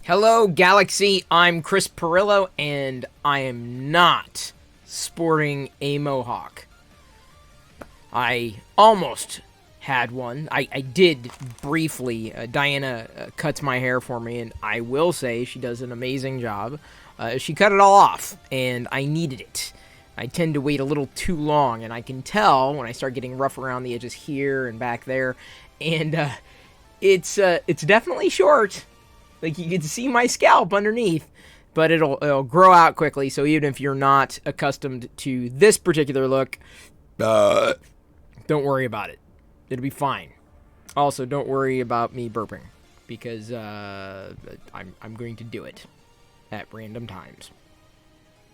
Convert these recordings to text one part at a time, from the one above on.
Hello, Galaxy. I'm Chris Perillo, and I am not sporting a mohawk. I almost had one. I did briefly. Diana cuts my hair for me, and I will say she does an amazing job. She cut it all off, and I needed it. I tend to wait a little too long, and I can tell when I start getting rough around the edges here and back there, and it's definitely short. Like, you can see my scalp underneath, but it'll grow out quickly, so even if you're not accustomed to this particular look, don't worry about it. It'll be fine. Also, don't worry about me burping, because I'm going to do it at random times.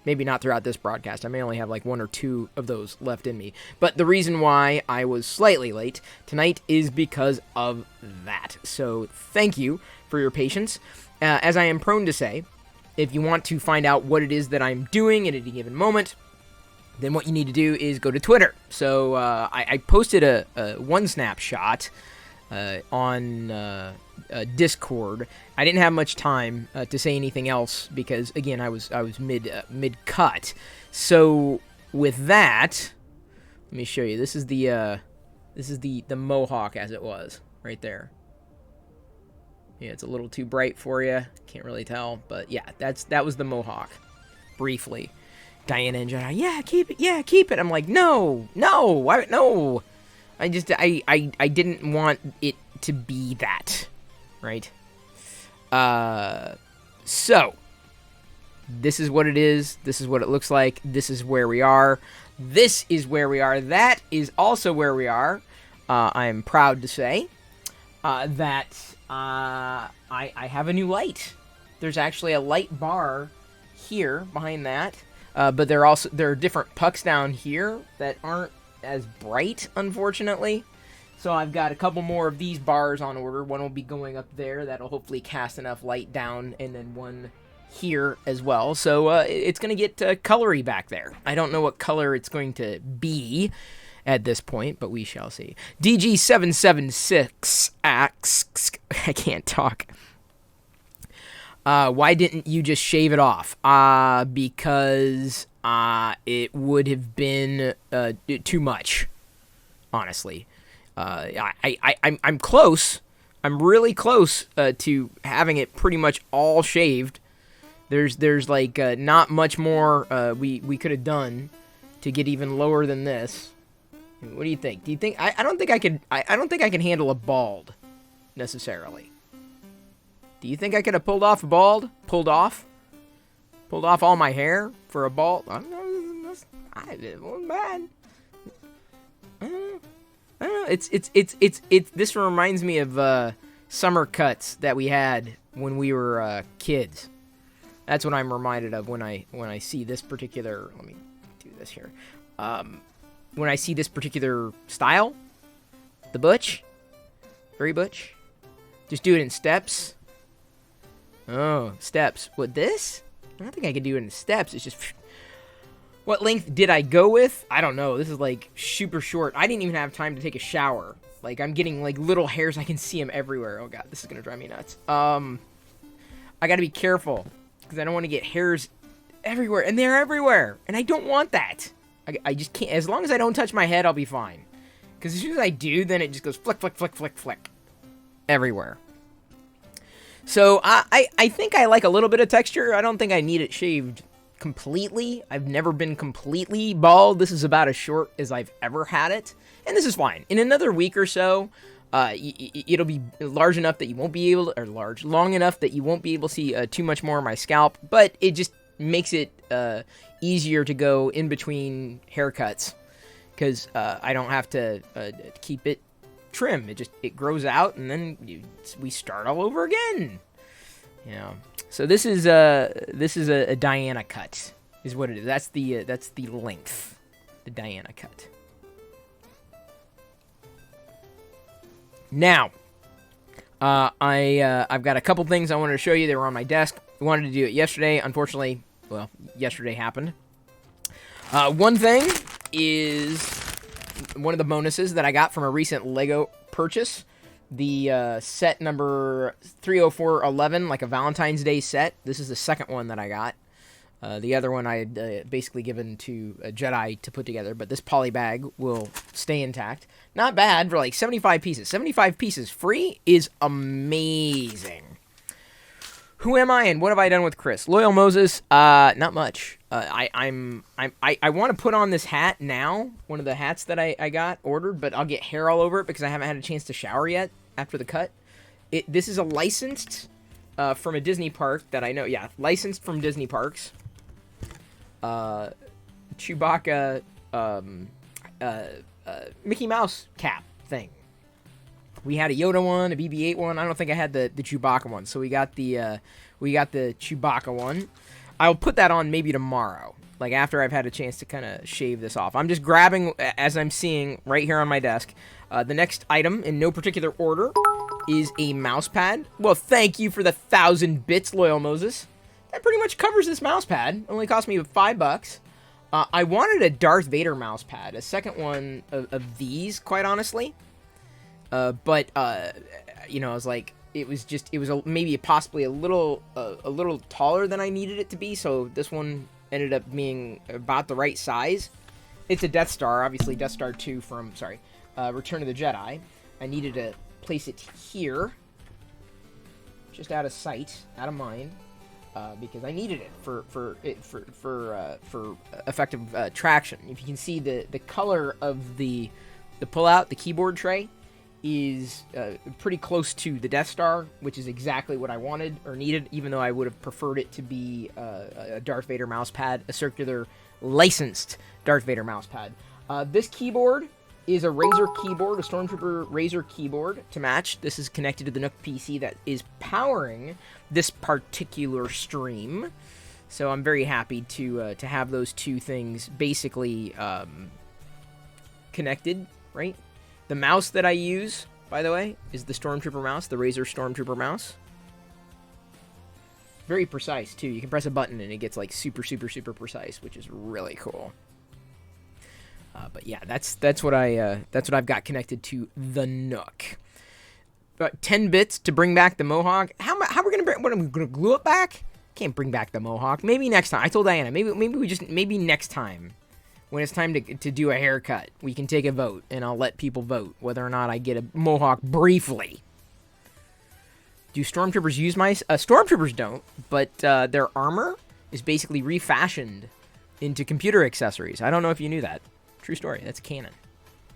Maybe not throughout this broadcast. I may only have like one or two of those left in me. But the reason why I was slightly late tonight is because of that. So thank you for your patience. As I am prone to say, if you want to find out what it is that I'm doing at any given moment, then what you need to do is go to Twitter. So I posted a one snapshot on Discord. I didn't have much time to say anything else because, again, I was mid cut. So with that, let me show you. This is the mohawk as it was right there. Yeah, it's a little too bright for you. Can't really tell, but yeah, that was the mohawk. Briefly, Diana and Jenna, yeah, keep it. I'm like, no, why, no. I didn't want it to be that, right? So, this is what it is. This is what it looks like. This is where we are. This is where we are. That is also where we are. I am proud to say that I have a new light. There's actually a light bar here behind that, but there are different pucks down here that aren't as bright, unfortunately. So I've got a couple more of these bars on order. One will be going up there. That'll hopefully cast enough light down, and then one here as well. So it's going to get colory back there. I don't know what color it's going to be at this point, but we shall see. DG776 I can't talk. Why didn't you just shave it off? Because it would have been too much, honestly. I'm close. I'm really close to having it pretty much all shaved. There's like not much more we could have done to get even lower than this. What do you think? Do you think I don't think I could I don't think I can handle a bald necessarily. Do you think I could have pulled off a bald? Pulled off all my hair for a bald? I don't know. It wasn't bad. I don't know. It's this reminds me of summer cuts that we had when we were kids. That's what I'm reminded of when I see this particular. Let me do this here. When I see this particular style, the butch, very butch. Just do it in steps. Oh, steps. What, this? I don't think I could do it in steps. It's just... What length did I go with? I don't know. This is, like, super short. I didn't even have time to take a shower. Like, I'm getting, like, little hairs. I can see them everywhere. Oh, God. This is going to drive me nuts. I got to be careful. Because I don't want to get hairs everywhere. And they're everywhere. And I don't want that. I just can't. As long as I don't touch my head, I'll be fine. Because as soon as I do, then it just goes flick, flick, flick, flick, flick. Everywhere. So, I think I like a little bit of texture. I don't think I need it shaved completely. I've never been completely bald. This is about as short as I've ever had it. And this is fine. In another week or so, it'll be large enough that you won't be able to, or long enough that you won't be able to see too much more of my scalp. But it just makes it easier to go in between haircuts. Because I don't have to keep it trim. It grows out, and then we start all over again. You know. So this is a Diana cut, is what it is. That's the length, the Diana cut. Now, I've got a couple things I wanted to show you. They were on my desk. I wanted to do it yesterday. Unfortunately, well, yesterday happened. One thing is one of the bonuses that I got from a recent Lego purchase. the set number 30411, like a Valentine's Day set. This is the second one that I got. The other one I had basically given to a Jedi to put together, but this poly bag will stay intact. Not bad for like 75 pieces. 75 pieces free is amazing. Who am I and what have I done with Chris? Loyal Moses, not much. I want to put on this hat now, one of the hats that I got ordered, but I'll get hair all over it because I haven't had a chance to shower yet after the cut. This is a licensed from a Disney park that I know. Yeah, licensed from Disney parks. Chewbacca Mickey Mouse cap thing. We had a Yoda one, a BB-8 one. I don't think I had the Chewbacca one, so we got the Chewbacca one. I'll put that on maybe tomorrow, like after I've had a chance to kind of shave this off. I'm just grabbing, as I'm seeing right here on my desk, the next item in no particular order is a mouse pad. Well, thank you for the 1,000 bits, Loyal Moses. That pretty much covers this mouse pad. It only cost me $5. I wanted a Darth Vader mouse pad, a second one of these, quite honestly. But you know, I was like, it was maybe possibly a little taller than I needed it to be. So this one ended up being about the right size. It's a Death Star, obviously Death Star 2 from Return of the Jedi. I needed to place it here, just out of sight, out of mind, because I needed it for effective traction. If you can see the color of the pull-out, the keyboard tray, is pretty close to the Death Star, which is exactly what I wanted or needed, even though I would have preferred it to be a Darth Vader mouse pad, a circular licensed Darth Vader mouse pad. This keyboard is a Razer keyboard, a Stormtrooper Razer keyboard to match. This is connected to the Nook PC that is powering this particular stream. So I'm very happy to have those two things basically connected, right? The mouse that I use, by the way, is the Stormtrooper mouse, the Razer Stormtrooper mouse. Very precise, too. You can press a button and it gets like super, super, super precise, which is really cool. But yeah, that's what I've got connected to the Nook. 10 bits to bring back the Mohawk. How are we gonna bring? What, am I gonna glue it back? Can't bring back the Mohawk. Maybe next time. I told Diana. Maybe next time, when it's time to do a haircut, we can take a vote and I'll let people vote whether or not I get a Mohawk briefly. Do Stormtroopers use mice? Stormtroopers don't, but their armor is basically refashioned into computer accessories. I don't know if you knew that. True story. That's canon.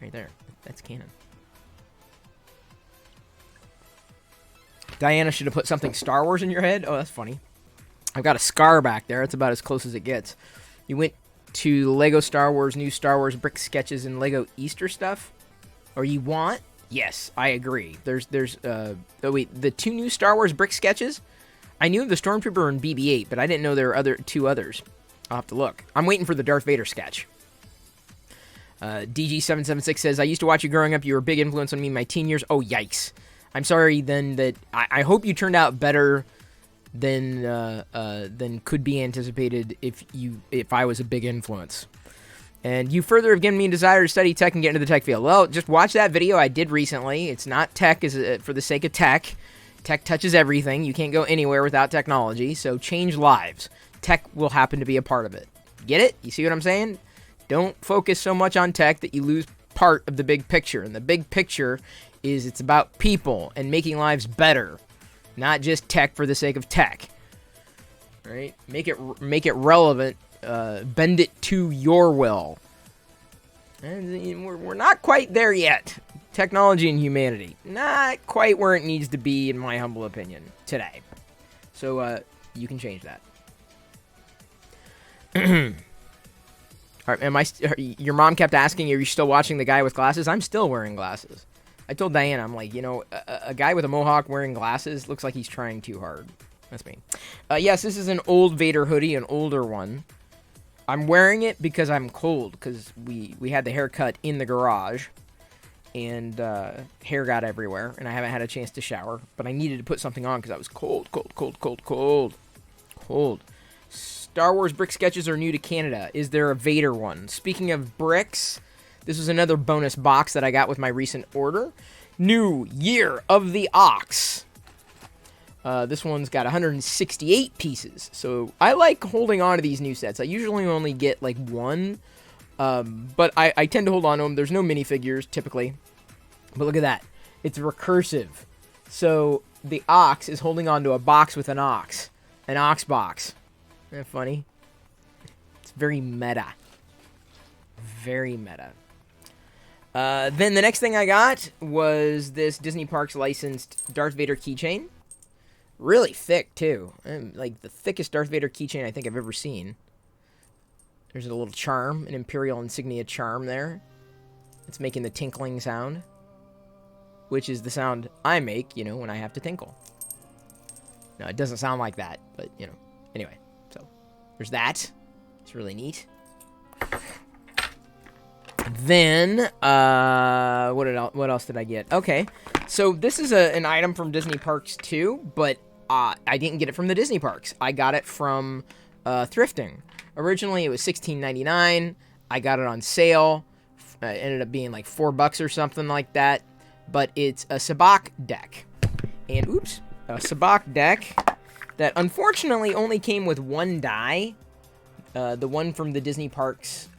Right there. That's canon. Diana should have put something Star Wars in your head. Oh, that's funny. I've got a scar back there. That's about as close as it gets. You went to Lego Star Wars, new Star Wars brick sketches and Lego Easter stuff? Or you want? Yes, I agree. There's oh wait, the two new Star Wars brick sketches? I knew the Stormtrooper and BB-8, but I didn't know there were two others. I'll have to look. I'm waiting for the Darth Vader sketch. DG776 says, I used to watch you growing up. You were a big influence on me in my teen years. Oh, yikes. I'm sorry then that I hope you turned out better than could be anticipated if I was a big influence. And you further have given me a desire to study tech and get into the tech field. Well, just watch that video I did recently. It's not tech for the sake of tech. Tech touches everything. You can't go anywhere without technology. So change lives. Tech will happen to be a part of it. Get it? You see what I'm saying? Don't focus so much on tech that you lose part of the big picture. And the big picture is it's about people and making lives better, not just tech for the sake of tech. Right? Make it relevant. Bend it to your will. And we're not quite there yet. Technology and humanity, not quite where it needs to be, in my humble opinion, today. So you can change that. All right, your mom kept asking, are you still watching the guy with glasses? I'm still wearing glasses. I told Diana, I'm like, a guy with a mohawk wearing glasses looks like he's trying too hard. That's me. Yes, this is an old Vader hoodie, an older one. I'm wearing it because I'm cold, because we had the haircut in the garage, and hair got everywhere, and I haven't had a chance to shower, but I needed to put something on because I was cold. Star Wars brick sketches are new to Canada. Is there a Vader one? Speaking of bricks, this was another bonus box that I got with my recent order. New Year of the Ox. This one's got 168 pieces, so I like holding on to these new sets. I usually only get like one, but I tend to hold on to them. There's no minifigures typically, but look at that. It's recursive. So the ox is holding on to a box with an ox box. Isn't that funny? It's very meta. Very meta. Then the next thing I got was this Disney Parks licensed Darth Vader keychain. Really thick, too. Like, the thickest Darth Vader keychain I think I've ever seen. There's a little charm, an Imperial insignia charm there. It's making the tinkling sound. Which is the sound I make, you know, when I have to tinkle. No, it doesn't sound like that, but, you know. Anyway, so, there's that. It's really neat. Then, what else did I get? Okay, so this is an item from Disney Parks too, but I didn't get it from the Disney Parks. I got it from thrifting. Originally, it was $16.99. I got it on sale. It ended up being like $4 or something like that. But it's a Sabacc deck. And, oops, a Sabacc deck that unfortunately only came with one die. The one from the Disney Parks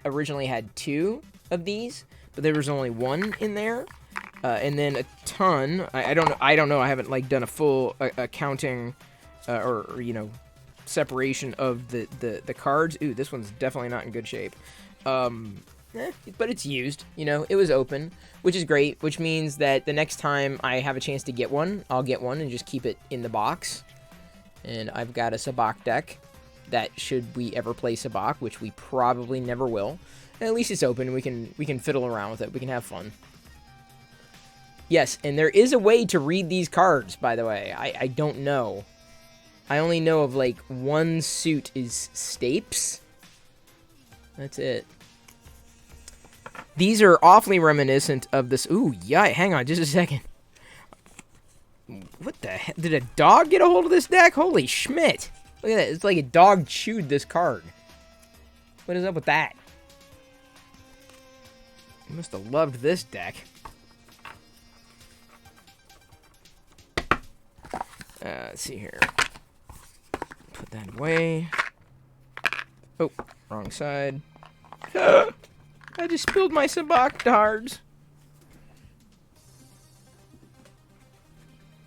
originally had 2 of these, but there was only 1 in there. And then a ton. I don't know. I haven't like done a full accounting or you know, separation of the cards. Ooh, this one's definitely not in good shape. But it's used. You know, it was open, which is great. Which means that the next time I have a chance to get one, I'll get one and just keep it in the box. And I've got a Sabacc deck. That should we ever play Sabacc, which we probably never will. At least it's open. We can fiddle around with it. We can have fun. Yes, and there is a way to read these cards, by the way. I don't know. I only know of, like, one suit is Stapes. That's it. These are awfully reminiscent of this. Ooh, yeah, hang on just a second. What the heck? Did a dog get a hold of this deck? Holy schmidt. Look at that. It's like a dog chewed this card. What is up with that? You must have loved this deck. Let's see here. Put that away. Oh, wrong side. I just spilled my Sabacc cards.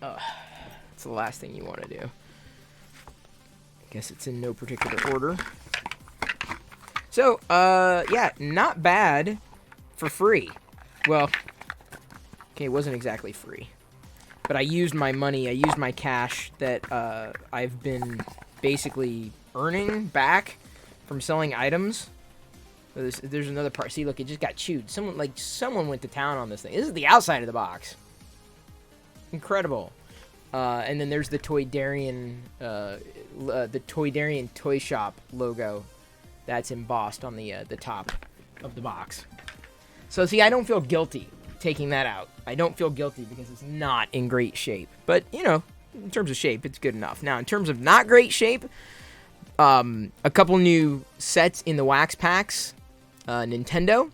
That's the last thing you want to do. Guess it's in no particular order. So, yeah, not bad for free. Well, okay, it wasn't exactly free. But I used my money, I used my cash that I've been basically earning back from selling items. There's another part. See, look, it just got chewed. Someone went to town on this thing. This is the outside of the box. Incredible. And then there's the Toydarian Toy Shop logo that's embossed on the top of the box. So see, I don't feel guilty taking that out. I don't feel guilty because it's not in great shape. But you know, in terms of shape, it's good enough. Now, in terms of not great shape, a couple new sets in the wax packs. Nintendo.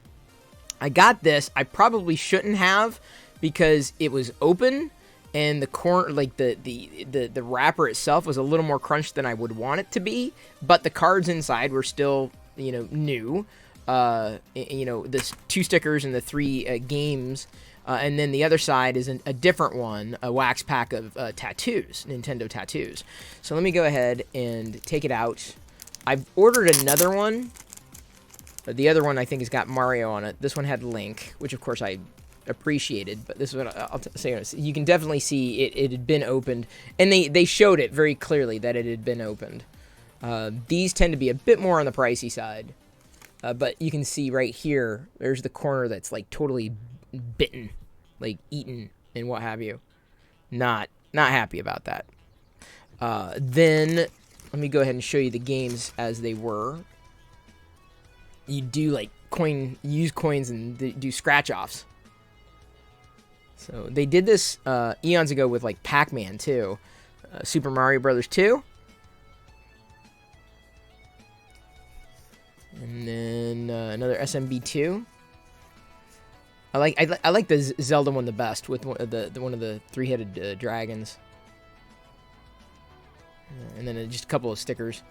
I got this. I probably shouldn't have because it was open. And the corner, like the wrapper itself was a little more crunched than I would want it to be, but the cards inside were still, you know, new. You know, the 2 stickers and the 3 games, and then the other side is a different one, a wax pack of tattoos, Nintendo tattoos. So let me go ahead and take it out. I've ordered another one. The other one I think has got Mario on it. This one had Link, which of course I appreciated, but this is what I'll say. You can definitely see it had been opened, and they showed it very clearly that it had been opened. These tend to be a bit more on the pricey side, but you can see right here, there's the corner that's like totally bitten, like eaten and what have you. Not happy about that. Then let me go ahead and show you the games as they were. You do like use coins and do scratch offs. So they did this eons ago with like Pac-Man too. Super Mario Brothers 2. And then another SMB2. I like the Zelda one the best with one of the three-headed dragons, and then just a couple of stickers,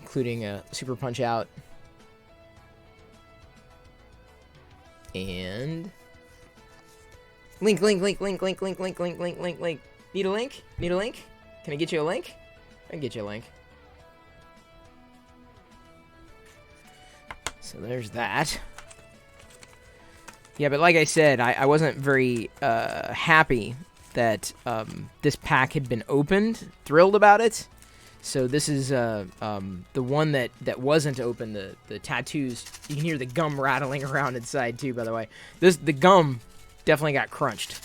including a Super Punch Out and link. Need a link? Need a link? Can I get you a link? I can get you a link. So there's that. Yeah, but like I said, I wasn't very happy that this pack had been opened. Thrilled about it. So this is the one that wasn't open. The tattoos. You can hear the gum rattling around inside too. By the way, the gum definitely got crunched.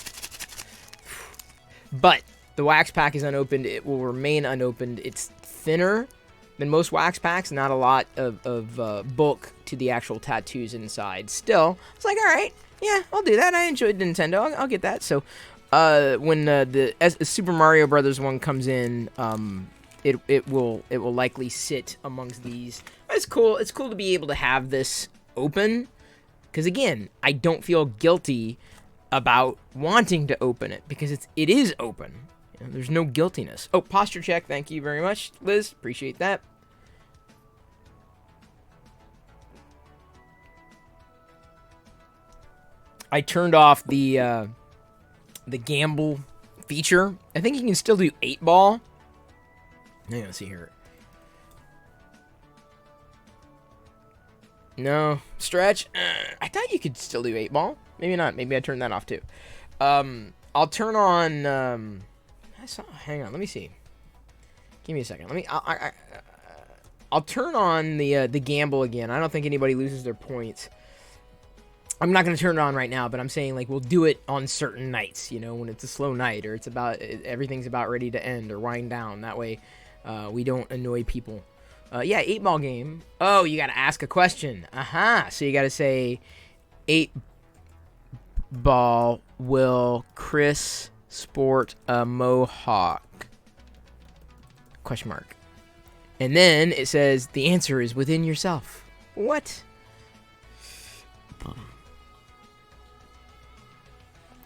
But the wax pack is unopened. It will remain unopened. It's thinner than most wax packs. Not a lot of bulk to the actual tattoos inside. Still, it's like, all right, yeah, I'll do that. I enjoyed Nintendo. I'll get that. So when the Super Mario Brothers one comes in, it will likely sit amongst these. It's cool. It's cool to be able to have this open, because again, I don't feel guilty about wanting to open it because it is open. You know, there's no guiltiness. Oh, posture check. Thank you very much, Liz. Appreciate that. I turned off the gamble feature. I think you can still do 8-ball. Hang on, let's see here. No. Stretch. I thought you could still do 8-ball. Maybe not. Maybe I turned that off too. I'll turn on... hang on. Let me see. Give me a second. I'll turn on the gamble again. I don't think anybody loses their points. I'm not going to turn it on right now, but I'm saying, like, we'll do it on certain nights, you know, when it's a slow night or everything's about ready to end or wind down. That way we don't annoy people. Yeah, 8-ball game. Oh, you got to ask a question. Aha. So you got to say, 8-ball, will Chris sport a mohawk? Question mark. And then it says, the answer is within yourself. What?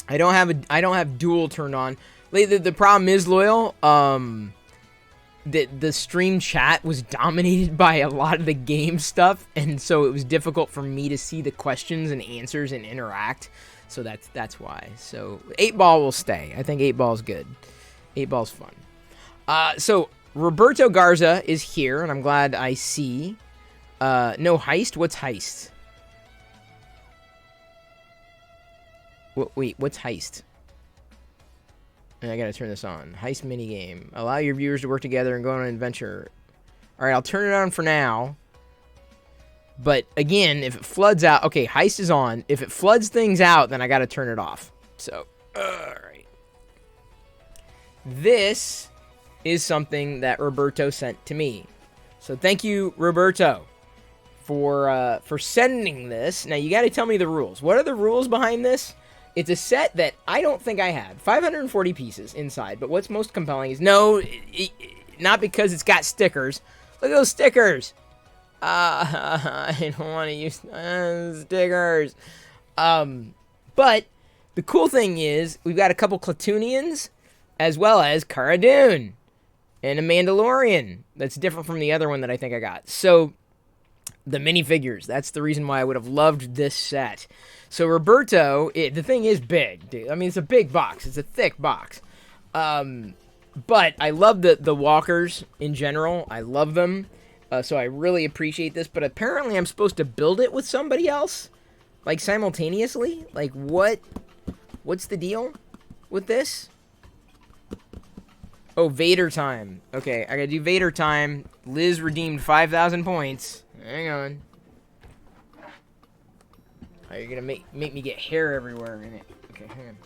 I don't have dual turned on. The problem is, Loyal, the stream chat was dominated by a lot of the game stuff, and so it was difficult for me to see the questions and answers and interact. So that's why. So 8-ball will stay. I think 8-ball is good. 8-ball's fun. So Roberto Garza is here, and I'm glad I see. No heist. What's heist? Wait, what's heist? And I gotta turn this on. Heist minigame. Allow your viewers to work together and go on an adventure. Alright, I'll turn it on for now. But again, if it floods out... Okay, heist is on. If it floods things out, then I gotta turn it off. So, alright. This is something that Roberto sent to me. So thank you, Roberto, for sending this. Now, you gotta tell me the rules. What are the rules behind this? It's a set that I don't think I had. 540 pieces inside. But what's most compelling is... No, not because it's got stickers. Look at those stickers. I don't want to use stickers. But the cool thing is we've got a couple Clatoonians as well as Cara Dune and a Mandalorian. That's different from the other one that I think I got. So the minifigures. That's the reason why I would have loved this set. So Roberto, the thing is big, dude. I mean, it's a big box. It's a thick box. But I love the walkers in general. I love them. So I really appreciate this. But apparently I'm supposed to build it with somebody else, like simultaneously. Like what's the deal with this? Oh, Vader time. Okay, I gotta do Vader time. Liz redeemed 5,000 points. Hang on. Oh, you're gonna make me get hair everywhere in it. Okay, hang on.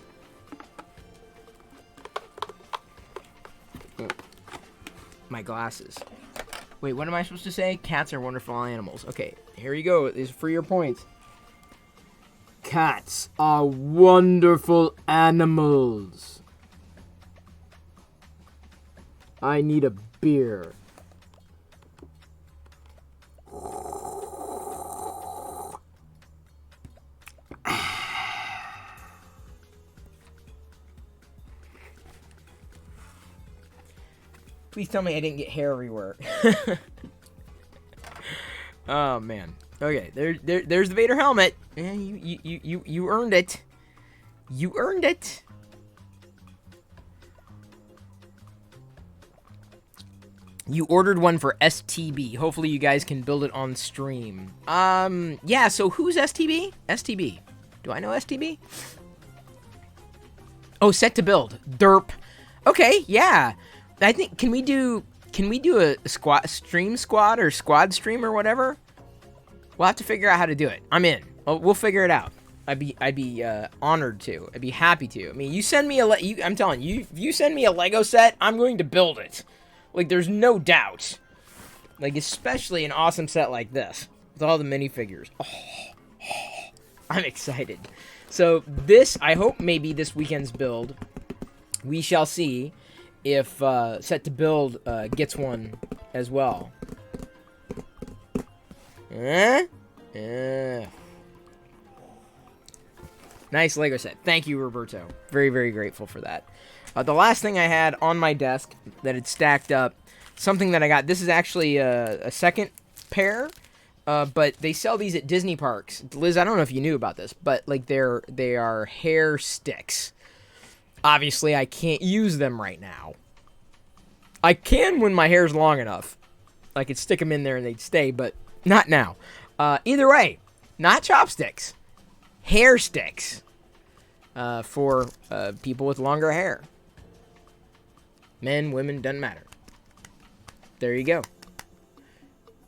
Oh. My glasses. Wait, what am I supposed to say? Cats are wonderful animals. Okay, here you go. These are for your points. Cats are wonderful animals. I need a beer. Please tell me I didn't get hair everywhere. Oh man. Okay, there's the Vader helmet. Yeah, you earned it. You earned it. You ordered one for STB. Hopefully you guys can build it on stream. Yeah, so who's STB? STB. Do I know STB? Oh, set to build. Derp. Okay, yeah. I think can we do a stream squad or squad stream or whatever? We'll have to figure out how to do it. I'm in. Oh, we'll figure it out. I'd be honored to. I'd be happy to. I mean, you send me I'm telling you, if you send me a Lego set, I'm going to build it. Like, there's no doubt. Like, especially an awesome set like this with all the minifigures. Oh, I'm excited. So this, I hope maybe this weekend's build, we shall see if set to build gets one as well. Nice Lego set. Thank you, Roberto. Very, very grateful for that. The last thing I had on my desk that had stacked up, something that I got. This is actually a second pair, but they sell these at Disney parks. Liz, I don't know if you knew about this, but like they are hair sticks. Obviously, I can't use them right now. I can when my hair's long enough. I could stick them in there and they'd stay, but not now. Either way, not chopsticks, hair sticks for people with longer hair. Men, women, doesn't matter. There you go.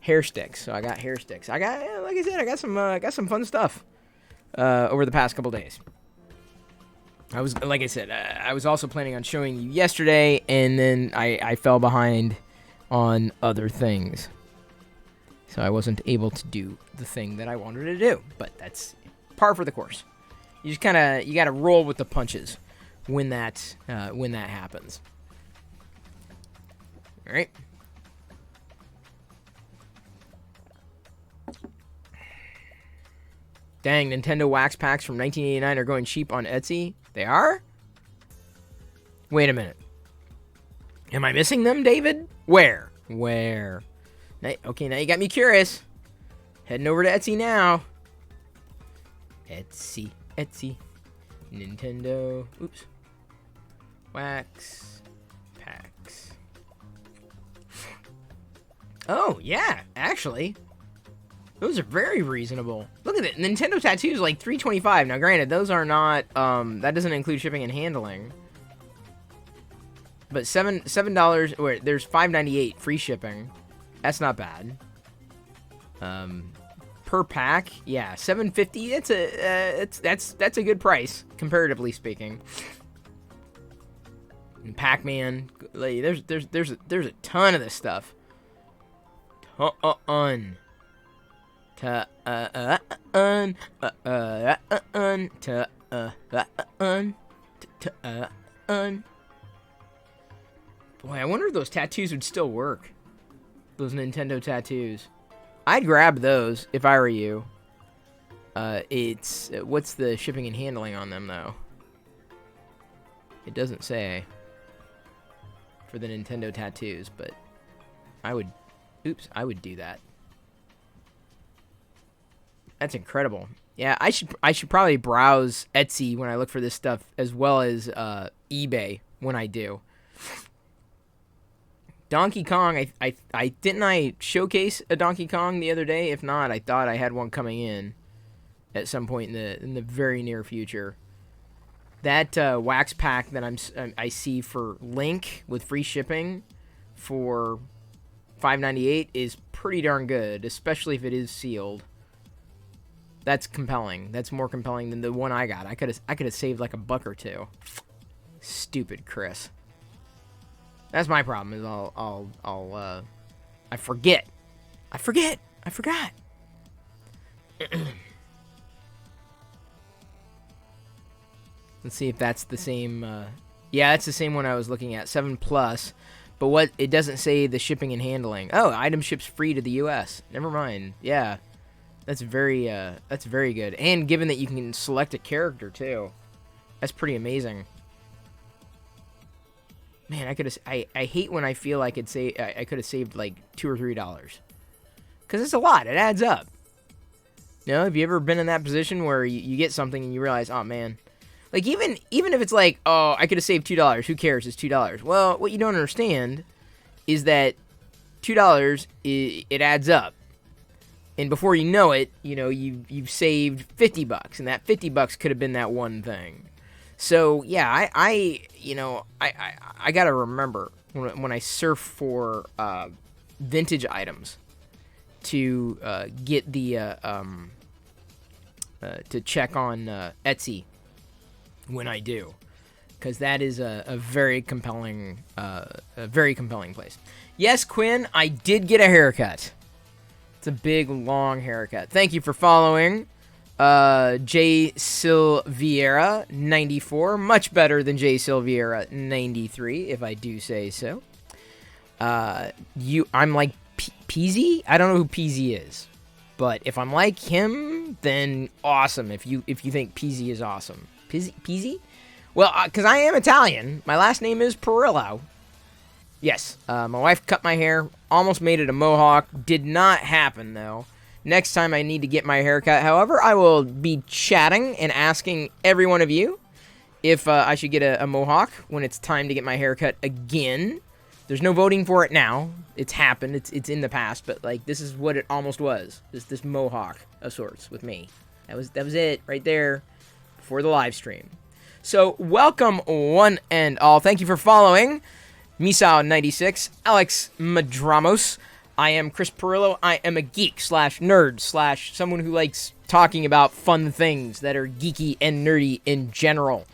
Hair sticks. So I got hair sticks. I got, like I said, I got some fun stuff over the past couple days. I was, like I said, I was also planning on showing you yesterday, and then I fell behind on other things. So I wasn't able to do the thing that I wanted to do. But that's par for the course. You just kind of, you got to roll with the punches when that happens. All right. Dang, Nintendo wax packs from 1989 are going cheap on Etsy. They are? Wait a minute. Am I missing them, David? Where? Okay, now you got me curious. Heading over to Etsy now. Etsy. Nintendo. Oops. Wax packs. Oh, yeah, actually. Those are very reasonable. Look at it. Nintendo tattoos like $3.25. Now, granted, those are not, that doesn't include shipping and handling. But $7, wait, there's $5.98 free shipping. That's not bad. Per pack, yeah, $7.50. That's a good price, comparatively speaking. And Pac-Man, like, there's a ton of this stuff. Boy, I wonder if those tattoos would still work. Those Nintendo tattoos. I'd grab those if I were you. What's the shipping and handling on them, though? It doesn't say for the Nintendo tattoos, but I would do that. That's incredible. Yeah, I should probably browse Etsy when I look for this stuff, as well as eBay when I do. Donkey Kong, I didn't showcase a Donkey Kong the other day? If not, I thought I had one coming in at some point in the very near future. That wax pack that I see for Link with free shipping for $5.98 is pretty darn good, especially if it is sealed. That's compelling. That's more compelling than the one I got. I could have saved like $1 or $2. Stupid Chris. That's my problem. Is I forget. I forgot. Let's see if that's the same. Yeah, that's the same one I was looking at. 7+. But what it doesn't say the shipping and handling. Oh, item ships free to the U.S. Never mind. Yeah. That's very good. And given that you can select a character too, that's pretty amazing. man, I could have. I hate when I feel I could say I could have saved like $2 or $3 because it's a lot. It adds up. You know, have you ever been in that position where you get something and you realize, oh man, like even if it's like, oh, I could have saved $2. Who cares? It's $2. Well, what you don't understand is that $2 it adds up, and before you know it, you know you've saved $50, and that $50 could have been that one thing. So yeah, I gotta remember when I surf for vintage items to get the to check on Etsy when I do, because that is a very compelling place. Yes, Quinn, I did get a haircut. It's a big long haircut. Thank you for following. J. Silviera 94, much better than J. Silviera 93, if I do say so. I'm like Peasy? I don't know who Peasy is, but if I'm like him, then awesome. If you think Peasy is awesome, Peasy? Well, because I am Italian, my last name is Perillo. Yes, my wife cut my hair, almost made it a mohawk. Did not happen though. Next time I need to get my hair cut, however, I will be chatting and asking every one of you if I should get a mohawk when it's time to get my hair cut again. There's no voting for it now. It's happened. It's in the past, but like this is what it almost was. This mohawk of sorts with me. That was it right there before the live stream. So welcome one and all. Thank you for following Misao96, Alex Madramos. I am Chris Perillo. I am a geek / nerd / someone who likes talking about fun things that are geeky and nerdy in general.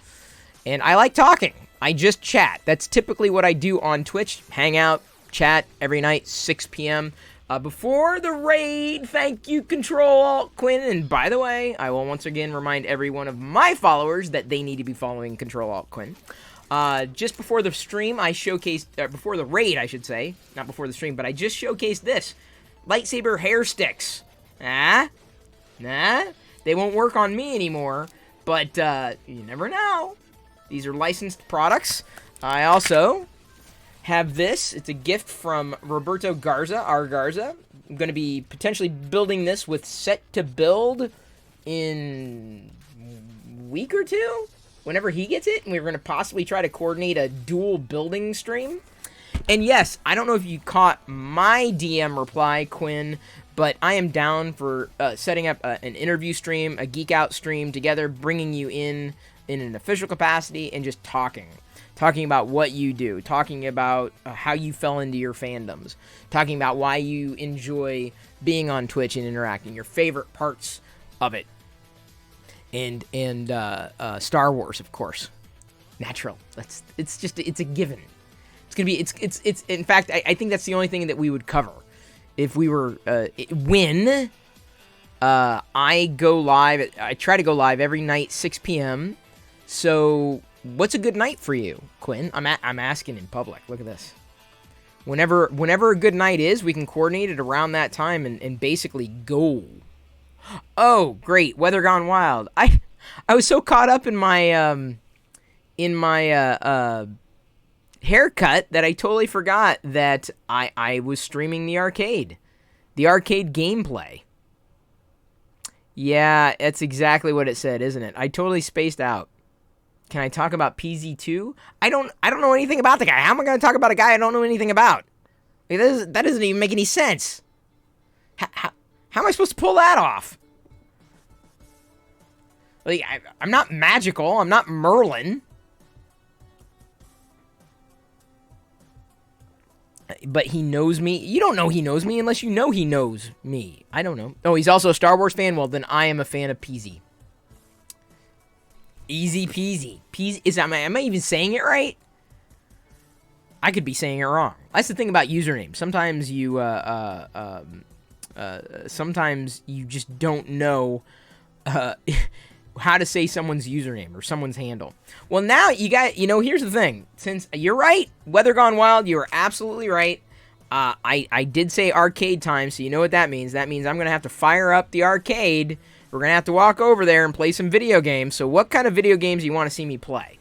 And I like talking. I just chat. That's typically what I do on Twitch. Hang out, chat every night, 6 p.m. Before the raid. Thank you, Control-Alt-Quinn. And by the way, I will once again remind every one of my followers that they need to be following Control-Alt-Quinn. Just before the stream, I showcased, before the raid, I should say, not before the stream, but I just showcased this. Lightsaber hair sticks. Nah, they won't work on me anymore, but, you never know. These are licensed products. I also have this. It's a gift from Roberto Garza, our Garza. I'm going to be potentially building this with Set to Build in a week or two. Whenever he gets it, and we're going to possibly try to coordinate a dual building stream. And yes, I don't know if you caught my DM reply, Quinn, but I am down for setting up an interview stream, a Geek Out stream together, bringing you in an official capacity and just talking about what you do, talking about how you fell into your fandoms, talking about why you enjoy being on Twitch and interacting, your favorite parts of it. And Star Wars, of course, natural. It's a given. It's gonna be it's in fact I think that's the only thing that we would cover if we were when I go live. I try to go live every night 6 p.m. So what's a good night for you, Quinn? I'm asking in public. Look at this. Whenever a good night is, we can coordinate it around that time and basically go. Oh, great. Weather Gone Wild. I was so caught up in my haircut that I totally forgot that I was streaming the arcade gameplay. Yeah, that's exactly what it said, isn't it? I totally spaced out. Can I talk about PZ2? I don't know anything about the guy. How am I going to talk about a guy I don't know anything about? Like, that doesn't even make any sense. How am I supposed to pull that off? Like, I'm not magical. I'm not Merlin. But he knows me. You don't know he knows me unless you know he knows me. I don't know. Oh, he's also a Star Wars fan? Well, then I am a fan of Peasy. Easy peasy. Peasy. Am I even saying it right? I could be saying it wrong. That's the thing about usernames. Sometimes you just don't know how to say someone's username or someone's handle. Well, now here's the thing. Since you're right, Weather Gone Wild, you are absolutely right. I did say arcade time, so you know what that means. That means I'm going to have to fire up the arcade. We're going to have to walk over there and play some video games. So what kind of video games do you want to see me play?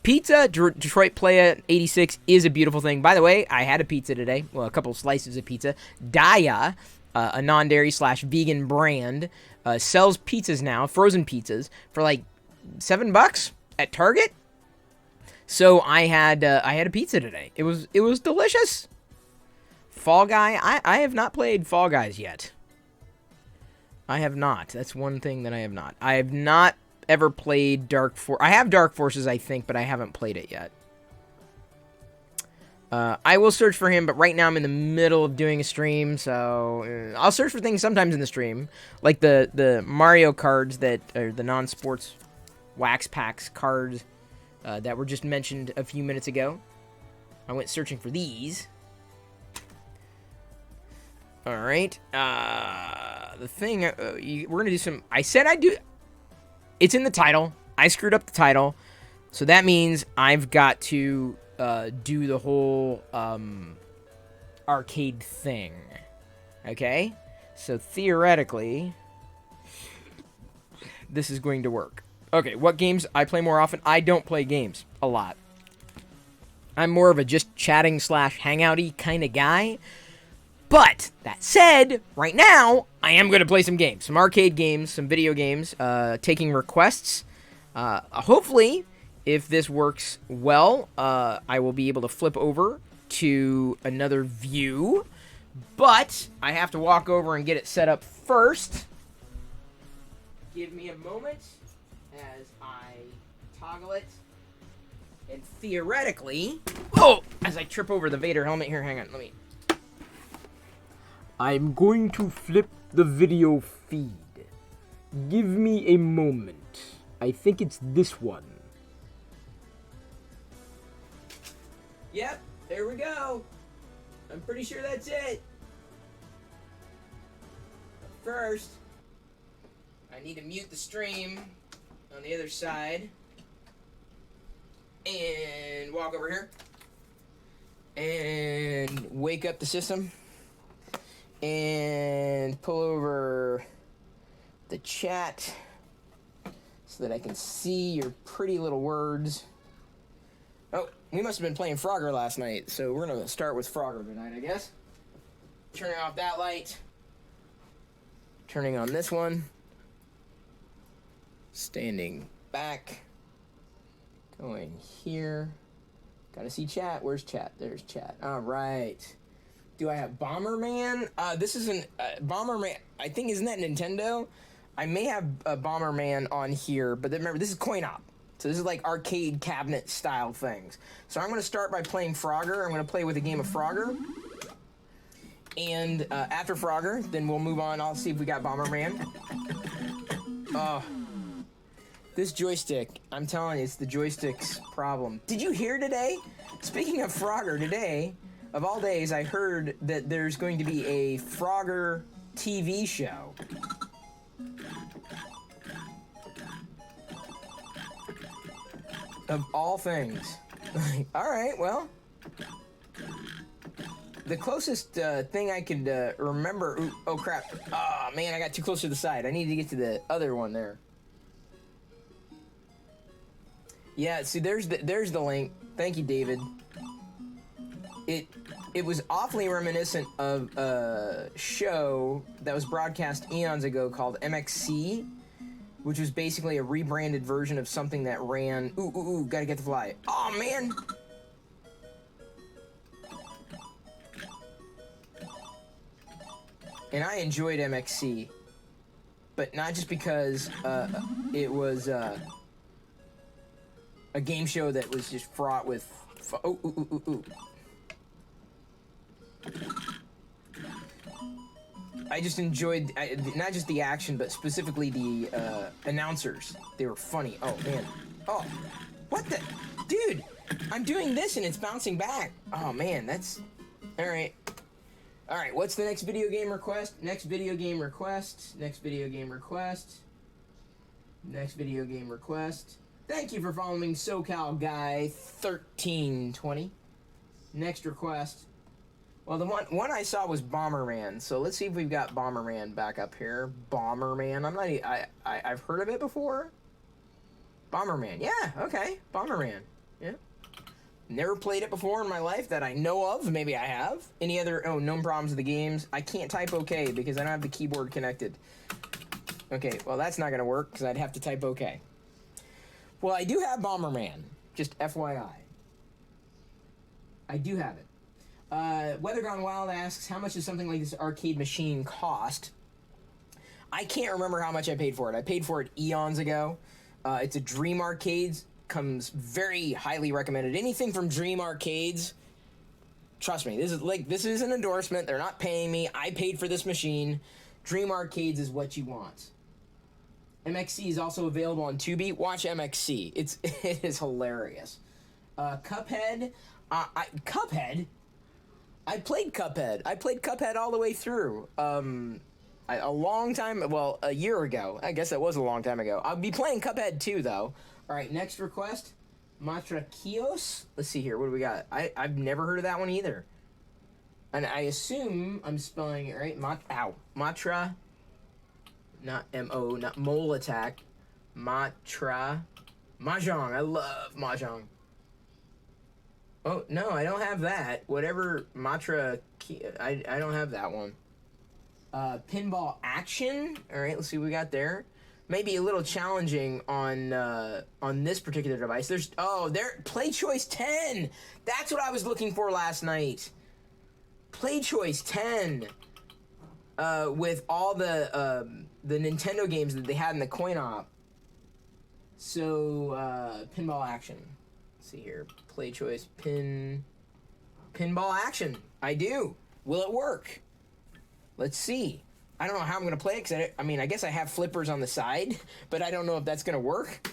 Pizza, Detroit Playa 86 is a beautiful thing. By the way, I had a pizza today. Well, a couple slices of pizza. Daya, a non-dairy / vegan brand, sells pizzas now, frozen pizzas, for like $7 at Target. So I had a pizza today. It was delicious. Fall Guy, I have not played Fall Guys yet. I have not. That's one thing that I have not. I have not ever played Dark Force. I have Dark Forces, I think, but I haven't played it yet. I will search for him, but right now I'm in the middle of doing a stream, so I'll search for things sometimes in the stream, like the Mario cards that are the non-sports wax packs cards that were just mentioned a few minutes ago. I went searching for these. All right. The thing we're gonna do some. I said I'd do. It's in the title. I screwed up the title, so that means I've got to do the whole arcade thing. Okay? So theoretically, this is going to work. Okay, what games I play more often? I don't play games a lot. I'm more of a just chatting / hangouty kind of guy. But, that said, right now, I am going to play some games. Some arcade games, some video games, taking requests. Hopefully, if this works well, I will be able to flip over to another view. But, I have to walk over and get it set up first. Give me a moment as I toggle it. And theoretically... Oh! As I trip over the Vader helmet here, hang on, let me... I'm going to flip the video feed. Give me a moment. I think it's this one. Yep, there we go. I'm pretty sure that's it. But first, I need to mute the stream on the other side. And walk over here. And wake up the system. And pull over the chat so that I can see your pretty little words. Oh, we must have been playing Frogger last night, so we're going to start with Frogger tonight, I guess. Turning off that light. Turning on this one. Standing back. Going here. Gotta see chat. Where's chat? There's chat. All right. Do I have Bomberman? This isn't Bomberman. I think, isn't that Nintendo? I may have a Bomberman on here, but remember, this is coin op. So this is like arcade cabinet style things. So I'm going to start by playing Frogger. I'm going to play with a game of Frogger. And after Frogger, then we'll move on. I'll see if we got Bomberman. Oh. This joystick, I'm telling you, it's the joystick's problem. Did you hear today? Speaking of Frogger, today... Of all days, I heard that there's going to be a Frogger TV show. Of all things. Alright, well. The closest thing I could remember... Ooh, oh, crap. Oh, man, I got too close to the side. I need to get to the other one there. Yeah, see, there's the link. Thank you, David. It was awfully reminiscent of a show that was broadcast eons ago called MXC, which was basically a rebranded version of something that ran... Ooh, gotta get the fly. Oh, man! And I enjoyed MXC, but not just because it was a game show that was just fraught with... Ooh. I just enjoyed not just the action, but specifically the announcers. They were funny. Oh, man. Oh, what the? Dude, I'm doing this and it's bouncing back. Oh, man, that's... All right. All right, what's the next video game request? Next video game request. Next video game request. Next video game request. Thank you for following SoCal Guy 1320. Next request. Well, the one I saw was Bomberman, so let's see if we've got Bomberman back up here. Bomberman. I've heard of it before. Bomberman. Yeah, okay. Bomberman. Yeah. Never played it before in my life that I know of. Maybe I have. Any other... Oh, no problems with the games. I can't type OK because I don't have the keyboard connected. Okay, well, that's not going to work because I'd have to type OK. Well, I do have Bomberman. Just FYI. I do have it. Weather Gone Wild asks, how much does something like this arcade machine cost? I can't remember how much I paid for it. I paid for it eons ago. It's a Dream Arcades. Comes very highly recommended. Anything from Dream Arcades, trust me, this is an endorsement. They're not paying me. I paid for this machine. Dream Arcades is what you want. MXC is also available on Tubi. Watch MXC. It is hilarious. Cuphead. Cuphead? I played Cuphead. I played Cuphead all the way through. A long time, well, a year ago. I guess that was a long time ago. I'll be playing Cuphead too, though. All right, next request. Matrakios. Let's see here. What do we got? I've never heard of that one either. And I assume I'm spelling it right. Matra. Not M-O, not Mole Attack. Matra. Mahjong. I love Mahjong. Oh, no, I don't have that. Whatever Matra... I don't have that one. Pinball Action. All right, let's see what we got there. Maybe a little challenging on this particular device. Play Choice 10. That's what I was looking for last night. Play Choice 10. With all the Nintendo games that they had in the coin op. So Pinball Action. Let's see here. Play Choice Pinball Action. I do. Will it work? Let's see. I don't know how I'm going to play it, because I guess I have flippers on the side, but I don't know if that's going to work.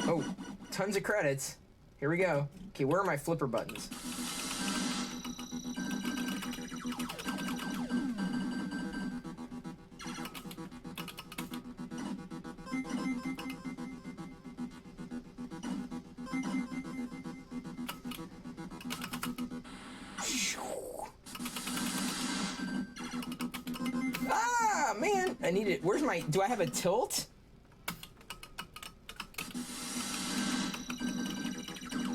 Oh, tons of credits. Here we go. Okay, where are my flipper buttons? Ah, man, I need it. Where's my... Do I have a tilt?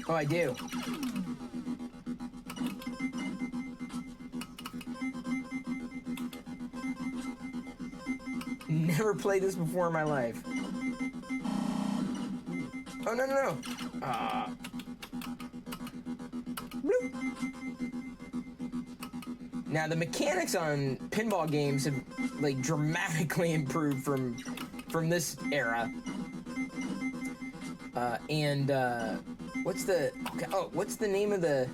Oh, I do. Never played this before in my life. Oh, no. Now, the mechanics on pinball games have, like, dramatically improved from this era. What's the name of the...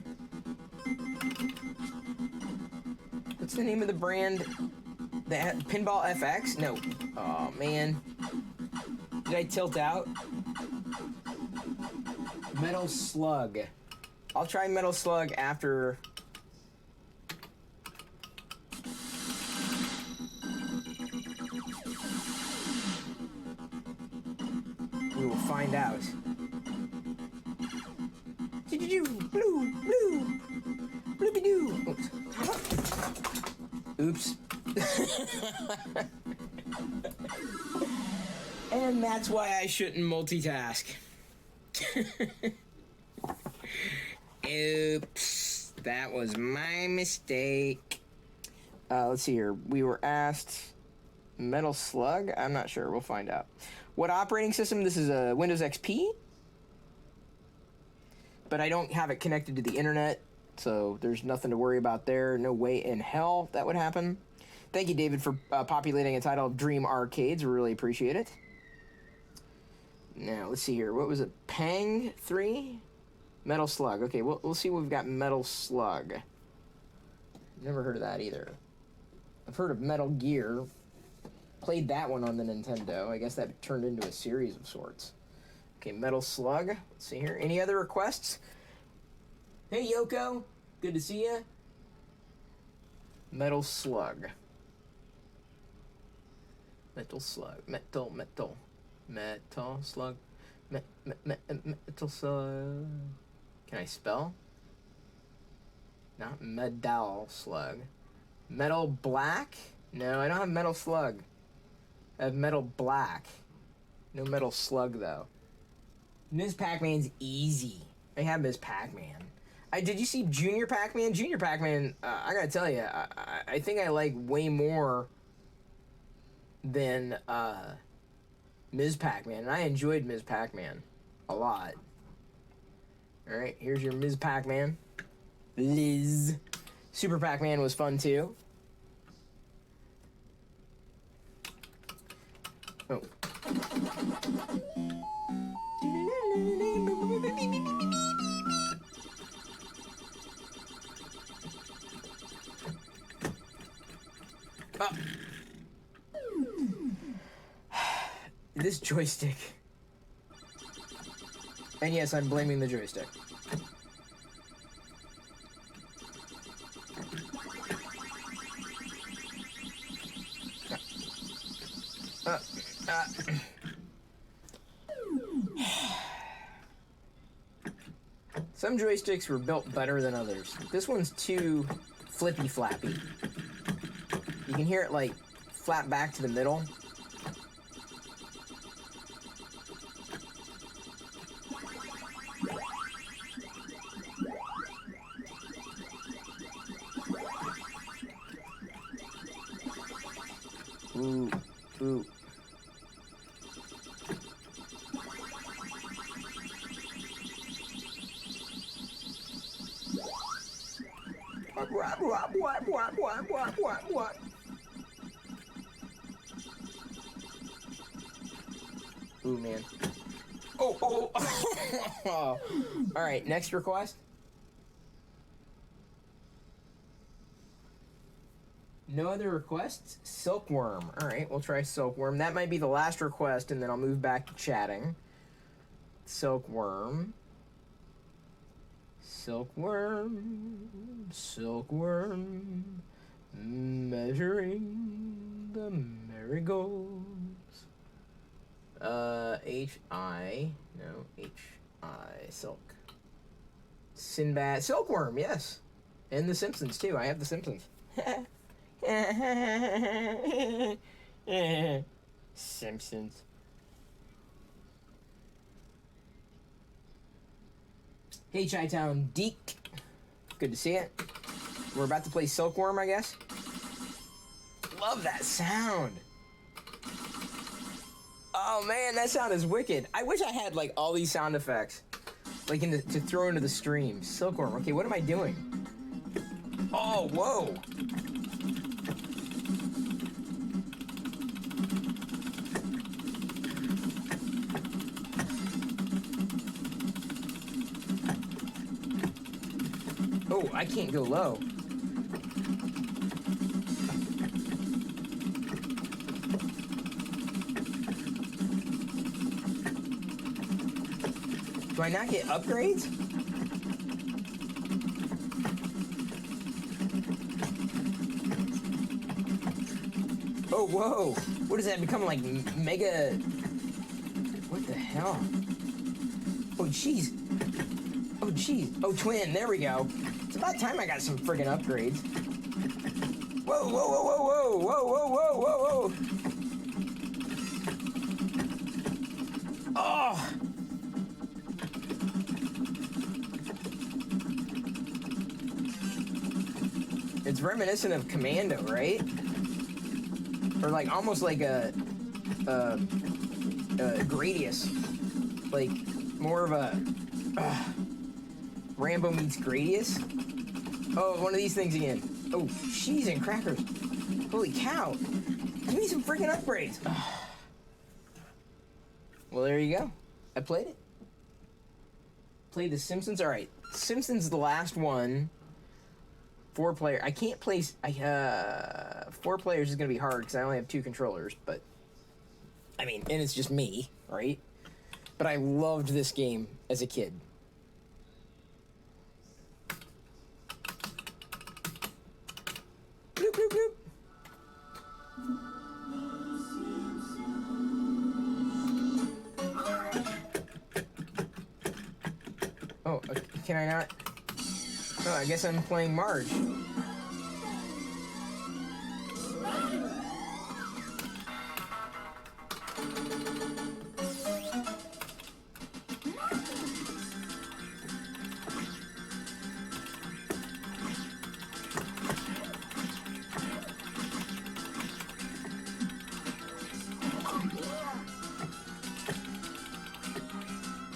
What's the name of the brand? That Pinball FX? No. Oh, man. Did I tilt out? Metal Slug. I'll try Metal Slug after... We will find out. Blue. Bloopy-doo. Oops. And that's why I shouldn't multitask. Oops. That was my mistake. Let's see here. We were asked Metal Slug. I'm not sure. We'll find out. What operating system? This is a Windows XP. But I don't have it connected to the internet, so there's nothing to worry about there. No way in hell that would happen. Thank you, David, for populating a title of Dream Arcades. We really appreciate it. Now, let's see here. What was it? Pang 3? Metal Slug. Okay, we'll see what we've got. Metal Slug. Never heard of that either. I've heard of Metal Gear. Played that one on the Nintendo. I guess that turned into a series of sorts. Okay, Metal Slug. Let's see here. Any other requests? Hey, Yoko. Good to see you. Metal Slug. Metal Slug. Metal Slug. Metal Slug. Can I spell? Not Medal Slug. Metal Black? No, I don't have Metal Slug. I have Metal Black. No Metal Slug, though. Ms. Pac-Man's easy. I have Ms. Pac-Man. Did you see Junior Pac-Man? Junior Pac-Man, I gotta tell you, I think I like way more than Ms. Pac-Man. And I enjoyed Ms. Pac-Man a lot. Alright, here's your Ms. Pac-Man. Liz. Super Pac-Man was fun, too. Oh. This joystick. And yes, I'm blaming the joystick. Some joysticks were built better than others. This one's too flippy flappy. You can hear it like flap back to the middle. Ooh, ooh. What? Ooh, man. Oh. All right, next request. No other requests? Silkworm. All right, we'll try Silkworm. That might be the last request, and then I'll move back to chatting. Silkworm. Silkworm, measuring the marigolds. H-I, Silk. Sinbad, Silkworm, yes. And the Simpsons, too. I have the Simpsons. Simpsons. Hey, Chi-Town Deke. Good to see it. We're about to play Silkworm, I guess. Love that sound. Oh, man, that sound is wicked. I wish I had, like, all these sound effects. Like, to throw into the stream. Silkworm. Okay, what am I doing? Oh, whoa. Oh, I can't go low. Do I not get upgrades? Oh, whoa. What does that become, like, mega... What the hell? Oh, jeez. Oh, jeez. Oh, twin. There we go. It's about time I got some friggin' upgrades. Whoa, whoa, whoa, whoa, whoa, whoa, whoa, whoa, whoa, whoa. Oh! It's reminiscent of Commando, right? Or like almost like a Gradius. Like more of a Rambo meets Gradius. Oh, one of these things again. Oh, cheese and crackers. Holy cow. Give me some freaking upgrades. Well, there you go. I played it. Played the Simpsons. All right. Simpsons the last one. 4-player. I can't play... 4 players is going to be hard because I only have 2 controllers. But, I mean, and it's just me, right? But I loved this game as a kid. Bloop, bloop, bloop. Oh, can I not? Oh, I guess I'm playing Marge.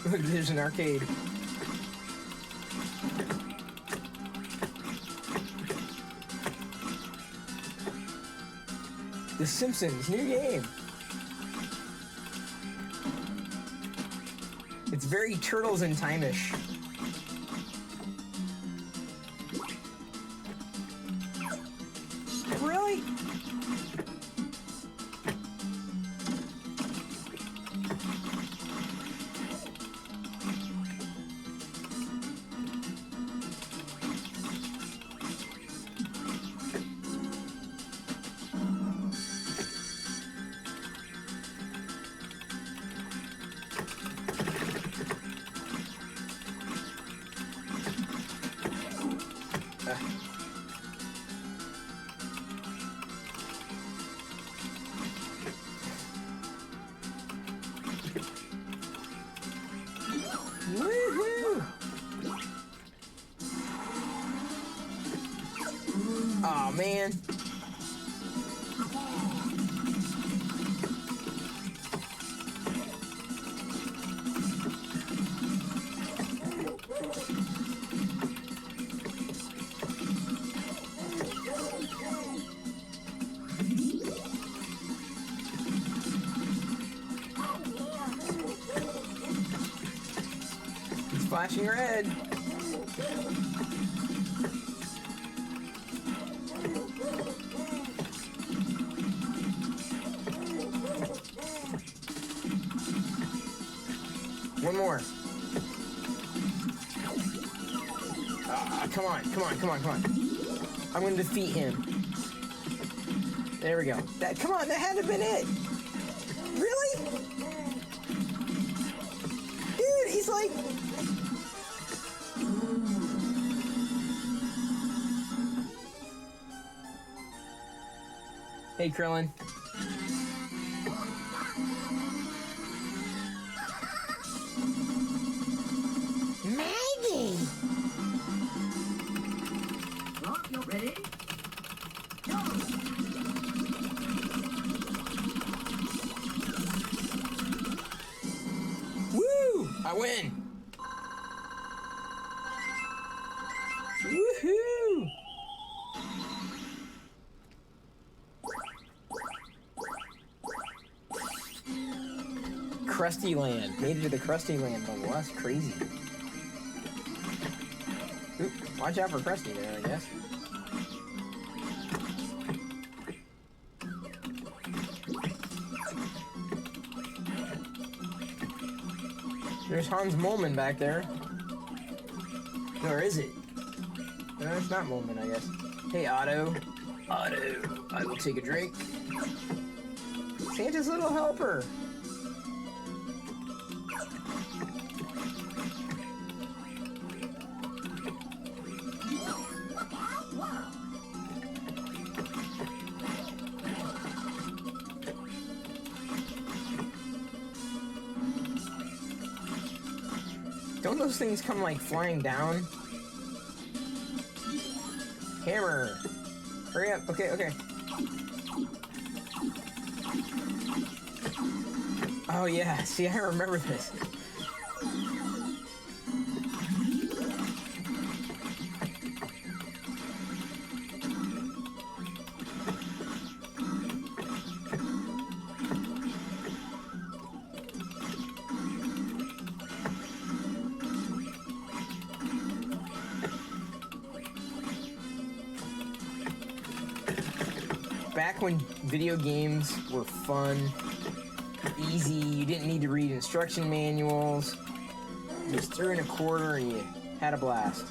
Look, there's an arcade. The Simpsons, new game. It's very Turtles in Time-ish. Really? Woohoo! Aw, man. It's flashing red. One more. Come on, come on, come on, come on. I'm gonna defeat him. There we go. Come on, that had to have been it. Really? Dude, he's like... Hey, Krillin. Maggie! Rock, you ready? Go! Woo! I win! Woohoo! Krusty Land. Made it to the Krusty Land level. That's crazy. Oop, watch out for Krusty there, I guess. There's Hans Moleman back there. Or is it? No, it's not Moleman, I guess. Hey, Otto. Otto, I will take a drink. Santa's little helper. Don't those things come like flying down? Hammer! Hurry up, okay, okay. Oh yeah, see, I remember this. Back when video games were fun, easy, you didn't need to read instruction manuals, you just threw in a quarter and you had a blast.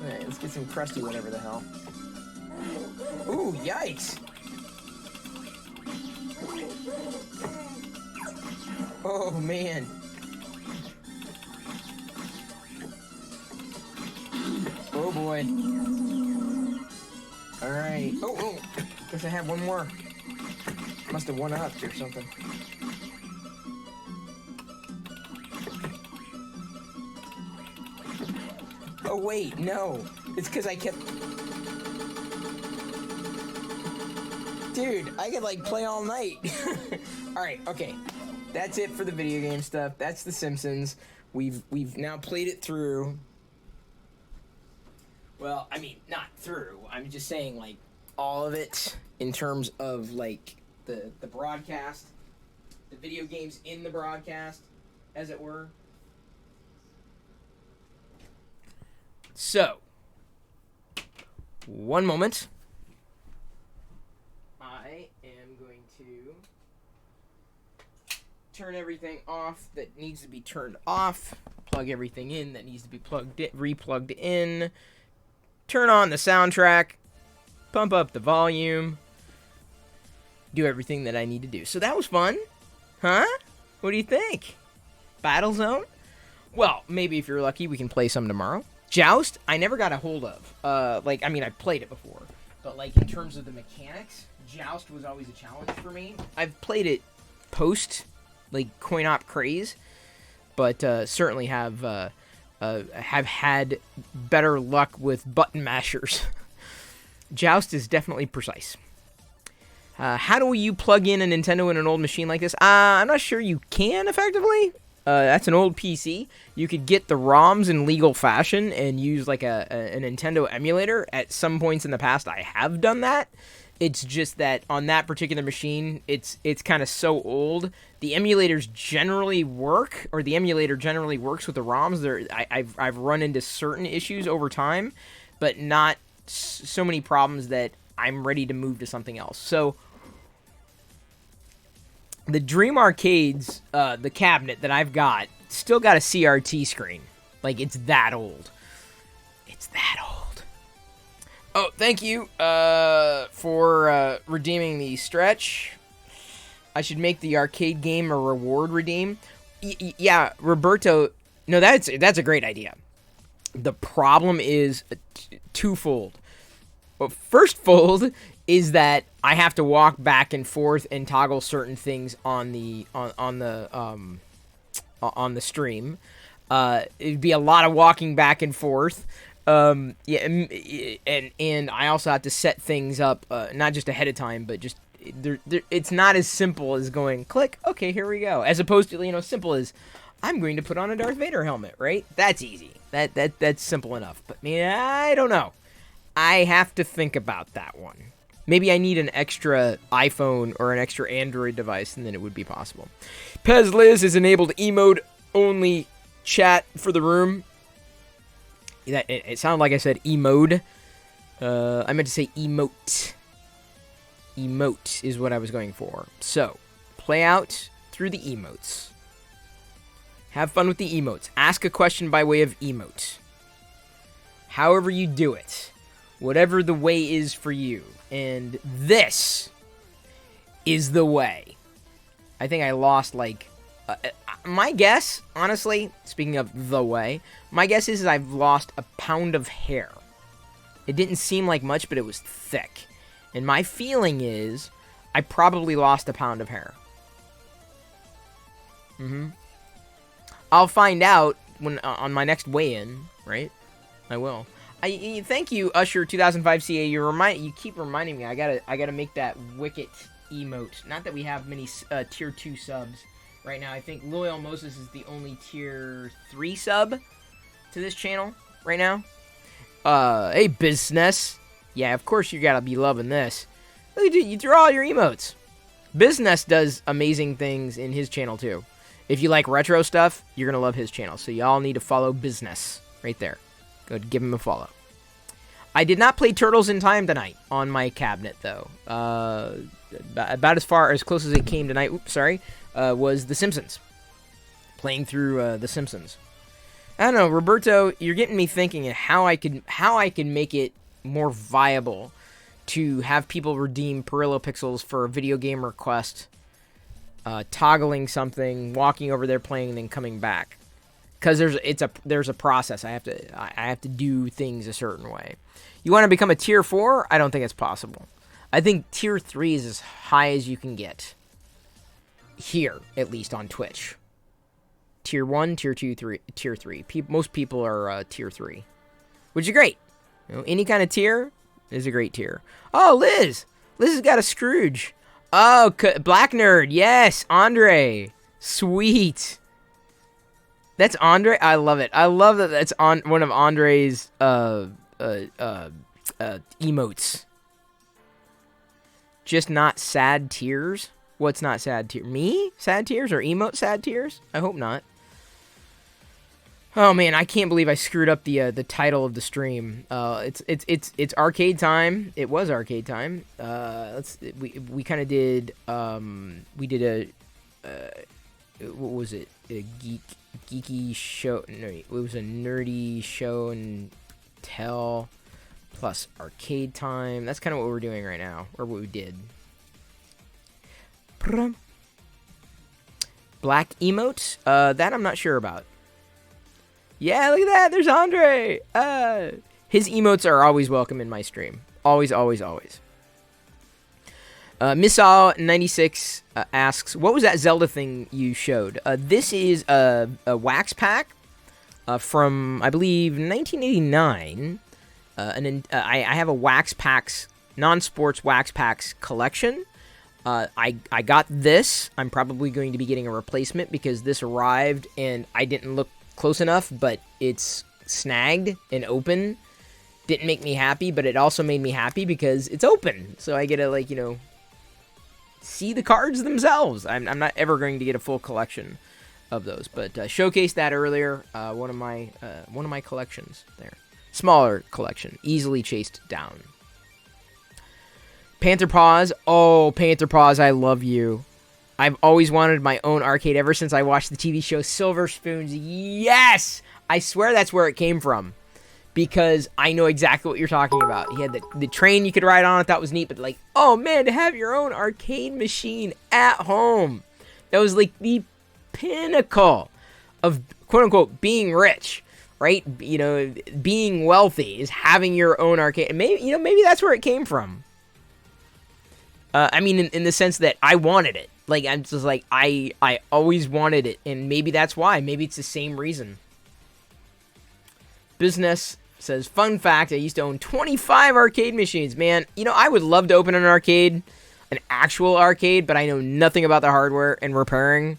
Alright, let's get some Krusty whatever the hell. Ooh, yikes! Oh man. Oh boy. Alright. Oh, guess I have one more. Must have one-upped or something. Oh wait, no. It's because I kept... Dude, I could, like, play all night. Alright, okay. That's it for the video game stuff. That's The Simpsons. We've now played it through. Well, I mean, not through. I'm just saying, like, all of it in terms of, like, the broadcast. The video games in the broadcast, as it were. So, one moment. I am going to turn everything off that needs to be turned off. Plug everything in that needs to be replugged in. Turn on the soundtrack. Pump up the volume. Do everything that I need to do. So that was fun. Huh? What do you think? Battlezone? Well, maybe if you're lucky, we can play some tomorrow. Joust, I never got a hold of. I played it before. But, like, in terms of the mechanics, Joust was always a challenge for me. I've played it post, like, coin-op craze. But certainly have had better luck with button mashers. Joust is definitely precise. How do you plug in a Nintendo in an old machine like this? I'm not sure you can effectively. That's an old PC. You could get the ROMs in legal fashion and use like a Nintendo emulator. At some points in the past, I have done that. It's just that on that particular machine, it's kind of so old. The emulators generally work, or the emulator generally works with the ROMs. I've run into certain issues over time, but not so many problems that I'm ready to move to something else. So the Dream Arcades, the cabinet that I've got, still got a CRT screen. Like, it's that old. It's that old. Oh, thank you for redeeming the stretch. I should make the arcade game a reward redeem. Yeah, Roberto, no, that's a great idea. The problem is twofold. Well, first fold is that I have to walk back and forth and toggle certain things on the stream. It'd be a lot of walking back and forth. And I also have to set things up not just ahead of time, but just it's not as simple as going click. Okay, here we go. As opposed to simple as I'm going to put on a Darth Vader helmet, right? That's easy. That's simple enough. But I don't know. I have to think about that one. Maybe I need an extra iPhone or an extra Android device, and then it would be possible. Pez Liz has enabled emote only chat for the room. It sounded like I said emote. I meant to say emote. Emote is what I was going for. So, play out through the emotes. Have fun with the emotes. Ask a question by way of emote. However you do it. Whatever the way is for you. And this is the way. I think I lost, my guess, honestly, speaking of the way, my guess is I've lost a pound of hair. It didn't seem like much, but it was thick. And my feeling is I probably lost a pound of hair. I'll find out when on my next weigh-in, right? I will. Thank you, Usher 2005 CA. You keep reminding me. I gotta make that Wicket emote. Not that we have many tier 2 subs right now. I think Loyal Moses is the only tier 3 sub to this channel right now. Hey, business. Yeah, of course you gotta be loving this. Look, you throw all your emotes. Business does amazing things in his channel too. If you like retro stuff, you're gonna love his channel. So y'all need to follow Business right there. Go give him a follow. I did not play Turtles in Time tonight on my cabinet, though. About as close as it came tonight, was The Simpsons. Playing through The Simpsons. I don't know, Roberto, you're getting me thinking how I can make it more viable to have people redeem Perillo Pixels for a video game request, toggling something, walking over there playing, and then coming back. Because there's a process. I have to do things a certain way. You want to become a tier 4? I don't think it's possible. I think tier 3 is as high as you can get. Here, at least on Twitch. Tier 1, tier 2, tier 3. Most people are tier 3. Which is great. Any kind of tier is a great tier. Oh, Liz! Liz has got a Scrooge. Oh, Black Nerd. Yes, Andre. Sweet. That's Andre. I love it. I love that that's on one of Andre's emotes. Just not sad tears. What's not sad tears? Me? Sad tears or emote sad tears? I hope not. Oh man, I can't believe I screwed up the title of the stream. It's arcade time. It was arcade time. We kind of did we did what was it? A geeky show. No, it was a nerdy show and tell plus arcade time. That's kind of what we're doing right now, or what we did. Black emote? That I'm not sure about. Yeah, look at that. There's Andre. His emotes are always welcome in my stream. Always, always, always. Missile96 asks, what was that Zelda thing you showed? This is a wax pack from, I believe, 1989. I have a wax packs, non-sports wax packs collection. I got this. I'm probably going to be getting a replacement because this arrived and I didn't look close enough, but it's snagged and open. Didn't make me happy, but it also made me happy because it's open. So I get to, like, you know, see the cards themselves. I'm not ever going to get a full collection of those, but showcased that earlier. One of my collections there. Smaller collection, easily chased down. Panther Paws. Oh, Panther Paws, I love you. I've always wanted my own arcade ever since I watched the TV show Silver Spoons. Yes! I swear that's where it came from. Because I know exactly what you're talking about. He had the train you could ride on. I thought was neat. But like, oh man, to have your own arcade machine at home. That was like the pinnacle of quote-unquote being rich. Right? You know, being wealthy is having your own arcade. And maybe that's where it came from. I mean, in the sense that I wanted it. Like, I'm just like, I always wanted it, and maybe that's why. Maybe it's the same reason. Business says, fun fact, I used to own 25 arcade machines. Man, you know, I would love to open an arcade, an actual arcade, but I know nothing about the hardware and repairing,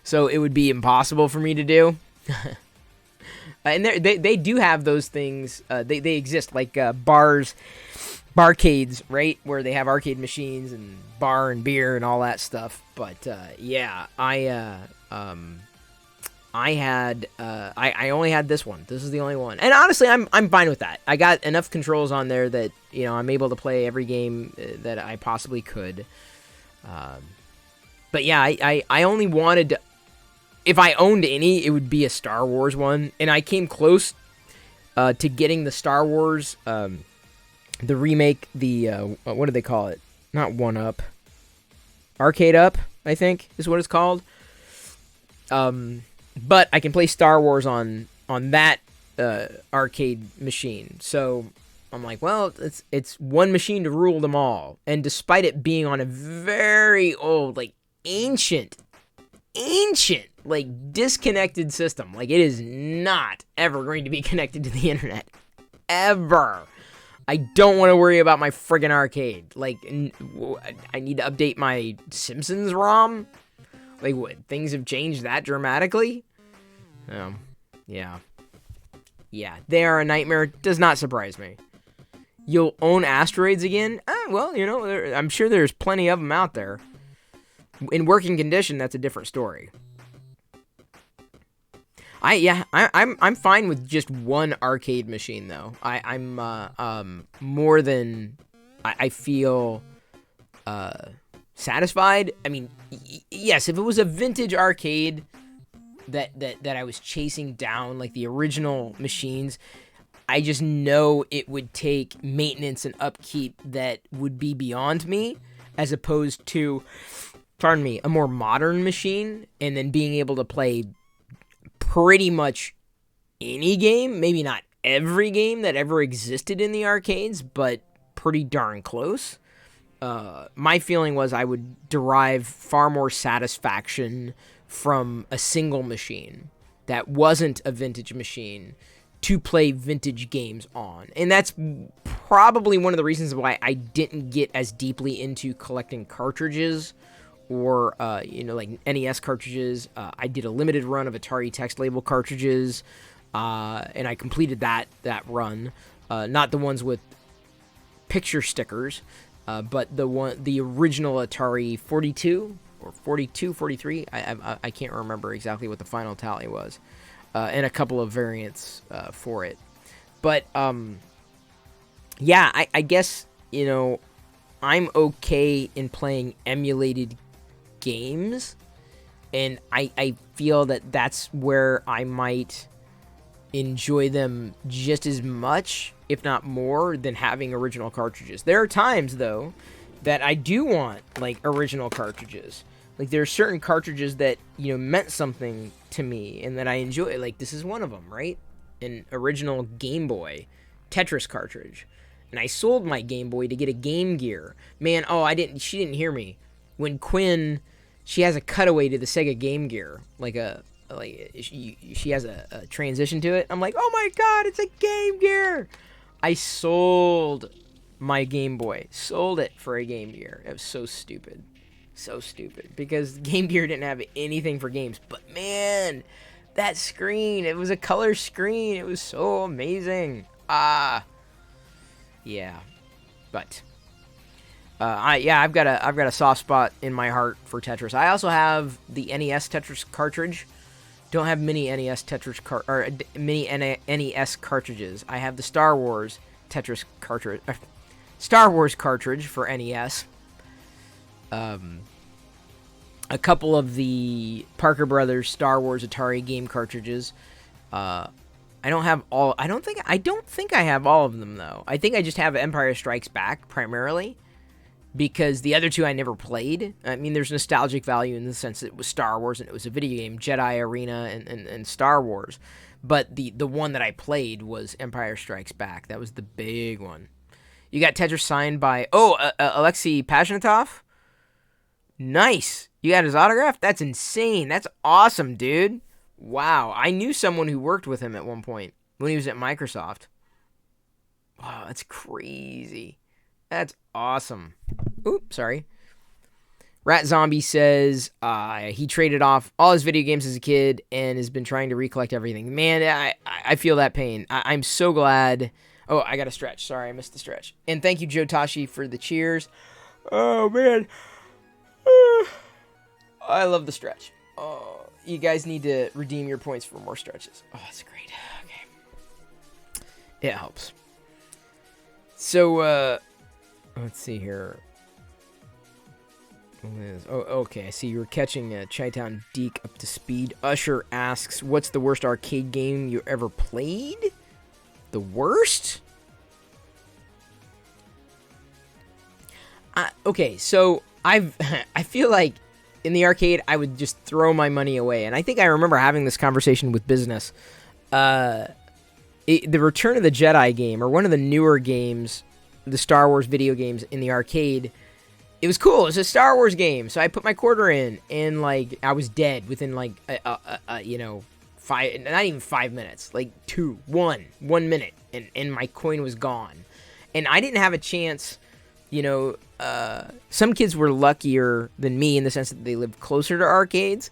so it would be impossible for me to do. And they do have those things. They exist, like barcades, right, where they have arcade machines and bar and beer and all that stuff. But yeah, I only had this one. This is the only one, and honestly, I'm fine with that. I got enough controls on there that, you know, I'm able to play every game that I possibly could. But yeah, I only wanted to, if I owned any, it would be a Star Wars one, and I came close to getting the Star Wars. The remake, the, what do they call it? Not 1-Up. Arcade Up, I think, is what it's called. But I can play Star Wars on that arcade machine. So I'm like, well, it's one machine to rule them all. And despite it being on a very old, like, ancient, like, disconnected system, like, it is not ever going to be connected to the internet. Ever. I don't want to worry about my friggin' arcade. Like, I need to update my Simpsons ROM? Like, what? Things have changed that dramatically? Yeah. Yeah, they are a nightmare. Does not surprise me. You'll own asteroids again? Well, you know, I'm sure there's plenty of them out there. In working condition, that's a different story. I'm fine with just one arcade machine though. I'm more than I feel satisfied. I mean, yes, if it was a vintage arcade that I was chasing down, like the original machines, I just know it would take maintenance and upkeep that would be beyond me, as opposed to, pardon me, a more modern machine, and then being able to play pretty much any game, maybe not every game that ever existed in the arcades, but pretty darn close. My feeling was I would derive far more satisfaction from a single machine that wasn't a vintage machine to play vintage games on. And that's probably one of the reasons why I didn't get as deeply into collecting cartridges or, like NES cartridges. I did a limited run of Atari text label cartridges, and I completed that run. Not the ones with picture stickers, but the original Atari 42 or 42, 43. I can't remember exactly what the final tally was, and a couple of variants for it. But yeah, I guess I'm okay in playing emulated games, and I feel that that's where I might enjoy them just as much, if not more, than having original cartridges. There are times, though, that I do want, like, original cartridges. Like, there are certain cartridges that, meant something to me and that I enjoy. Like, this is one of them, right? An original Game Boy Tetris cartridge. And I sold my Game Boy to get a Game Gear. Man, she didn't hear me. When Quinn, she has a cutaway to the Sega Game Gear. She has a transition to it. I'm like, oh my god, it's a Game Gear! I sold my Game Boy. Sold it for a Game Gear. It was so stupid. So stupid. Because Game Gear didn't have anything for games. But man, that screen, it was a color screen. It was so amazing. Yeah. But I've got a soft spot in my heart for Tetris. I also have the NES Tetris cartridge. Don't have mini NES Tetris NES cartridges. I have the Star Wars Tetris cartridge, Star Wars cartridge for NES. A couple of the Parker Brothers Star Wars Atari game cartridges. I don't have all. I don't think I have all of them though. I think I just have Empire Strikes Back primarily, because the other two I never played. I mean, there's nostalgic value in the sense that it was Star Wars and it was a video game, Jedi Arena and Star Wars. But the one that I played was Empire Strikes Back. That was the big one. You got Tetris signed by Alexei Pashnitov. Nice. You got his autograph? That's insane. That's awesome, dude. Wow. I knew someone who worked with him at one point when he was at Microsoft. Wow, that's crazy. That's awesome. Oops, sorry. Rat Zombie says he traded off all his video games as a kid and has been trying to recollect everything. Man, I feel that pain. I'm so glad. Oh, I got to stretch. Sorry, I missed the stretch. And thank you, Joe Tashi, for the cheers. Oh, man. I love the stretch. Oh, you guys need to redeem your points for more stretches. Oh, that's great. Okay. It helps. So, let's see here. Oh, okay. I see you're catching Chi-Town Deke up to speed. Usher asks, what's the worst arcade game you ever played? The worst? Okay, so I feel like in the arcade I would just throw my money away, and I think I remember having this conversation with Business. The Return of the Jedi game, or one of the newer games, the Star Wars video games in the arcade, it was cool. It was a Star Wars game, so I put my quarter in, and I was dead within 5, not even 5 minutes, 1 minute, and my coin was gone, and I didn't have a chance. Some kids were luckier than me in the sense that they lived closer to arcades.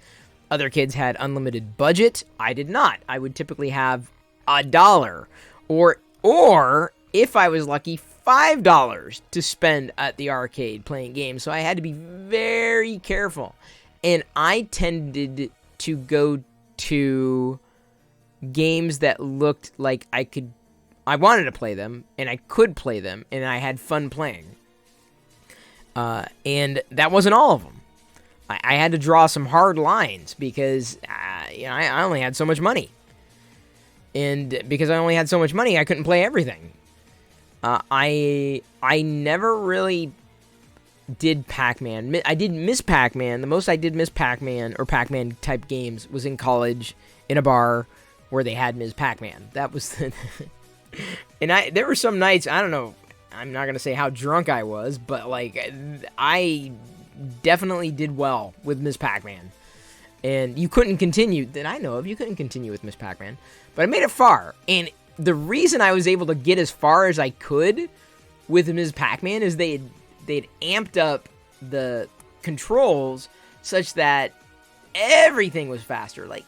Other kids had unlimited budget. I did not. I would typically have $1, or if I was lucky, $5 to spend at the arcade playing games. So I had to be very careful, and I tended to go to games that looked like I wanted to play them, and I could play them, and I had fun playing. And that wasn't all of them. I had to draw some hard lines because I only had so much money. And because I only had so much money, I couldn't play everything. I never really did Pac-Man. I did Miss Pac-Man. The most I did Miss Pac-Man or Pac-Man type games was in college in a bar where they had Ms. Pac-Man. That was and there were some nights, I don't know, I'm not going to say how drunk I was, but I definitely did well with Ms. Pac-Man. And you couldn't continue, that I know of, you couldn't continue with Ms. Pac-Man. But I made it far. And the reason I was able to get as far as I could with Ms. Pac-Man is they'd amped up the controls such that everything was faster. Like,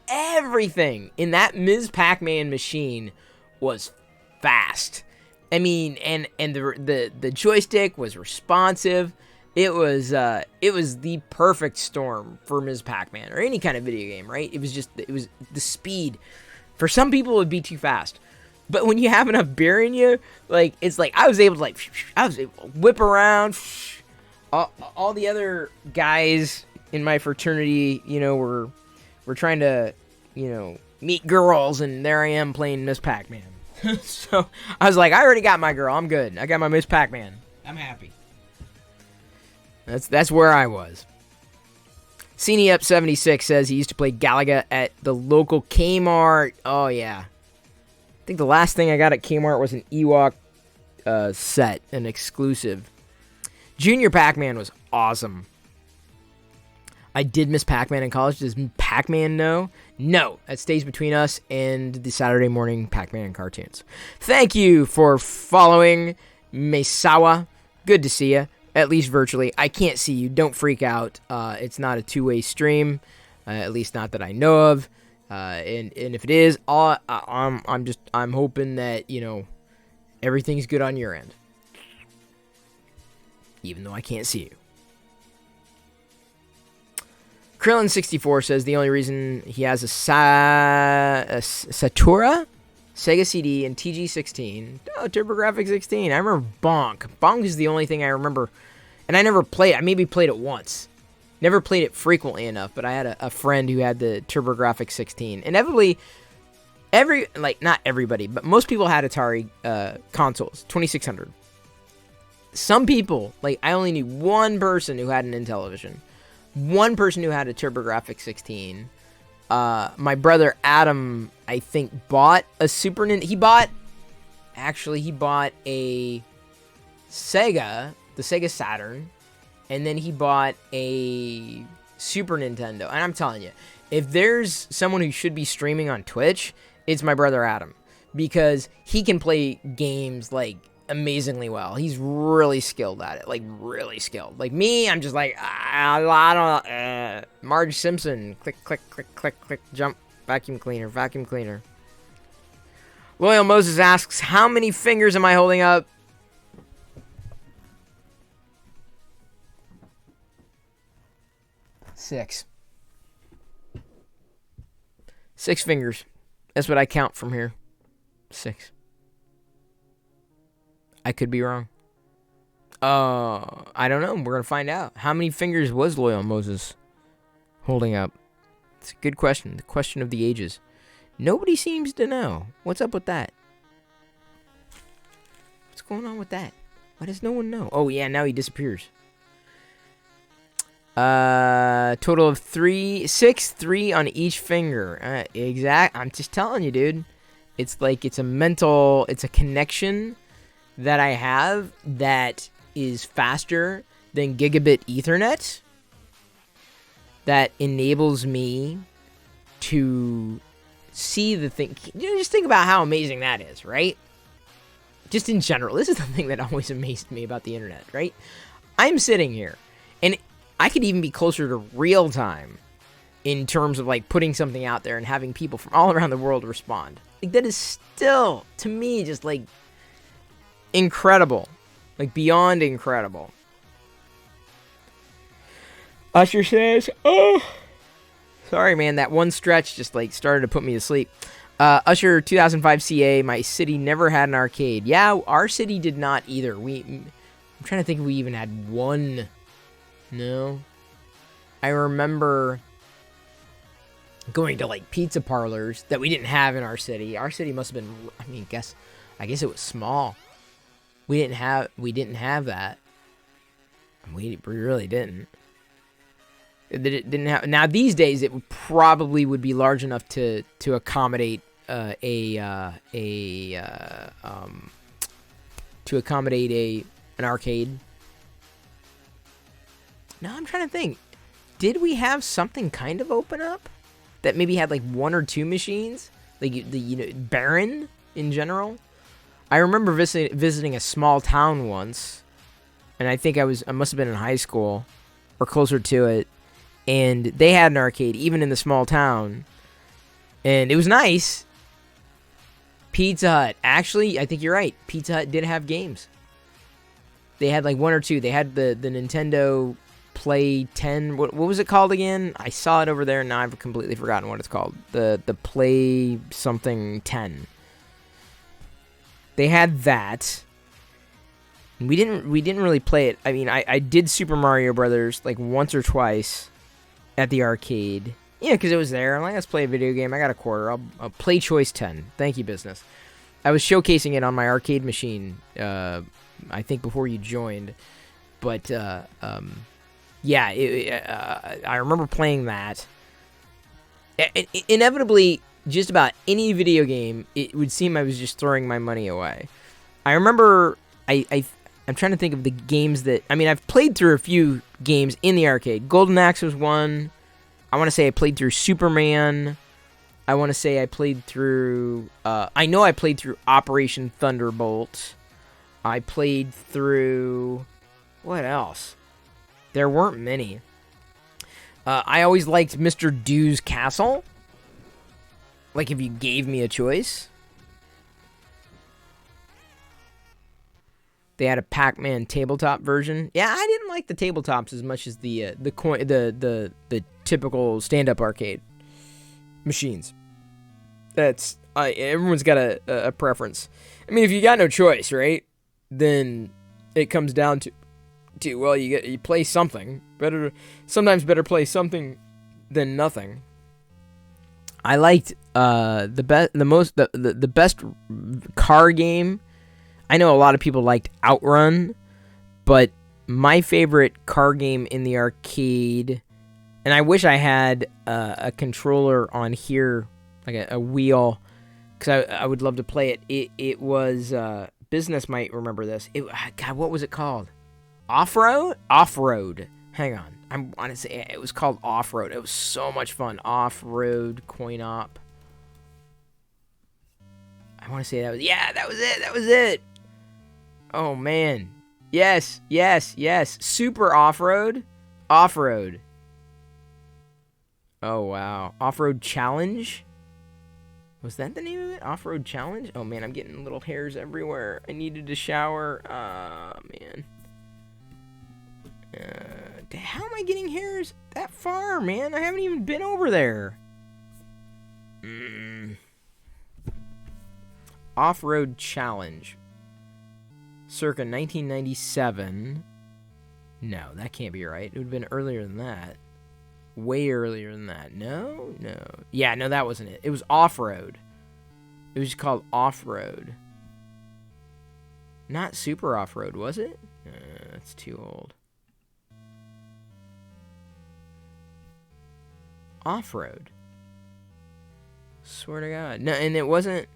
everything in that Ms. Pac-Man machine was fast. I mean, and the joystick was responsive. It was the perfect storm for Ms. Pac-Man or any kind of video game, right? It was the speed. For some people, it would be too fast. But when you have enough beer in you, like, it's like I was able to whip around. All the other guys in my fraternity, you know, were trying to, you know, meet girls, and there I am playing Miss Pac-Man. So I was like, I already got my girl. I'm good. I got my Miss Pac-Man. I'm happy. That's where I was. Cine Up 76 says he used to play Galaga at the local Kmart. Oh yeah. I think the last thing I got at Kmart was an Ewok set, an exclusive. Junior Pac-Man was awesome. I did miss Pac-Man in college. Does Pac-Man know? No. That stays between us and the Saturday morning Pac-Man cartoons. Thank you for following Mesawa. Good to see you, at least virtually. I can't see you. Don't freak out. It's not a two-way stream, at least not that I know of. And if it is, I'm hoping that, you know, everything's good on your end, even though I can't see you. Krillin64 says the only reason he has a Satura, Sega CD, and TG16. Oh, TurboGrafx 16. I remember Bonk. Bonk is the only thing I remember. And I never played it. I maybe played it once. Never played it frequently enough, but I had a friend who had the TurboGrafx 16. Inevitably, not everybody, but most people had Atari consoles, 2600. Some people, like, I only knew one person who had an Intellivision. One person who had a TurboGrafx 16. My brother Adam, I think, bought a Super Nintendo. He bought a Sega, the Sega Saturn, and then he bought a Super Nintendo. And I'm telling you, if there's someone who should be streaming on Twitch, it's my brother Adam, because he can play games like amazingly well. He's really skilled at it, like really skilled. Like me, I'm just like, I don't Marge Simpson, click, click, click, click, click, jump, vacuum cleaner, vacuum cleaner. William Moses asks, how many fingers am I holding up? 6. 6 fingers. That's what I count from here. 6. I could be wrong. I don't know. We're going to find out. How many fingers was Loyal Moses holding up? It's a good question. The question of the ages. Nobody seems to know. What's up with that? What's going on with that? Why does no one know? Oh, yeah, now he disappears. Total of 3, 6, 3 on each finger. I'm just telling you, dude. It's like, it's a connection that I have that is faster than gigabit Ethernet, that enables me to see the thing. You know, just think about how amazing that is, right? Just in general, this is the thing that always amazed me about the internet, right? I'm sitting here, and I could even be closer to real time in terms of like putting something out there and having people from all around the world respond. Like, that is still, to me, just like incredible. Like, beyond incredible. Usher says, oh, sorry, man, that one stretch just like started to put me to sleep. Usher 2005 CA, my city never had an arcade. Yeah, our city did not either. I'm trying to think if we even had one. No. I remember going to like pizza parlors that we didn't have in our city. Our city must have been, I guess it was small. We didn't have that. We really didn't. It didn't have. Now these days, it probably would be large enough to accommodate an arcade. Now I'm trying to think. Did we have something kind of open up that maybe had like 1 or 2 machines, like the Baron in general? I remember visiting a small town once, and I think I must have been in high school or closer to it, and they had an arcade even in the small town, and it was nice. Pizza Hut. Actually, I think you're right. Pizza Hut did have games. They had like one or two. They had the Nintendo Play 10. What was it called again? I saw it over there, and now I've completely forgotten what it's called. The Play something 10. They had that. We didn't really play it. I mean, I did Super Mario Brothers like once or twice at the arcade. Yeah, because it was there. I'm like, let's play a video game. I got a quarter. I'll play Choice 10. Thank you, business. I was showcasing it on my arcade machine, I think before you joined. But, yeah, I remember playing that. Inevitably, just about any video game, it would seem I was just throwing my money away. I remember, I'm trying to think of the games that... I mean, I've played through a few games in the arcade. Golden Axe was one. I want to say I played through Superman. I want to say I played through... I know I played through Operation Thunderbolt. I played through... What else? There weren't many. I always liked Mr. Dew's Castle. Like, if you gave me a choice. They had a Pac-Man tabletop version. Yeah, I didn't like the tabletops as much as the typical stand-up arcade machines. That's everyone's got a preference. I mean, if you got no choice, right? Then it comes down to well, you play something. Sometimes better play something than nothing. I liked the best car game. I know a lot of people liked Outrun, but my favorite car game in the arcade, and I wish I had a controller on here, like a wheel, because I would love to play it. It was, Business might remember this. God, what was it called? Off-Road? Off-Road. Hang on. I want to say it was called Off-Road. It was so much fun. Off-Road Coin-Op. I want to say that was... Yeah, that was it. That was it. Oh, man. Yes. Super Off-Road? Off-Road. Oh, wow. Off-Road Challenge? Was that the name of it? Off-Road Challenge? Oh, man, I'm getting little hairs everywhere. I needed to shower. Man. How am I getting hairs that far, man? I haven't even been over there. Off-Road Challenge. Circa 1997. No, that can't be right. It would have been earlier than that. Way earlier than that. No. Yeah, no, that wasn't it. It was Off-Road. It was just called Off-Road. Not Super Off-Road, was it? That's too old. Off-Road. Swear to God. No, and it wasn't...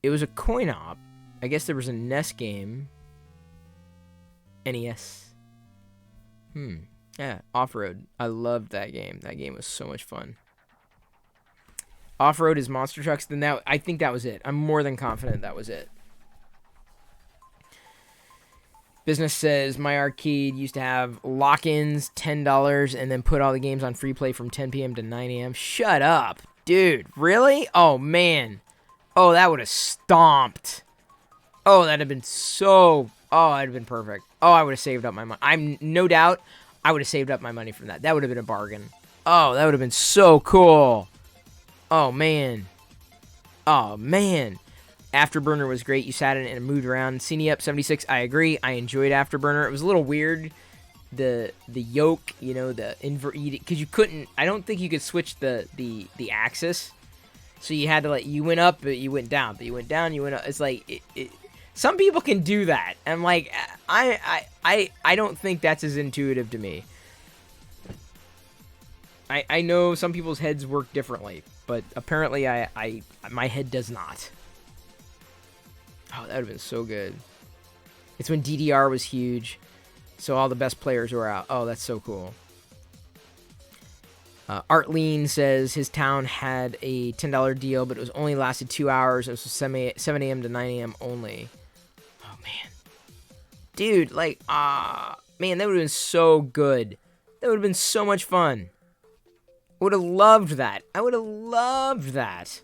It was a coin-op. I guess there was a NES game. NES. Yeah, Off-Road. I loved that game. That game was so much fun. Off-Road is Monster Trucks. Then I think that was it. I'm more than confident that was it. Business says, my arcade used to have lock-ins, $10, and then put all the games on free play from 10 p.m. to 9 a.m. Shut up. Dude, really? Oh, man. Oh, that would have stomped. Oh, that'd have been so... Oh, that'd have been perfect. Oh, I would have saved up my money. I'm no doubt I would have saved up my money from that. That would have been a bargain. Oh, that would have been so cool. Oh, man. Oh, man. Afterburner was great. You sat in it and moved around. CNE Up 76, I agree. I enjoyed Afterburner. It was a little weird. The yoke, you know, the invert, because you couldn't, I don't think you could switch the axis. So you had to, like, you went up, but you went down. But you went down, you went up. It's like, some people can do that. And, like, I don't think that's as intuitive to me. I know some people's heads work differently, but apparently my head does not. Oh, that would have been so good. It's when DDR was huge, so all the best players were out. Oh, that's so cool. Artleen says his town had a $10 deal, but it was only lasted 2 hours. It was 7 a.m. to 9 a.m. only. Oh, man. Dude, like, man, that would have been so good. That would have been so much fun. I would have loved that. I would have loved that.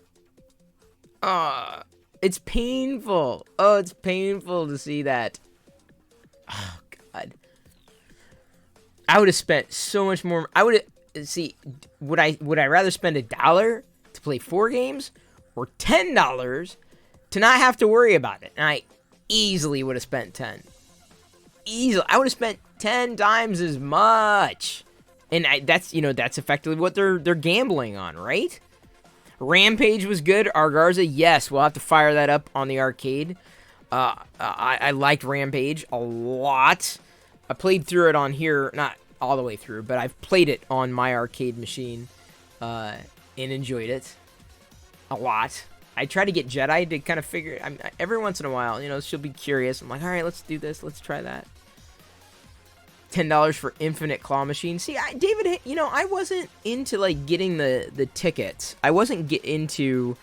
It's painful. Oh, it's painful to see that. Oh, God. I would have spent so much more. I would have, see, would I rather spend $1 to play 4 games or $10 to not have to worry about it? And I easily would have spent 10. Easily. I would have spent 10 times as much. And that's effectively what they're gambling on, right? Rampage was good. Argarza, yes, we'll have to fire that up on the arcade. I liked Rampage a lot. I played through it on here, not all the way through, but I've played it on my arcade machine and enjoyed it a lot. I try to get Jedi to kind of figure it. Every once in a while, she'll be curious. I'm like, all right, let's do this. Let's try that. $10 for Infinite Claw Machine. See, David, I wasn't into like getting the tickets. I wasn't into,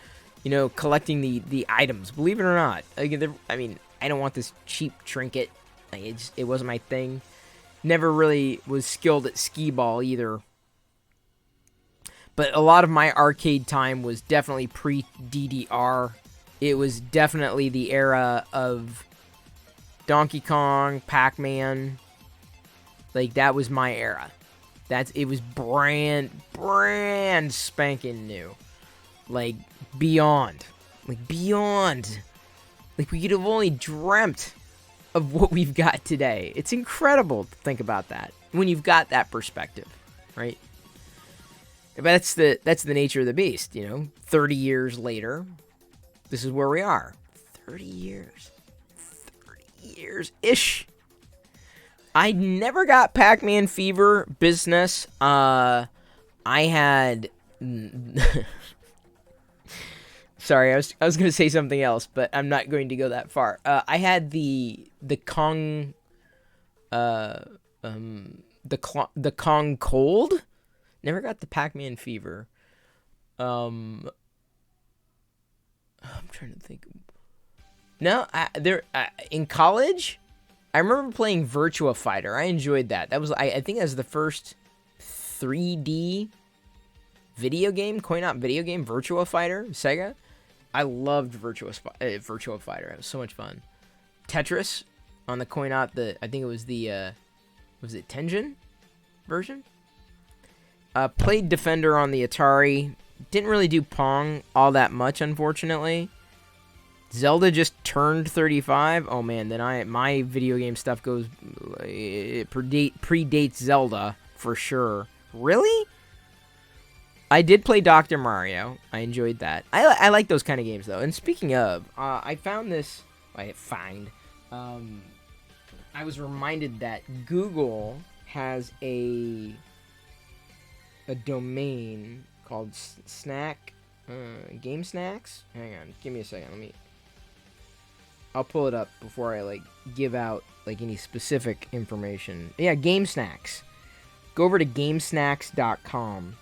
collecting the items. Believe it or not. I don't want this cheap trinket. Like, it wasn't my thing. Never really was skilled at skee ball either. But a lot of my arcade time was definitely pre-DDR. It was definitely the era of Donkey Kong, Pac-Man. Like, that was my era. It was brand spanking new. Like, beyond. Like, we could have only dreamt of what we've got today. It's incredible to think about that when you've got that perspective, right? But that's the nature of the beast, 30 years later, this is where we are. 30 years-ish. I never got Pac-Man fever business. I had... Sorry, I was going to say something else, but I'm not going to go that far. I had the Kong... the Kong cold? Never got the Pac-Man fever. I'm trying to think. No, in college... I remember playing Virtua Fighter. I enjoyed that. That was, I think that was the first 3D video game, coin-op video game, Virtua Fighter, Sega. I loved Virtua Fighter. It was so much fun. Tetris on the coin-op, I think it was was it Tengen version? Played Defender on the Atari. Didn't really do Pong all that much, unfortunately. Zelda just turned 35. Oh man, then my video game stuff goes predates Zelda for sure. Really? I did play Dr. Mario. I enjoyed that. I like those kind of games though. And speaking of, I found this. I was reminded that Google has a domain called Game Snacks. Hang on, give me a second. I'll pull it up before I give out any specific information. Yeah, Game Snacks. Go over to gamesnacks.com.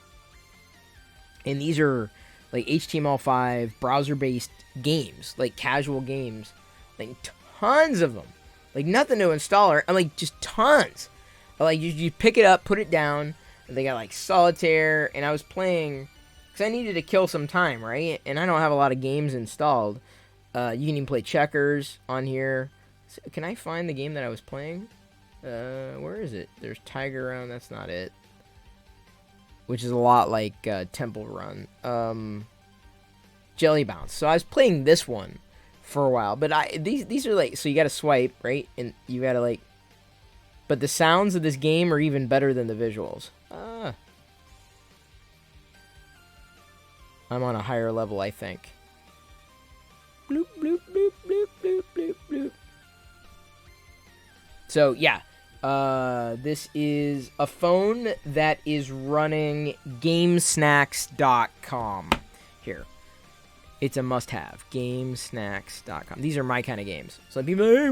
And these are HTML5 browser-based games, casual games, tons of them. Nothing to install or just tons. You pick it up, put it down, and they got Solitaire, and I was playing cuz I needed to kill some time, right? And I don't have a lot of games installed. You can even play checkers on here. So, can I find the game that I was playing? Where is it? There's Tiger Run. That's not it. Which is a lot like Temple Run. Jelly Bounce. So I was playing this one for a while. But these are so you got to swipe, right? And you got to But the sounds of this game are even better than the visuals. I'm on a higher level, I think. Bloop, bloop, bloop, bloop, bloop, bloop, bloop. So, yeah. This is a phone that is running Gamesnacks.com. Here. It's a must-have. Gamesnacks.com. These are my kind of games. So people are like, hey,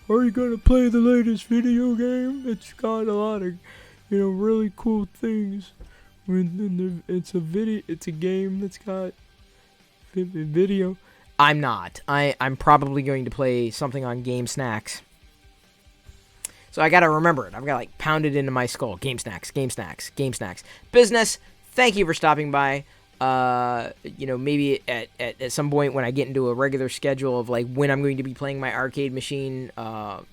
what are you going to play the latest video game? It's got a lot of, really cool things. It's a video. It's a game that's got video. I'm not. I'm probably going to play something on Game Snacks. So I gotta remember it. I've got like pounded into my skull. Game Snacks. Game Snacks. Game Snacks. Business. Thank you for stopping by. Maybe at some point when I get into a regular schedule of like when I'm going to be playing my arcade machine, I'll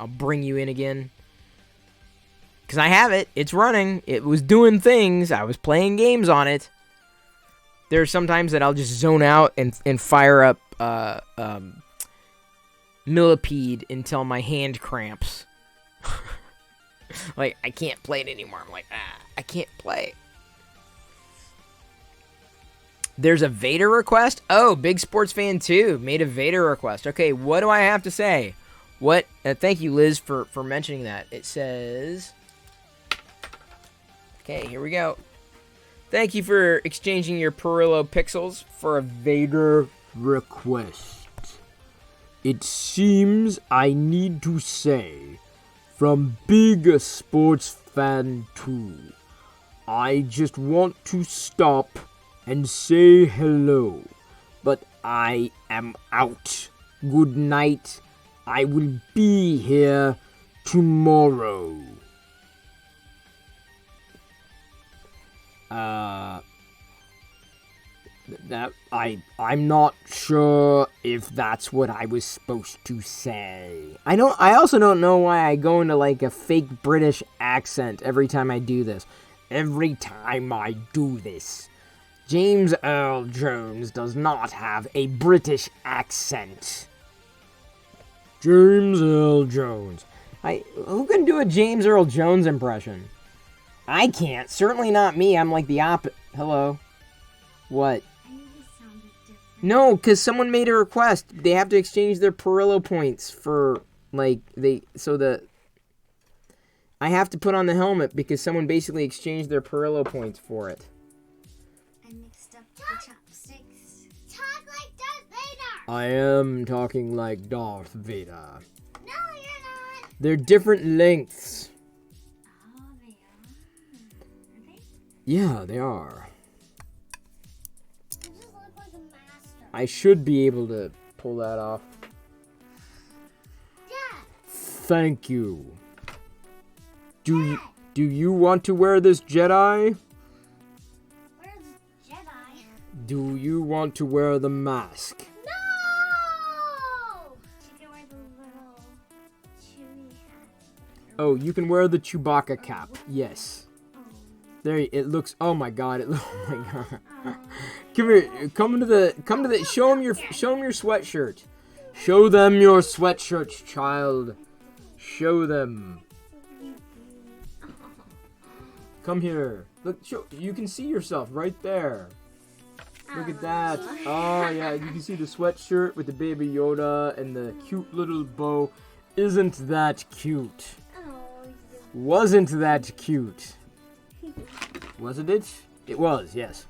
bring you in again. Because I have it. It's running. It was doing things. I was playing games on it. There's sometimes that I'll just zone out and fire up Millipede until my hand cramps. Like, I can't play it anymore. I'm like, I can't play. There's a Vader request? Oh, big sports fan too. Made a Vader request. Okay, what do I have to say? What? Thank you, Liz, for mentioning that. It says... Okay, here we go. Thank you for exchanging your Perillo pixels for a Vader request. It seems I need to say, from big sports fan too, I just want to stop and say hello, but I am out. Good night. I will be here tomorrow. I'm not sure if that's what I was supposed to say. I also don't know why I go into like a fake British accent every time I do this. James Earl Jones does not have a British accent. James Earl Jones. Who can do a James Earl Jones impression? I can't. Certainly not me. I'm like the Hello? What? No, because someone made a request. They have to exchange their Perillo points for, like, I have to put on the helmet because someone basically exchanged their Perillo points for it. I mixed up the chopsticks. Talk like Darth Vader! I am talking like Darth Vader. No, you're not. They're different lengths. Oh, they are. Are they? Yeah, they are. You just look like a master. I should be able to pull that off. Yeah. Thank you. Do you want to wear this, Jedi? Where's Jedi? Do you want to wear the mask? No! She can wear the little Chewie hat. Oh, you can wear the Chewbacca cap. Yes. Oh. There, it looks. Oh my God! Oh my God! Come here. Come to the. Show them your sweatshirt. Show them your sweatshirt, child. Show them. Come here. Look, you can see yourself right there. Look at that. Oh, yeah, you can see the sweatshirt with the baby Yoda and the cute little bow. Isn't that cute? Wasn't that cute? Wasn't it? It was, yes.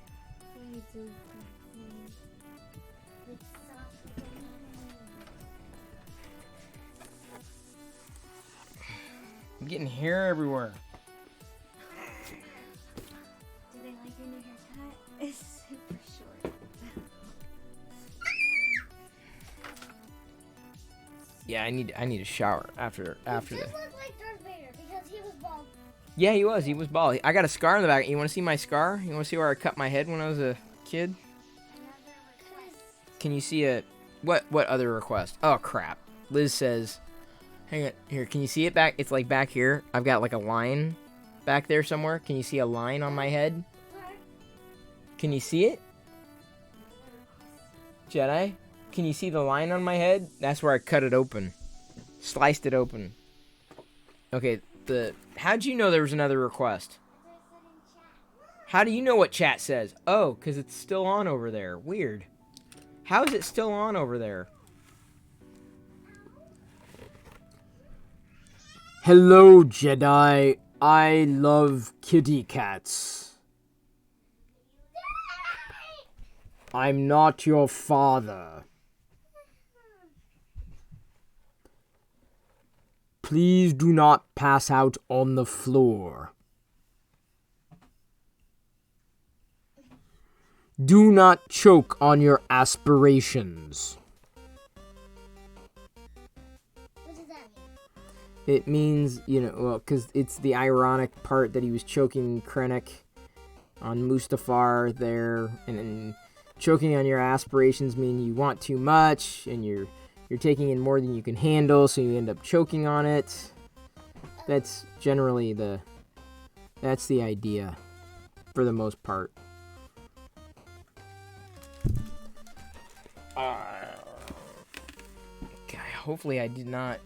I'm getting hair everywhere. Do they like your new haircut? It's super short. Yeah, I need a shower after You the. just look like Darth Vader because he was bald. Yeah, he was bald. I got a scar in the back. You want to see my scar? You want to see where I cut my head when I was a kid? Another request. Can you see what other request? Oh crap. Liz says, hang on here. Can you see it back? It's like back here. I've got like a line back there somewhere. Can you see a line on my head? Can you see it? Jedi? Can you see the line on my head? That's where I cut it open. Sliced it open. Okay, how'd you know there was another request? How do you know what chat says? Oh, because it's still on over there. Weird. How is it still on over there? Hello, Jedi. I love kitty cats. I'm not your father. Please do not pass out on the floor. Do not choke on your aspirations. What does that mean? It means, well, because it's the ironic part that he was choking Krennic on Mustafar there, and choking on your aspirations mean you want too much, and you're taking in more than you can handle, so you end up choking on it. That's generally that's the idea, for the most part. Okay, hopefully I did not.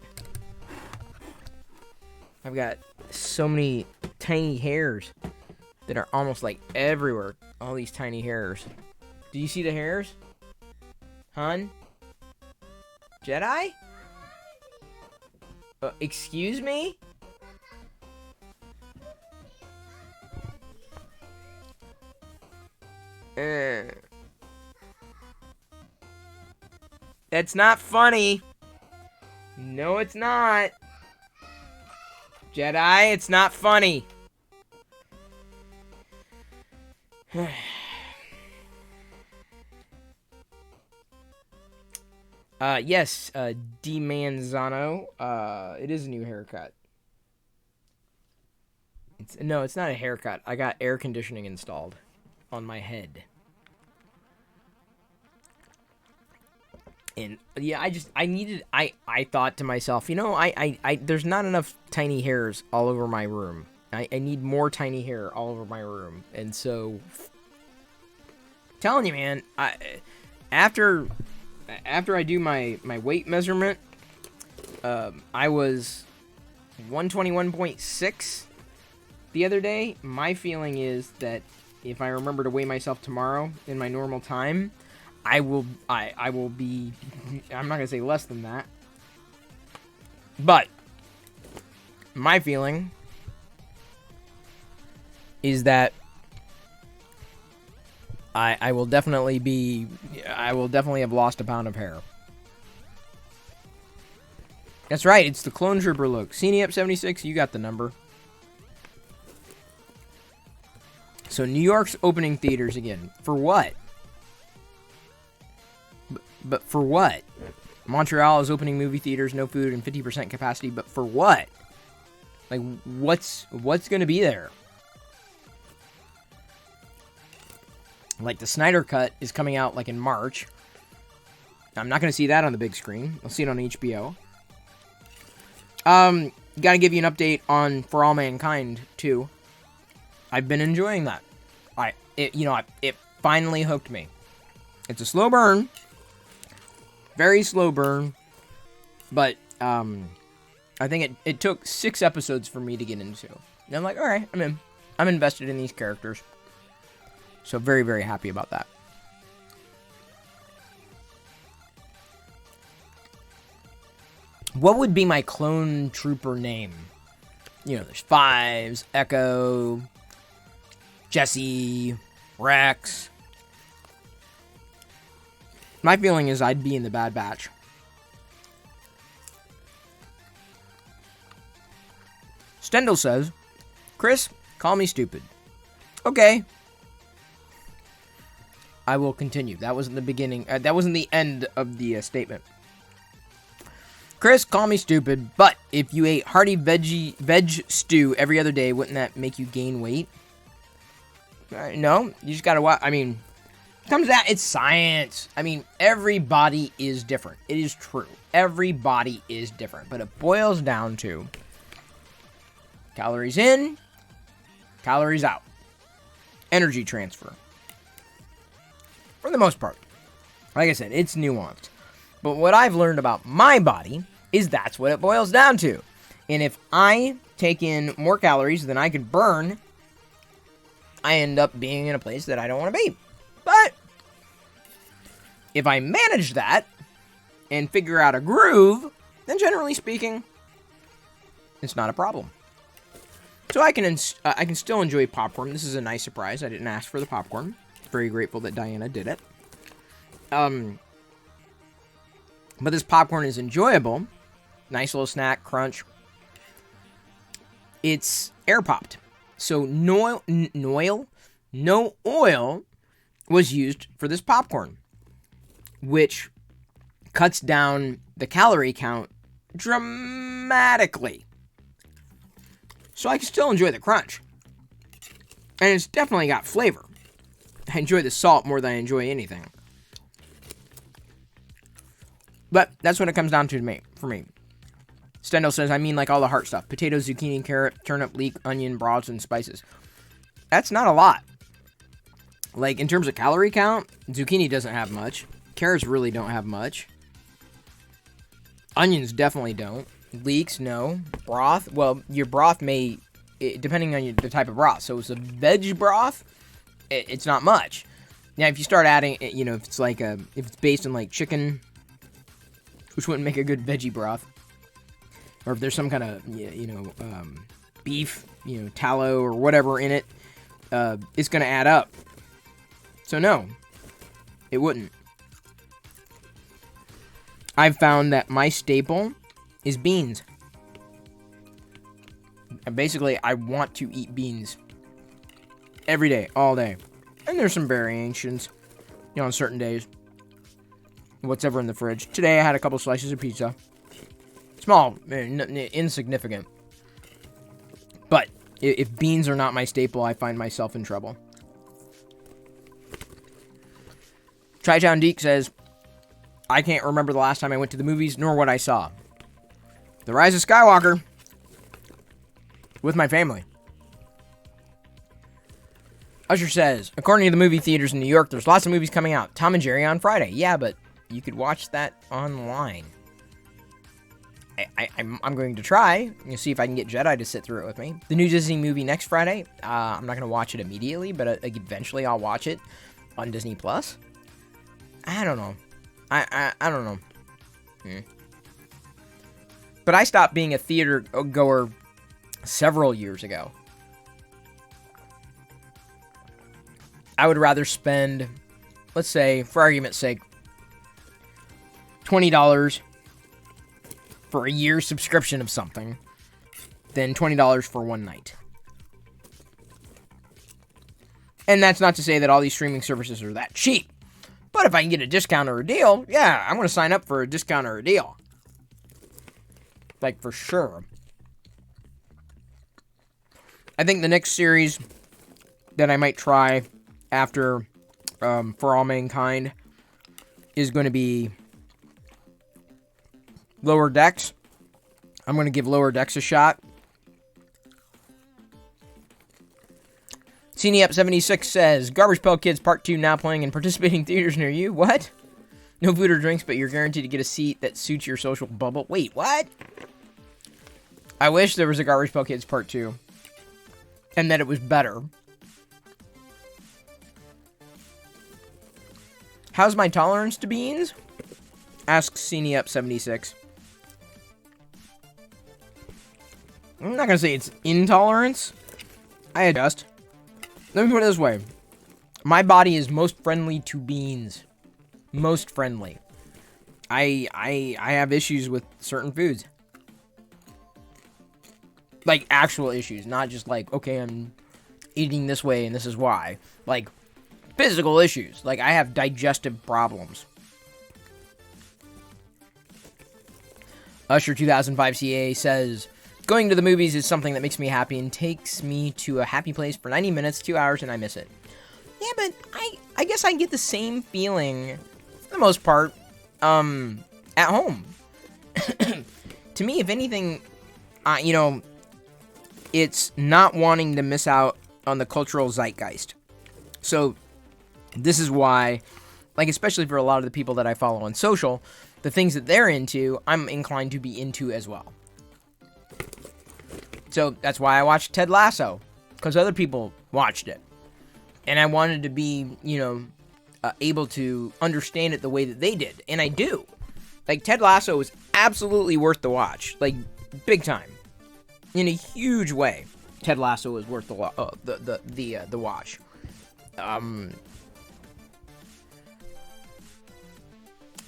I've got so many tiny hairs that are almost like everywhere. All these tiny hairs. Do you see the hairs? Hun? Jedi? Excuse me? That's not funny. No, it's not. Jedi, it's not funny. Yes, D Manzano. It is a new haircut. No, it's not a haircut. I got air conditioning installed on my head. And yeah, I thought to myself, there's not enough tiny hairs all over my room. I need more tiny hair all over my room. And so, telling you, man, after I do my weight measurement, I was 121.6 the other day. My feeling is that if I remember to weigh myself tomorrow in my normal time, I will be, I'm not going to say less than that, but my feeling is that I will definitely have lost a pound of hair. That's right, it's the Clone Trooper look. CNE up 76, you got the number. So New York's opening theaters again. For what? But for what? Montreal is opening movie theaters, no food, and 50% capacity. But for what? Like, what's going to be there? Like, the Snyder Cut is coming out, like, in March. I'm not going to see that on the big screen. I'll see it on HBO. Got to give you an update on For All Mankind, too. I've been enjoying that. It finally hooked me. It's a slow burn. Very slow burn, but I think it took 6 episodes for me to get into. And I'm like, all right, I'm in. I'm invested in these characters. So very, very happy about that. What would be my clone trooper name? There's Fives, Echo, Jesse, Rex. My feeling is I'd be in the Bad Batch. Stendhal says, Chris, call me stupid. Okay. I will continue. That wasn't the beginning. That wasn't the end of the statement. Chris, call me stupid, but if you ate hearty veg stew every other day, wouldn't that make you gain weight? No, you just gotta watch. Comes out, it's science. Everybody is different. It is true. Everybody is different. But it boils down to calories in, calories out. Energy transfer. For the most part. Like I said, it's nuanced. But what I've learned about my body is that's what it boils down to. And if I take in more calories than I could burn, I end up being in a place that I don't want to be. But if I manage that and figure out a groove, then generally speaking, it's not a problem. So I can still enjoy popcorn. This is a nice surprise. I didn't ask for the popcorn. Very grateful that Diana did it. But this popcorn is enjoyable. Nice little snack, crunch. It's air popped. So no oil, was used for this popcorn, which cuts down the calorie count dramatically. So I can still enjoy the crunch. And it's definitely got flavor. I enjoy the salt more than I enjoy anything. But that's what it comes down to for me. Stendhal says, I mean like all the heart stuff. Potatoes, zucchini, carrot, turnip, leek, onion, broths, and spices. That's not a lot. Like, in terms of calorie count, zucchini doesn't have much. Carrots really don't have much. Onions definitely don't. Leeks, no. Broth, well, your broth may, depending on the type of broth. So it's a veg broth, it's not much. Now, if you start adding, you know, if it's based on, like, chicken, which wouldn't make a good veggie broth, or if there's some kind of, beef, tallow or whatever in it, it's going to add up. So no, it wouldn't. I've found that my staple is beans. And basically, I want to eat beans every day, all day. And there's some variations, on certain days. What's ever in the fridge. Today, I had a couple slices of pizza. Small, insignificant. But if beans are not my staple, I find myself in trouble. Tri-Town Deke says, I can't remember the last time I went to the movies, nor what I saw. The Rise of Skywalker. With my family. Usher says, according to the movie theaters in New York, there's lots of movies coming out. Tom and Jerry on Friday. Yeah, but you could watch that online. I'm going to try. You'll see if I can get Jedi to sit through it with me. The new Disney movie next Friday. I'm not going to watch it immediately, but eventually I'll watch it on Disney Plus. I don't know. I don't know. But I stopped being a theater goer several years ago. I would rather spend, let's say, for argument's sake, $20 for a year's subscription of something than $20 for one night. And that's not to say that all these streaming services are that cheap. But if I can get a discount or a deal, yeah, I'm going to sign up for a discount or a deal. Like, for sure. I think the next series that I might try after For All Mankind is going to be Lower Decks. I'm going to give Lower Decks a shot. CNEUp76 says, Garbage Pail Kids Part 2 now playing in participating theaters near you. What? No food or drinks, but you're guaranteed to get a seat that suits your social bubble. Wait, what? I wish there was a Garbage Pail Kids Part 2. And that it was better. How's my tolerance to beans? Asks CNEUp76. I'm not going to say it's intolerance. I adjust. Let me put it this way. My body is most friendly to beans. Most friendly. I have issues with certain foods. Like, actual issues. Not just like, okay, I'm eating this way and this is why. Like, physical issues. Like, I have digestive problems. Usher 2005CA says, going to the movies is something that makes me happy and takes me to a happy place for 90 minutes, 2 hours, and I miss it. Yeah, but I guess I get the same feeling, for the most part, at home. To me, if anything, it's not wanting to miss out on the cultural zeitgeist. So, this is why, like, especially for a lot of the people that I follow on social, the things that they're into, I'm inclined to be into as well. So, that's why I watched Ted Lasso, because other people watched it. And I wanted to be, able to understand it the way that they did. And I do. Like, Ted Lasso is absolutely worth the watch. Like, big time. In a huge way. Ted Lasso is worth the watch.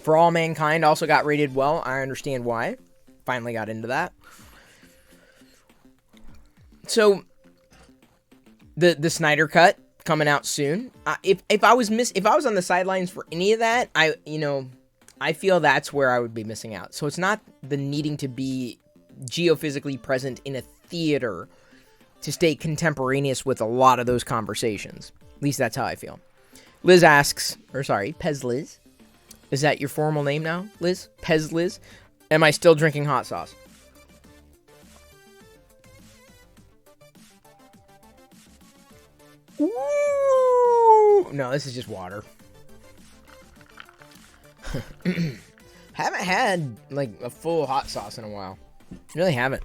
For All Mankind also got rated well. I understand why. Finally got into that. So, the Snyder Cut coming out soon. If I was on the sidelines for any of that, I feel that's where I would be missing out. So it's not the needing to be geophysically present in a theater to stay contemporaneous with a lot of those conversations. At least that's how I feel. Liz asks, Pez Liz. Is that your formal name now, Liz? Pez Liz? Am I still drinking hot sauce? Ooh! No, this is just water. Haven't had, like, a full hot sauce in a while. Really haven't.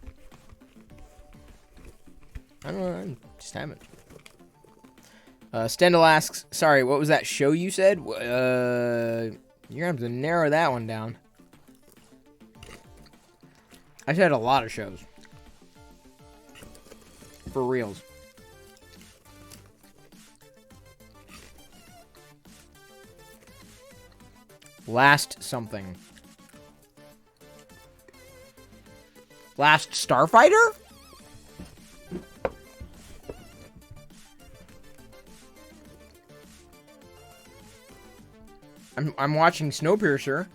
I don't know, I just haven't. Stendhal asks, sorry, what was that show you said? You're gonna have to narrow that one down. I've had a lot of shows. For reals. Last something. Last Starfighter? I'm watching Snowpiercer.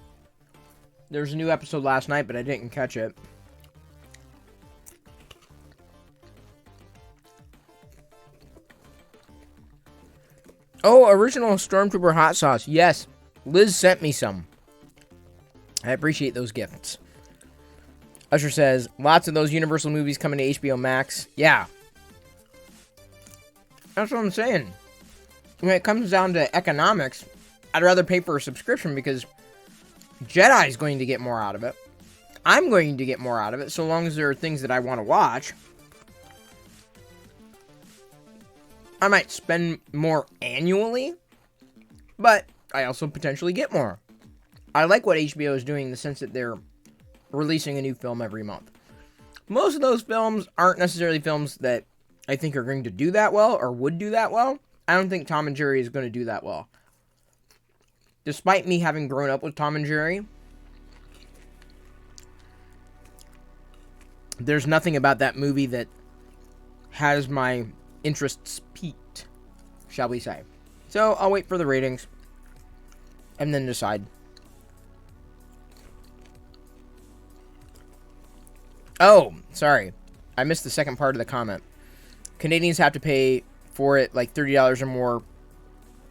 There was a new episode last night, but I didn't catch it. Oh, original Stormtrooper hot sauce. Yes. Liz sent me some. I appreciate those gifts. Usher says, lots of those Universal movies coming to HBO Max. Yeah. That's what I'm saying. When it comes down to economics, I'd rather pay for a subscription because Jedi's going to get more out of it. I'm going to get more out of it so long as there are things that I want to watch. I might spend more annually, but I also potentially get more. I like what HBO is doing in the sense that they're releasing a new film every month. Most of those films aren't necessarily films that I think are going to do that well or would do that well. I don't think Tom and Jerry is going to do that well. Despite me having grown up with Tom and Jerry, there's nothing about that movie that has my interests piqued, shall we say. So I'll wait for the ratings and then decide. Oh, sorry. I missed the second part of the comment. Canadians have to pay for it like $30 or more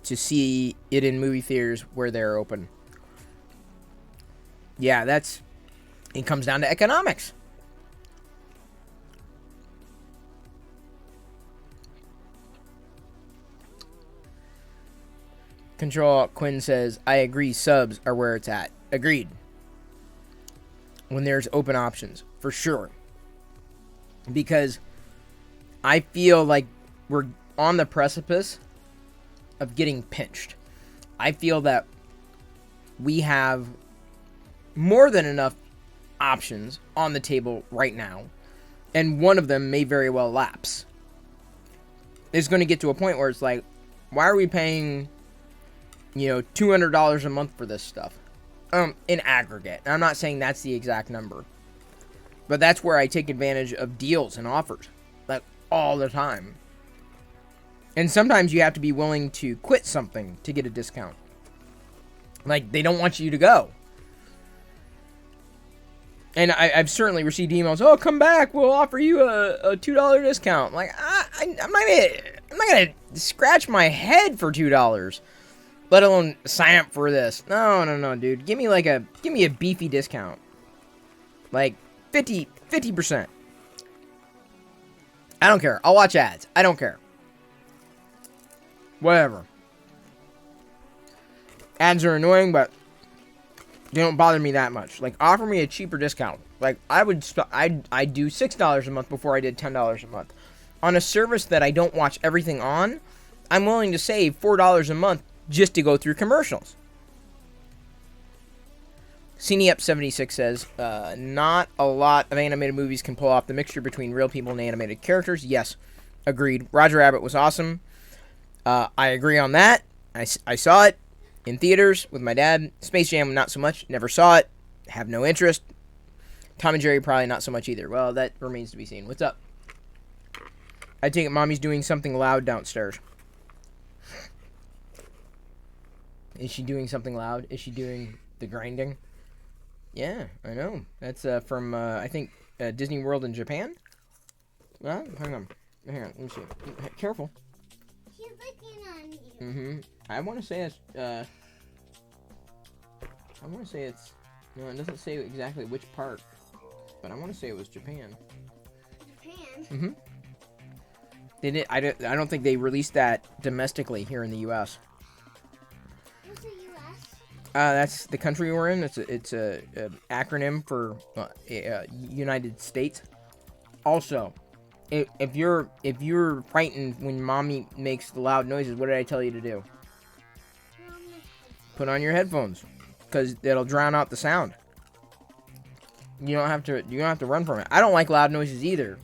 to see it in movie theaters where they're open. Yeah, it comes down to economics. Control Quinn says, I agree, subs are where it's at. Agreed. When there's open options, for sure. Because I feel like we're on the precipice of getting pinched. I feel that we have more than enough options on the table right now, and one of them may very well lapse. It's going to get to a point where it's like, why are we paying, $200 a month for this stuff? In aggregate. I'm not saying that's the exact number, but that's where I take advantage of deals and offers, like, all the time. And sometimes you have to be willing to quit something to get a discount. Like, they don't want you to go. And I've certainly received emails, oh, come back, we'll offer you a $2 discount. Like, I'm not going to scratch my head for $2, let alone sign up for this. No, dude. Give me a beefy discount. Like, 50%. I don't care. I'll watch ads. I don't care. Whatever. Ads are annoying, but they don't bother me that much. Like, offer me a cheaper discount. Like, I'd do $6 a month before I did $10 a month. On a service that I don't watch everything on, I'm willing to save $4 a month just to go through commercials. CineUp76 says, not a lot of animated movies can pull off the mixture between real people and animated characters. Yes, agreed. Roger Rabbit was awesome. I agree on that. I saw it in theaters with my dad. Space Jam, not so much. Never saw it. Have no interest. Tom and Jerry, probably not so much either. Well, that remains to be seen. What's up? I take it Mommy's doing something loud downstairs. Is she doing something loud? Is she doing the grinding? Yeah, I know. That's from I think Disney World in Japan. Well, hang on. Let me see. Careful. She's looking on you. Mm-hmm. I want to say it's no, it doesn't say exactly which part, but I want to say it was Japan. Japan? Mm-hmm. They did. I don't think they released that domestically here in the U.S. What's the U.S.? That's the country we're in. It's a acronym for United States. Also, if you're frightened when mommy makes the loud noises, what did I tell you to do? Put on your headphones, because it'll drown out the sound. You don't have to run from it. I don't like loud noises either.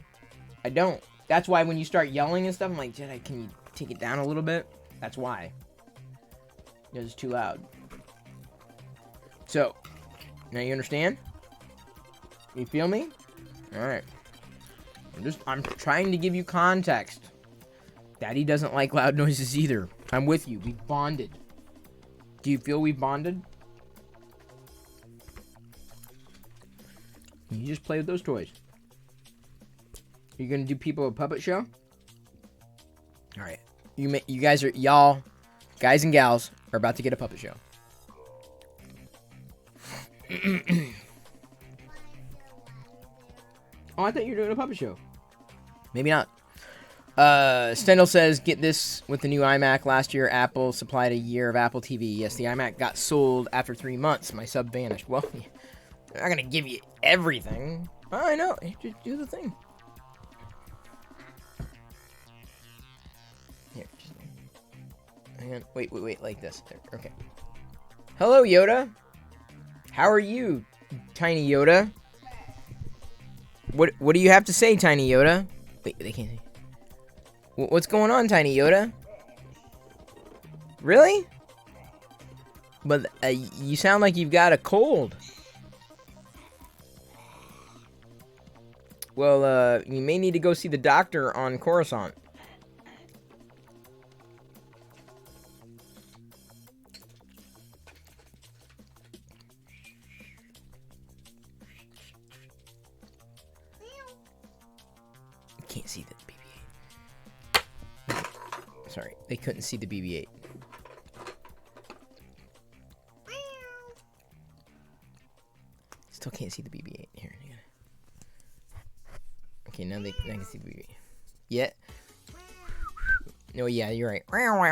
I don't. That's why when you start yelling and stuff, I'm like, Jedi, can you take it down a little bit? That's why. Because it's too loud. So, now you understand? You feel me? Alright. I'm trying to give you context. Daddy doesn't like loud noises either. I'm with you. We bonded. Do you feel we bonded? You just play with those toys. Are you gonna do people a puppet show? All right. Y'all, guys and gals, are about to get a puppet show. Oh, I thought you were doing a puppet show. Maybe not. Stendhal says, get this with the new iMac. Last year, Apple supplied a year of Apple TV. Yes, the iMac got sold after 3 months. My sub vanished. Well, they're not going to give you everything. Oh, I know. Just do the thing. Here. Hang on. Wait. Like this. There. Okay. Hello, Yoda. How are you, Tiny Yoda? What do you have to say, Tiny Yoda? Wait, they can't see. What's going on, Tiny Yoda? Really? But you sound like you've got a cold. Well, you may need to go see the doctor on Coruscant. Can't see the BB-8. Sorry, they couldn't see the BB-8. Still can't see the BB-8. Here. Okay, now they can see the BB-8. Yeah. No, yeah, you're right. Alright.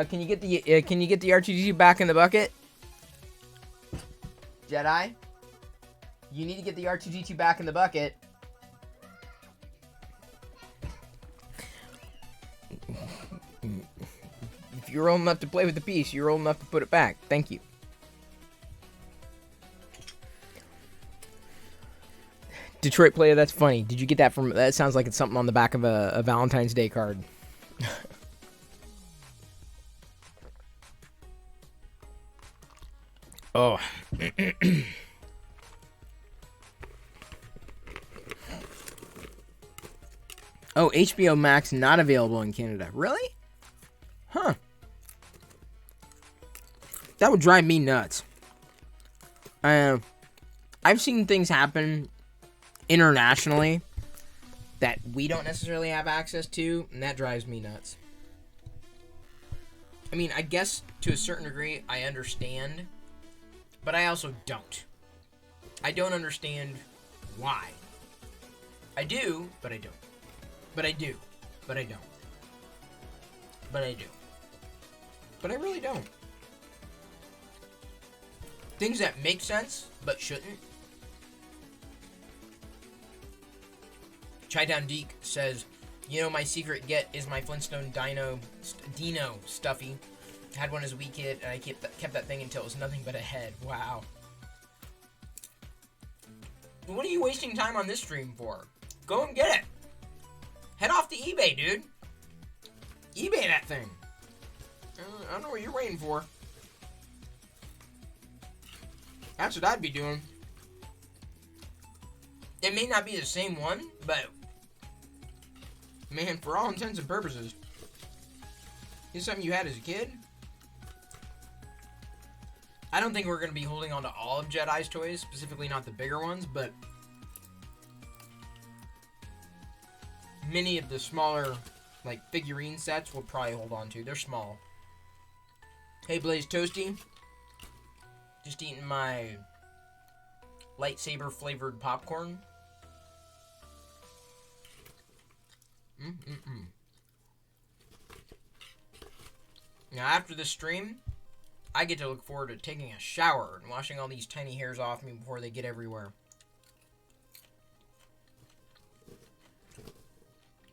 Can you get the R2D2 back in the bucket? Jedi? You need to get the R2D2 back in the bucket. If you're old enough to play with the piece, you're old enough to put it back. Thank you. Detroit player, that's funny. Did you get that from... That sounds like it's something on the back of a Valentine's Day card. Oh. Oh, HBO Max not available in Canada. Really? Huh. That would drive me nuts. I've seen things happen internationally that we don't necessarily have access to, and that drives me nuts. I mean, I guess to a certain degree I understand, but I also don't. I don't understand why. I do, but I don't. But I do, but I don't. But I do. But I really don't. Things that make sense, but shouldn't. Chi-Town Deke says, you know, my secret get is my Flintstone Dino stuffy. Had one as a wee kid, and I kept that thing until it was nothing but a head. Wow. What are you wasting time on this stream for? Go and get it. Head off to eBay, dude. eBay that thing. I don't know what you're waiting for. That's what I'd be doing. It may not be the same one, but man, for all intents and purposes, it's something you had as a kid. I don't think we're going to be holding on to all of Jedi's toys, specifically not the bigger ones, but many of the smaller, like, figurine sets we'll probably hold on to. They're small. Hey, Blaze Toasty. Just eating my lightsaber flavored popcorn. Now, after this stream, I get to look forward to taking a shower and washing all these tiny hairs off me before they get everywhere.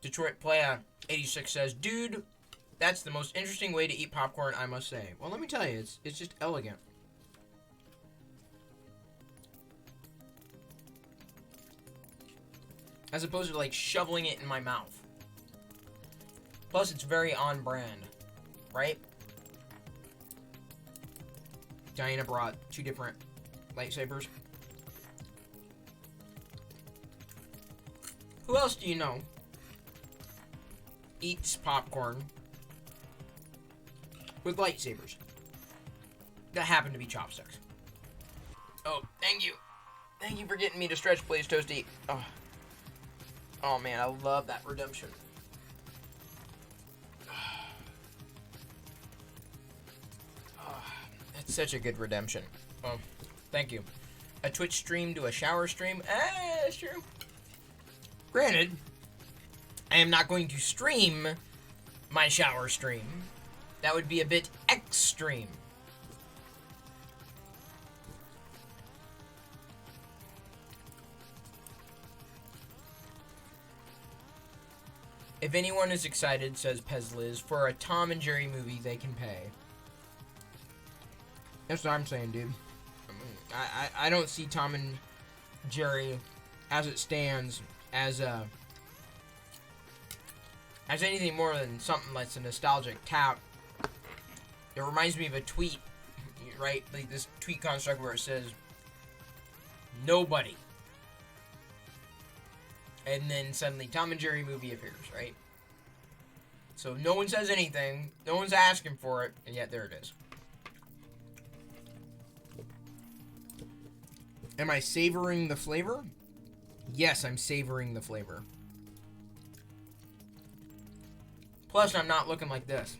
Detroit Playa 86 says, dude, that's the most interesting way to eat popcorn, I must say. Well, let me tell you, it's just elegant. As opposed to, like, shoveling it in my mouth. Plus, it's very on brand, right? Diana brought 2 different lightsabers. Who else do you know eats popcorn with lightsabers that happen to be chopsticks? Oh, thank you. Thank you for getting me to stretch, Blaze Toasty. Oh man, I love that redemption. That's such a good redemption. Oh, thank you. A Twitch stream to a shower stream? That's true. Granted, I am not going to stream my shower stream. That would be a bit extreme. If anyone is excited, says Pez Liz, for a Tom and Jerry movie, they can pay. That's what I'm saying, dude. I don't see Tom and Jerry, as it stands, as anything more than something that's a nostalgic tap. It reminds me of a tweet, right? Like this tweet construct where it says, nobody. And then suddenly Tom and Jerry movie appears, right? So no one says anything, no one's asking for it, and yet there it is. Am I savoring the flavor? Yes, I'm savoring the flavor. Plus, I'm not looking like this.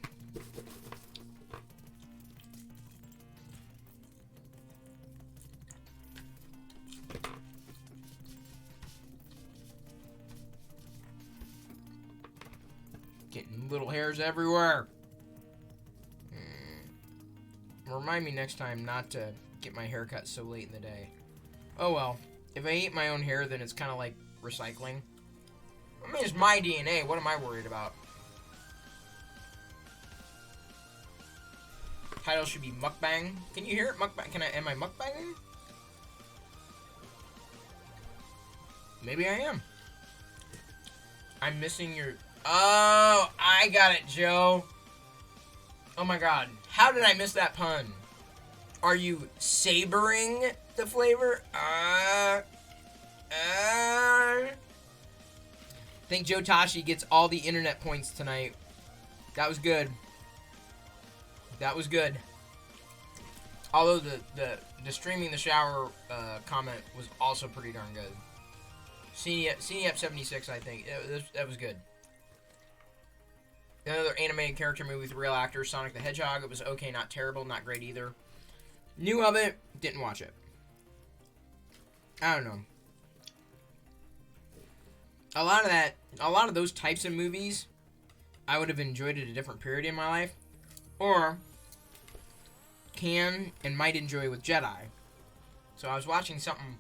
Getting little hairs everywhere. Remind me next time not to get my hair cut so late in the day. Oh well. If I eat my own hair, then it's kind of like recycling. I mean, it's my DNA. What am I worried about? Title should be mukbang. Can you hear it? Mukbang. Am I mukbanging? Maybe I am. I'm missing your... Oh, I got it, Joe. Oh my god. How did I miss that pun? Are you savoring the flavor? I think Joe Tashi gets all the internet points tonight. That was good. That was good. Although the streaming the shower comment was also pretty darn good. CNEP 76, I think. That was good. Another animated character movie with real actors, Sonic the Hedgehog. It was okay, not terrible, not great either. Knew of it, didn't watch it. I don't know. A lot of those types of movies, I would have enjoyed at a different period in my life. Or can and might enjoy with Jedi. So I was watching something,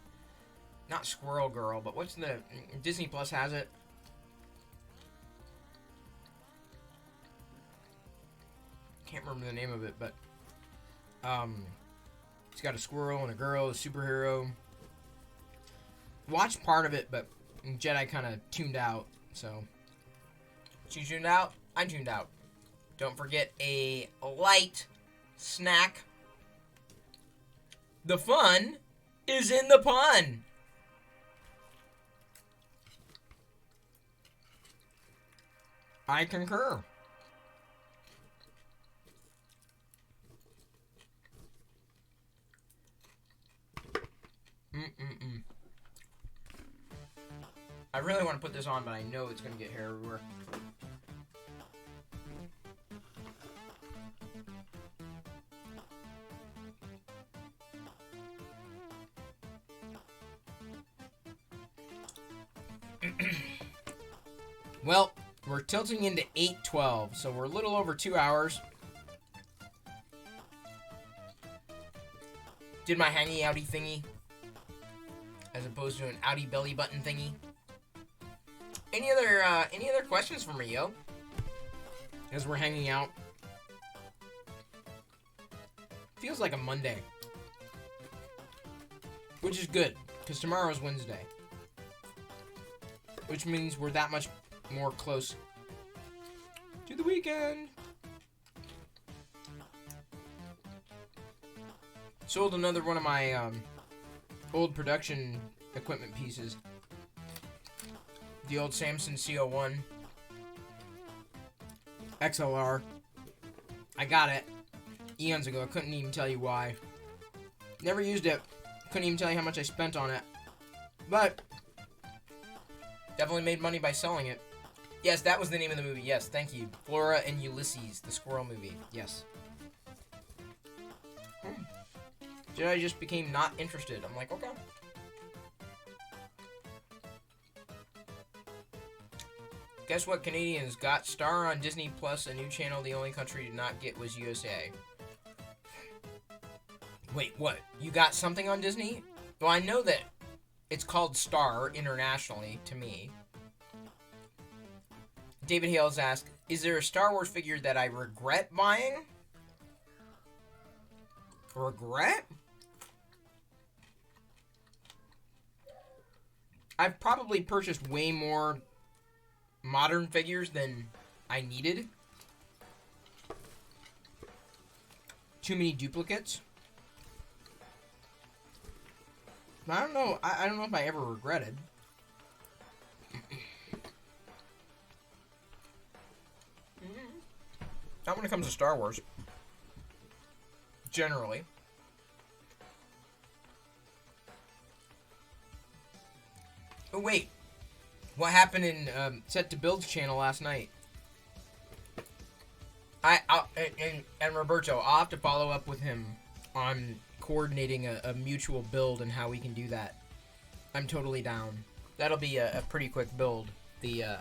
not Squirrel Girl, but what's the, Disney Plus has it. Can't remember the name of it, but it's got a squirrel and a girl, a superhero. Watched part of it, but Jedi kind of tuned out, so. She tuned out, I tuned out. Don't forget a light snack. The fun is in the pun. I concur. I really want to put this on, but I know it's going to get hair everywhere. Well, we're tilting into 8:12, so we're a little over 2 hours. Did my hangy outy thingy, as opposed to an outy belly button thingy. Any other questions for me, yo? As we're hanging out. Feels like a Monday. Which is good, because tomorrow is Wednesday. Which means we're that much more close to the weekend. Sold another one of my old production equipment pieces. The old Simpsons CO1 XLR. I got it eons ago. I couldn't even tell you why. Never used it. Couldn't even tell you how much I spent on it. But definitely made money by selling it. Yes, that was the name of the movie. Yes, thank you. Flora and Ulysses, the squirrel movie. Yes. Jedi just became not interested. I'm like, okay. Guess what Canadians got? Star on Disney Plus, a new channel the only country did not get was USA. Wait, what? You got something on Disney? Well, I know that it's called Star internationally, to me. David Hales asked, is there a Star Wars figure that I regret buying? Regret? I've probably purchased way more modern figures than I needed. Too many duplicates. I don't know. I don't know if I ever regretted. Not when it comes to Star Wars. Generally. Oh, wait. What happened in Set to Build's channel last night? And Roberto, I'll have to follow up with him on coordinating a mutual build and how we can do that. I'm totally down. That'll be a pretty quick build. The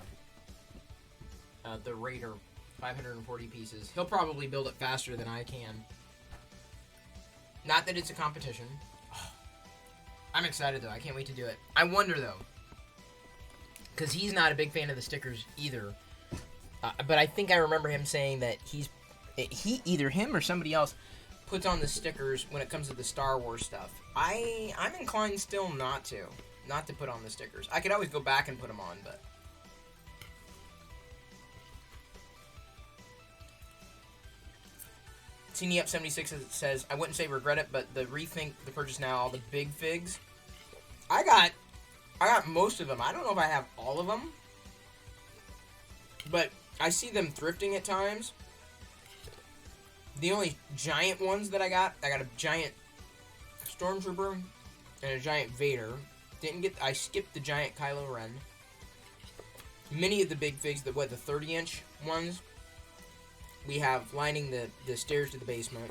Raider, 540 pieces. He'll probably build it faster than I can. Not that it's a competition. I'm excited though. I can't wait to do it. I wonder though, because he's not a big fan of the stickers either. But I think I remember him saying that he either him or somebody else puts on the stickers when it comes to the Star Wars stuff. I'm inclined still not to put on the stickers. I could always go back and put them on, but Teeny Up 76 says, I wouldn't say regret it, but the rethink the purchase now, all the big figs. I got most of them. I don't know if I have all of them, but I see them thrifting at times. The only giant ones that I got a giant Stormtrooper and a giant Vader. I skipped the giant Kylo Ren. Many of the big figs, the 30-inch ones, we have lining the stairs to the basement.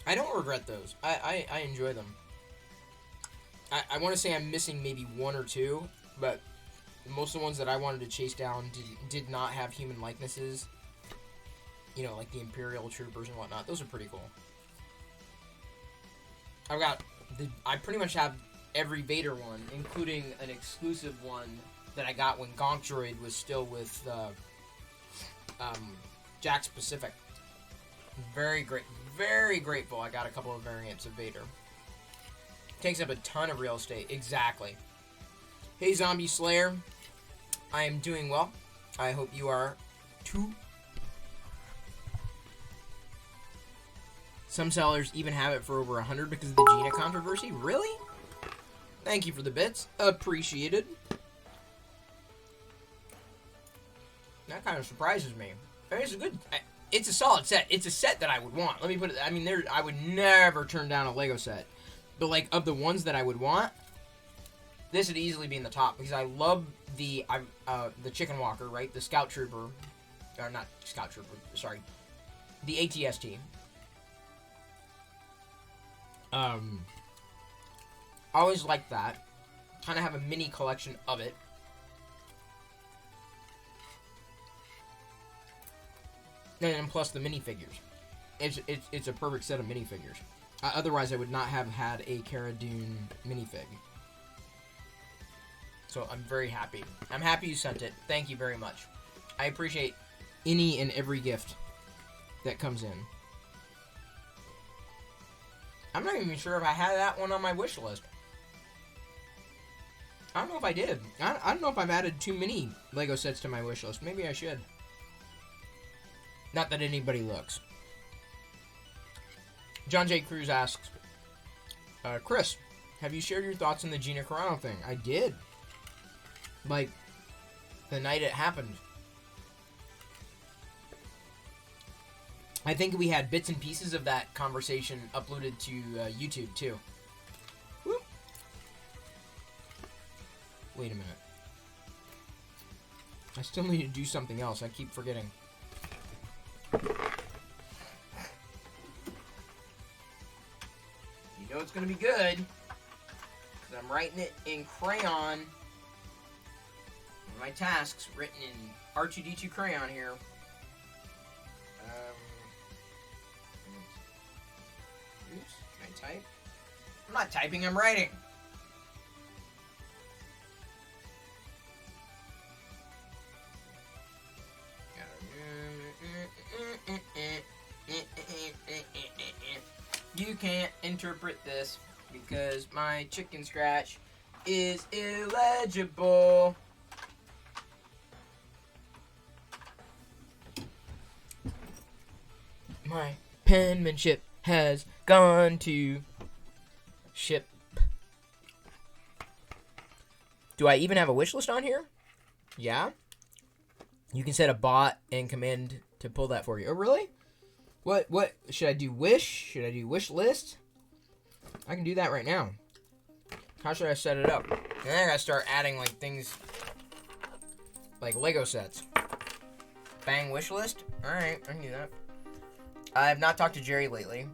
I don't regret those. I enjoy them. I want to say I'm missing maybe one or two, but most of the ones that I wanted to chase down did not have human likenesses. You know, like the Imperial Troopers and whatnot. Those are pretty cool. I pretty much have every Vader one, including an exclusive one that I got when Gonk Droid was still with Jack's Pacific. Very grateful I got a couple of variants of Vader. Takes up a ton of real estate. Exactly. Hey, Zombie Slayer. I am doing well. I hope you are 2. Some sellers even have it for over 100 because of the Gina controversy. Really? Thank you for the bits. Appreciated. That kind of surprises me. I mean, it's a good... It's a solid set. It's a set that I would want. Let me put it... I mean, I would never turn down a Lego set. But, like, of the ones that I would want, this would easily be in the top. Because I love the Chicken Walker, right? The Scout Trooper. Or not Scout Trooper. Sorry. The ATST. Always liked that. Kind of have a mini collection of it. And then plus the minifigures. It's a perfect set of minifigures. Otherwise, I would not have had a Cara Dune minifig. So I'm very happy. I'm happy you sent it. Thank you very much. I appreciate any and every gift that comes in. I'm not even sure if I had that one on my wish list. I don't know if I did. I don't know if I've added too many Lego sets to my wish list. Maybe I should. Not that anybody looks. John J. Cruz asks, Chris, have you shared your thoughts on the Gina Carano thing? I did. Like, the night it happened. I think we had bits and pieces of that conversation uploaded to YouTube, too. Whoop. Wait a minute. I still need to do something else. I keep forgetting. You know it's going to be good. Because I'm writing it in crayon. My tasks written in R2D2 crayon here. Oops, can I type? I'm not typing, I'm writing. You can't interpret this because my chicken scratch is illegible. My penmanship has gone to ship. Do I even have a wish list on here? Yeah. You can set a bot and command to pull that for you. Oh, really? What? Should I do wish? Should I do wish list? I can do that right now. How should I set it up? And then I gotta start adding, like, things like Lego sets. Bang wish list? Alright, I can do that. I have not talked to Jerry lately.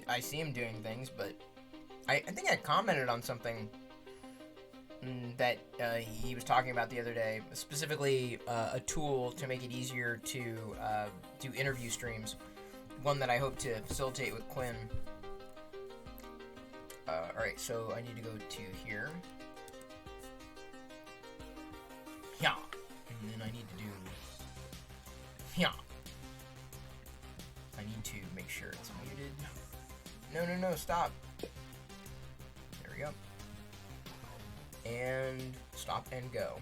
I see him doing things, but I think I commented on something that he was talking about the other day, specifically a tool to make it easier to do interview streams. One that I hope to facilitate with Quinn. Alright, so I need to go to here. Yeah. And then I need to do... Yeah. I need to make sure it's muted. No, stop. There we go. And stop and go.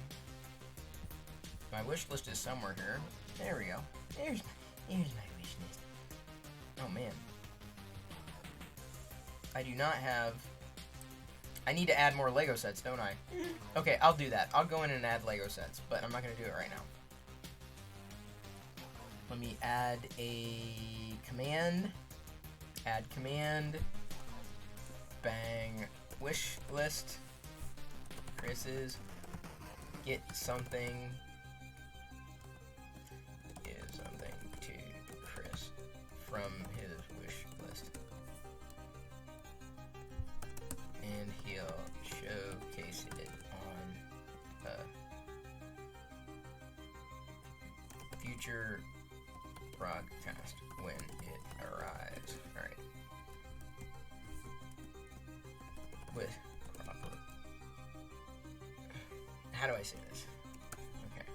My wish list is somewhere here. There we go. There's my wish list. Oh man. I do not have... I need to add more Lego sets, don't I? Okay, I'll do that. I'll go in and add Lego sets, but I'm not going to do it right now. Let me add a command. Add command. Bang. Wish list. Chris's. Get something. Give something to Chris from his wish list. And he'll showcase it on a future broadcast when it arrives. Alright. With proper. How do I say this? Okay.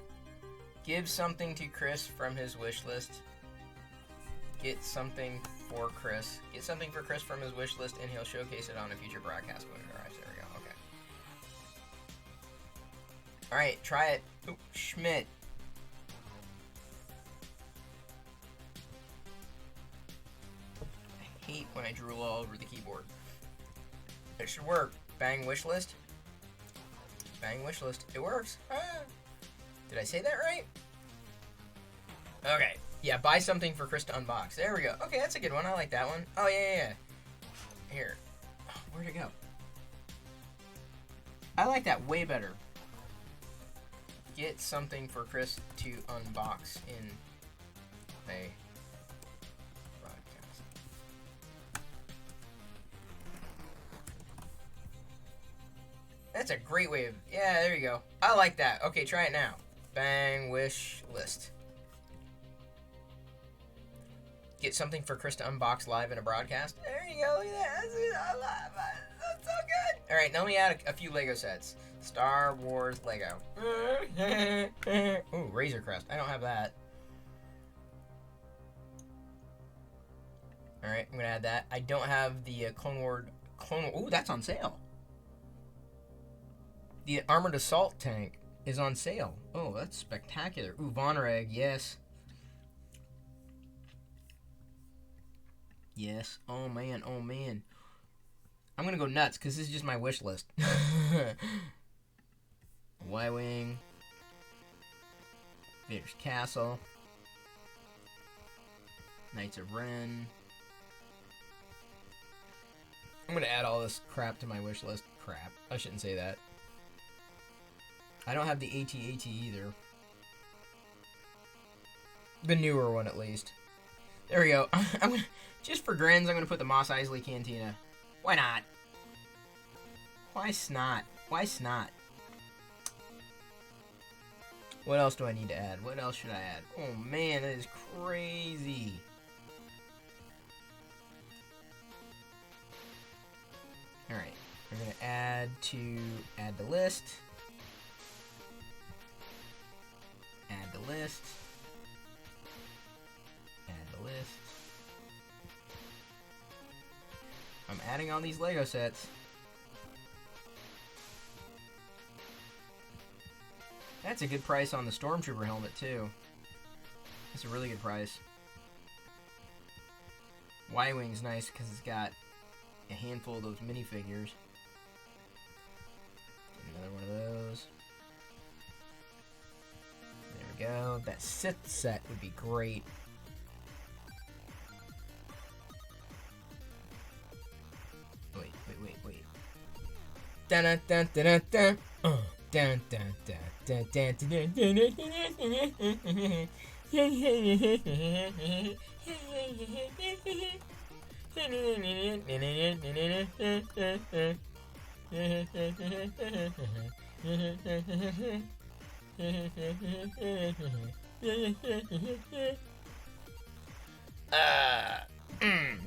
Give something to Chris from his wish list. Get something for Chris. Get something for Chris from his wish list, and he'll showcase it on a future broadcast when it arrives. There we go. Okay. Alright, try it. Ooh, Schmidt. when I drool all over the keyboard. It should work. Bang wish list. Bang wish list. It works. Ah. Did I say that right? Okay. Yeah, buy something for Chris to unbox. There we go. Okay, that's a good one. I like that one. Oh, yeah. Here. Oh, where'd it go? I like that way better. Get something for Chris to unbox in a broadcast. That's a great way of... Yeah, there you go. I like that. Okay, try it now. Bang wish list. Get something for Chris to unbox live in a broadcast. There you go. Look at that. That's so good. All right, now let me add a few Lego sets. Star Wars Lego. Ooh, Razor Crest. I don't have that. All right, I'm gonna add that. I don't have the Clone War. Ooh, that's on sale. The Armored Assault Tank is on sale. Oh, that's spectacular. Ooh, Von Egg. Yes. Yes. Oh, man. Oh, man. I'm going to go nuts because this is just my wish list. Y-Wing. Vader's Castle. Knights of Ren. I'm going to add all this crap to my wish list. Crap. I shouldn't say that. I don't have the AT-AT either. The newer one, at least. There we go. I'm gonna, just for grins, I'm going to put the Mos Eisley Cantina. Why not? Why snot? Why snot? What else do I need to add? What else should I add? Oh man, that is crazy. Alright, we're going to add the list. Add the list. Add the list. I'm adding all these Lego sets. That's a good price on the Stormtrooper helmet, too. That's a really good price. Y-Wing's nice because it's got a handful of those minifigures. Another one of those. There we go. That Sith set would be great. Wait. Dun dun dun dun dun. Dun dun dun dun dun dun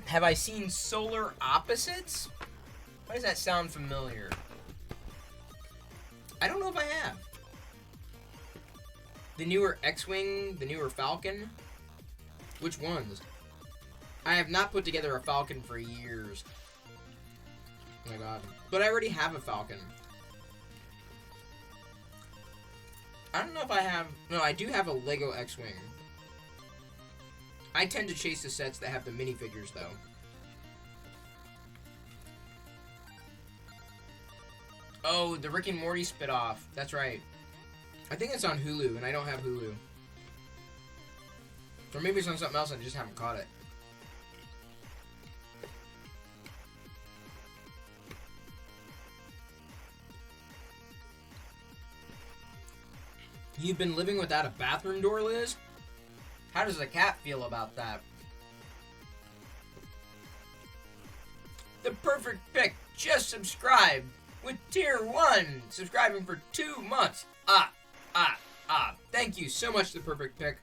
Have I seen Solar Opposites? Why does that sound familiar? I don't know if I have. The newer X-Wing, the newer Falcon? Which ones? I have not put together a Falcon for years. Oh my god. But I already have a Falcon. I don't know if I have... No, I do have a Lego X-Wing. I tend to chase the sets that have the minifigures, though. Oh, the Rick and Morty spin-off. That's right. I think it's on Hulu, and I don't have Hulu. Or maybe it's on something else and I just haven't caught it. You've been living without a bathroom door, Liz? How does the cat feel about that? The perfect pick just subscribed with Tier 1 subscribing for 2 months. Thank you so much, The Perfect Pick.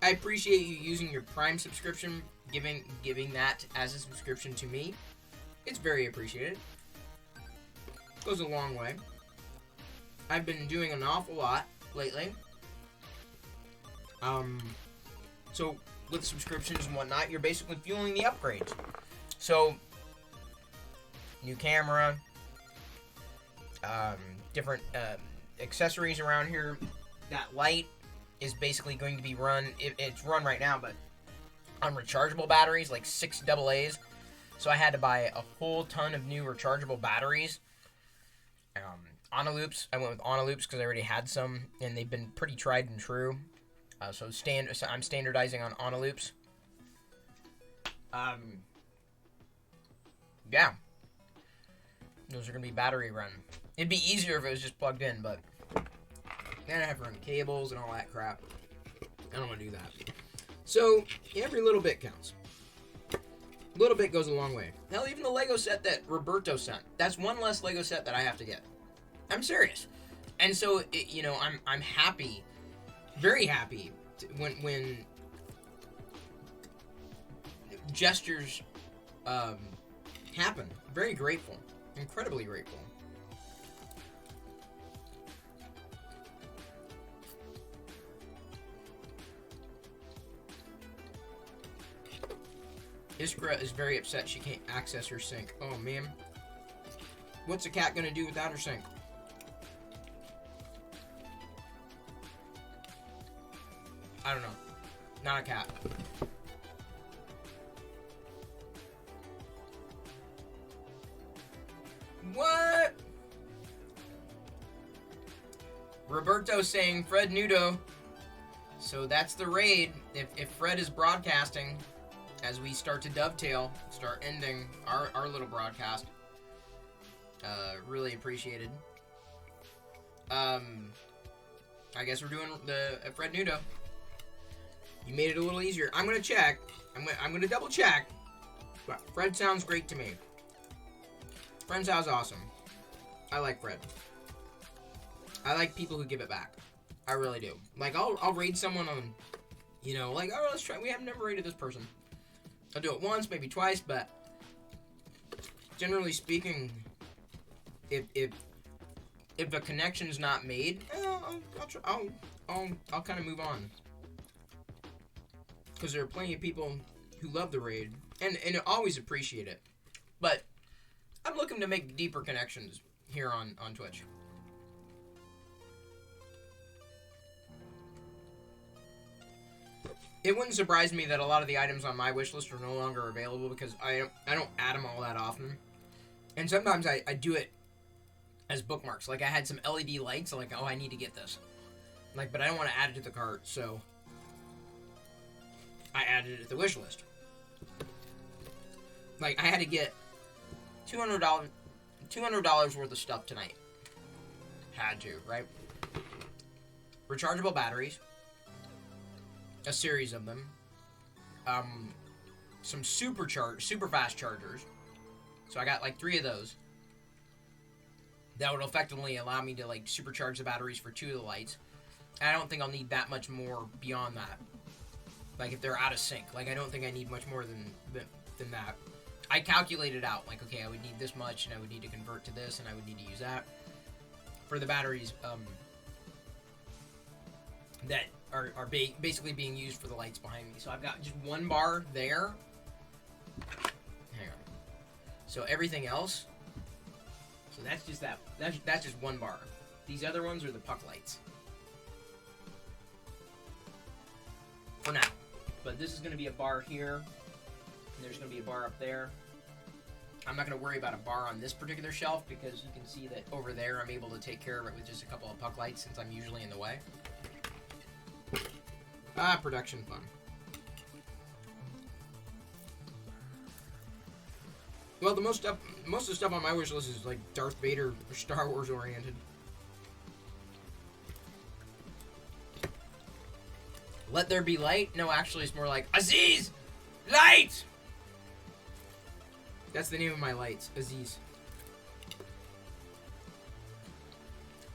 I appreciate you using your Prime subscription, giving that as a subscription to me. It's very appreciated. Goes a long way. I've been doing an awful lot lately. So with subscriptions and whatnot, you're basically fueling the upgrades. So, new camera, different accessories around here. That light is basically going to be run, it's run right now, but on rechargeable batteries, like 6 AA's. So I had to buy a whole ton of new rechargeable batteries. Onaloops. I went with Onaloops because I already had some, and they've been pretty tried and true. So I'm standardizing on Onaloops. Yeah. Those are going to be battery run. It'd be easier if it was just plugged in, but then I have to run cables and all that crap. I don't want to do that. So, every little bit counts. A little bit goes a long way. Hell, even the Lego set that Roberto sent. That's one less Lego set that I have to get. I'm serious. And so, I'm happy, very happy, when gestures happen. Very grateful. Incredibly grateful. Iskra is very upset she can't access her sink. Oh, man. What's a cat gonna do without her sink? I don't know. Not a cat. What? Roberto saying Fred Nudo. So that's the raid. If Fred is broadcasting, as we start to dovetail, start ending our little broadcast. Really appreciated. I guess we're doing the Fred Nudo. You made it a little easier. I'm gonna check. I'm gonna double check. But Fred sounds great to me. Fred sounds awesome. I like Fred. I like people who give it back. I really do. Like I'll raid someone on, like, oh, let's try. We have never raided this person. I'll do it once, maybe twice, but generally speaking, if a connection's not made, I'll kind of move on. Because there are plenty of people who love the raid and always appreciate it. But I'm looking to make deeper connections here on Twitch. It wouldn't surprise me that a lot of the items on my wish list are no longer available because I don't add them all that often. And sometimes I do it as bookmarks. Like I had some LED lights, like, oh, I need to get this. Like, but I don't want to add it to the cart, so I added it to the wish list. Like, I had to get $200 worth of stuff tonight. Had to, right? Rechargeable batteries. A series of them. Some super fast chargers. So I got like 3 of those. That would effectively allow me to like supercharge the batteries for 2 of the lights. And I don't think I'll need that much more beyond that. Like if they're out of sync. Like I don't think I need much more than that. I calculated out, like, okay, I would need this much, and I would need to convert to this, and I would need to use that. For the batteries, that are basically being used for the lights behind me. So I've got just 1 bar there. Hang on. So everything else, so that's just that's just 1 bar. These other ones are the puck lights. For now. But this is going to be a bar here. And there's going to be a bar up there. I'm not going to worry about a bar on this particular shelf because you can see that over there I'm able to take care of it with just a couple of puck lights since I'm usually in the way. Production fun. Well, most of the stuff on my wish list is like Darth Vader or Star Wars oriented. Let there be light? No, actually it's more like Aziz! Light! That's the name of my lights, Aziz.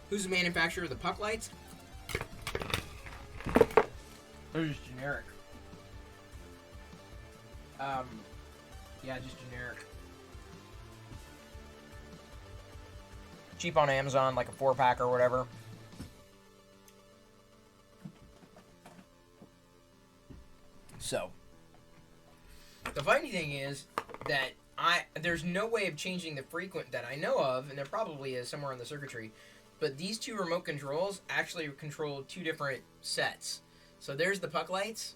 Who's the manufacturer of the puck lights? They're just generic. Yeah, just generic. Cheap on Amazon, like a 4-pack or whatever. So, the funny thing is that there's no way of changing the frequent that I know of, and there probably is somewhere on the circuitry, but these 2 remote controls actually control 2 different sets. So there's the puck lights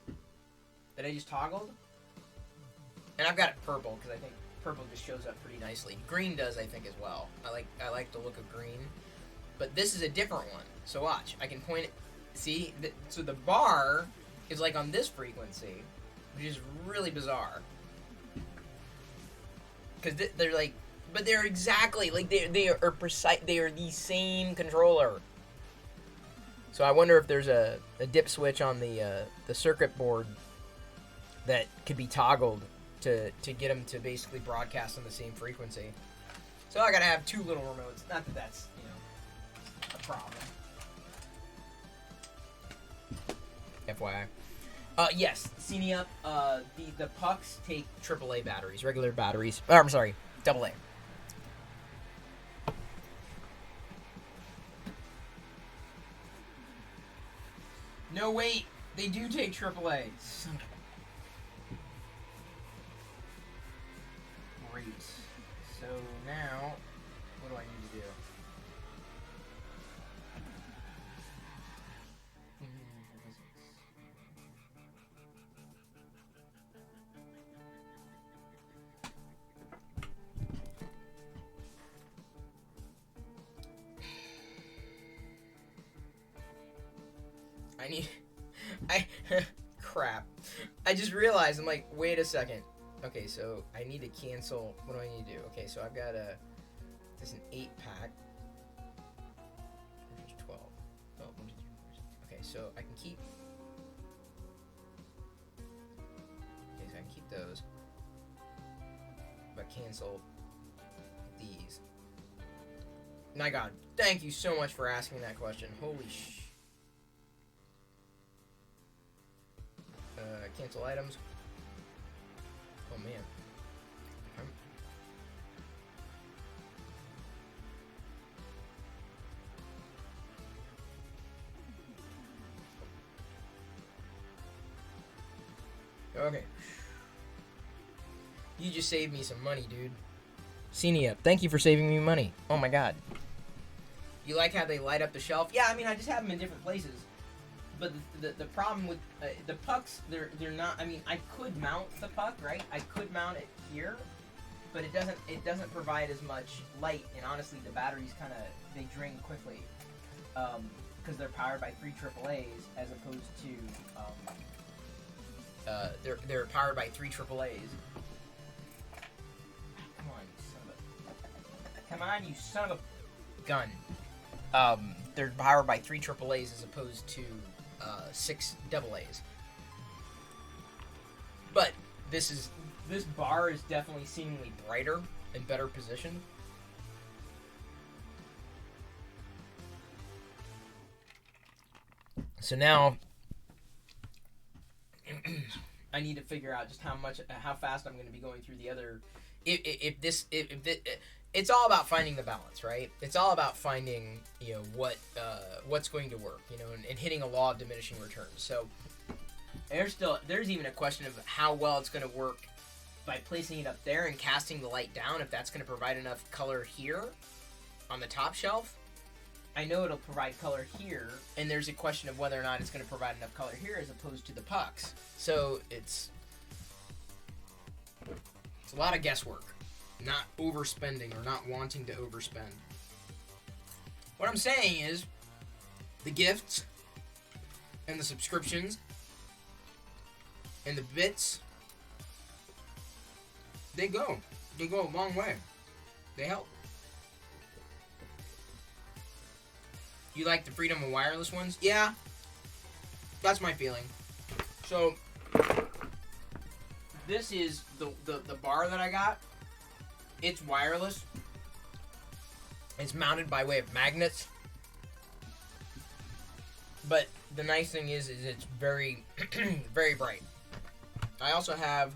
that I just toggled, and I've got it purple because I think purple just shows up pretty nicely. Green does, I think, as well. I like the look of green. But this is a different one. So watch. I can point it. See? So the bar is like on this frequency, which is really bizarre. Because they're like... But they're exactly... Like, they are precise... They are the same controller. So I wonder if there's a dip switch on the circuit board that could be toggled to get them to basically broadcast on the same frequency. So I gotta have 2 little remotes. Not that that's, a problem. FYI. Yes, Cine Up, the pucks take AAA batteries, regular batteries. I'm sorry, AA. No, wait, they do take AAA. Son of a... Great. So now, what do I need to do? Crap. I just realized, I'm like, wait a second. Okay, so I need to cancel, what do I need to do? Okay, so I've got this is an 8-pack. There's 12. Oh, okay, so I can keep, those. But cancel these. My God, thank you so much for asking that question. Holy sh... cancel items. Oh man. Okay. You just saved me some money, dude. Cine Up, thank you for saving me money. Oh my God. You like how they light up the shelf? Yeah, I mean, I just have them in different places. But the problem with the pucks, they're not. I mean, I could mount the puck, right? I could mount it here, but it doesn't provide as much light. And honestly, the batteries they drain quickly because they're powered by 3 AAAs as opposed to they're powered by 3 AAAs. Come on, you son of a gun. They're powered by 3 AAAs as opposed to 6 AA's. But this bar is definitely seemingly brighter and better positioned. So now I need to figure out just how fast I'm going to be going through the other. It's all about finding the balance, right? It's all about finding, what's going to work, and hitting a law of diminishing returns. So there's even a question of how well it's going to work by placing it up there and casting the light down. If that's going to provide enough color here on the top shelf, I know it'll provide color here, and there's a question of whether or not it's going to provide enough color here as opposed to the pucks. So it's a lot of guesswork. Not overspending or not wanting to overspend. What I'm saying is the gifts and the subscriptions and the bits, they go a long way. They help. You like the Freedom of Wireless ones? Yeah, that's my feeling. So this is the bar that I got. It's wireless. It's mounted by way of magnets. But the nice thing is it's very, very bright. I also have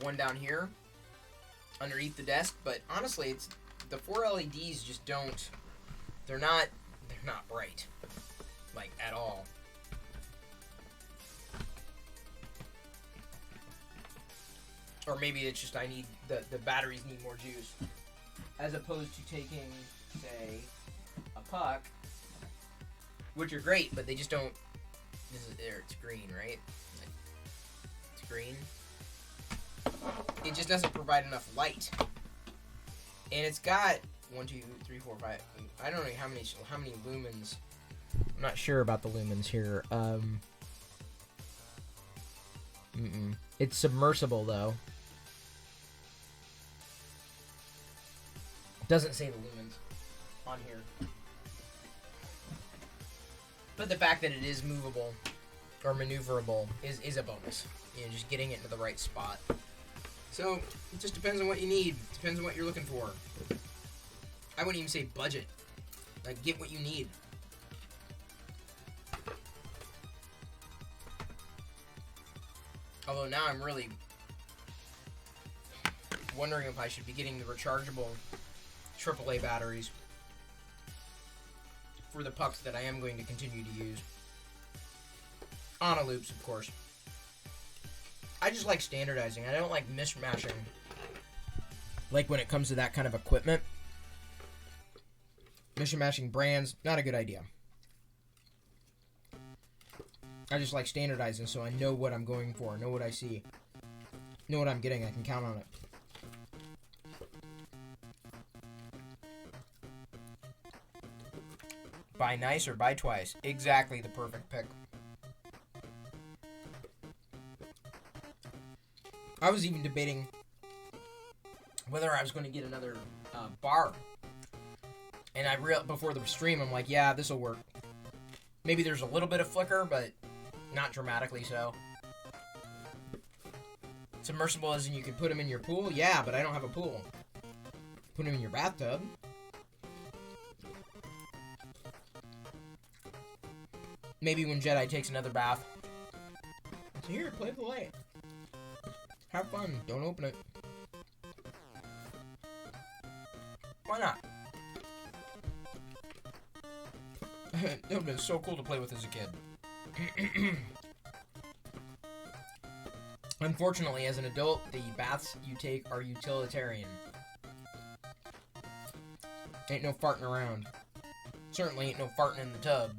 one down here underneath the desk, but honestly, it's the 4 LEDs just don't. They're not bright, like at all. Or maybe it's just I need the batteries need more juice, as opposed to taking, say, a puck, which are great, but they just don't. It's green, right? screen. It just doesn't provide enough light. And it's got 1, 2, 3, 4, 5. I don't know how many lumens. I'm not sure about the lumens here. It's submersible though. It doesn't say the lumens on here. But the fact that it is movable or maneuverable is a bonus. You know, just getting it into the right spot. So, it just depends on what you need. Depends on what you're looking for. I wouldn't even say budget. Like, get what you need. Although now I'm really wondering if I should be getting the rechargeable AAA batteries for the pucks that I am going to continue to use. On a loops, of course. I just like standardizing. I don't like mishmashing. Like when it comes to that kind of equipment. Mishmashing brands, not a good idea. I just like standardizing so I know what I'm going for, know what I see, know what I'm getting, I can count on it. Buy nice or buy twice. Exactly the perfect pick. I was even debating whether I was going to get another bar. And before the stream, I'm like, yeah, this will work. Maybe there's a little bit of flicker, but not dramatically so. Submersible as in you can put them in your pool? Yeah, but I don't have a pool. Put them in your bathtub. Maybe when Jedi takes another bath. So here, play with the light. Have fun. Don't open it. Why not? It would have been so cool to play with as a kid. Unfortunately, as an adult, the baths you take are utilitarian. Ain't no farting around. Certainly ain't no farting in the tub.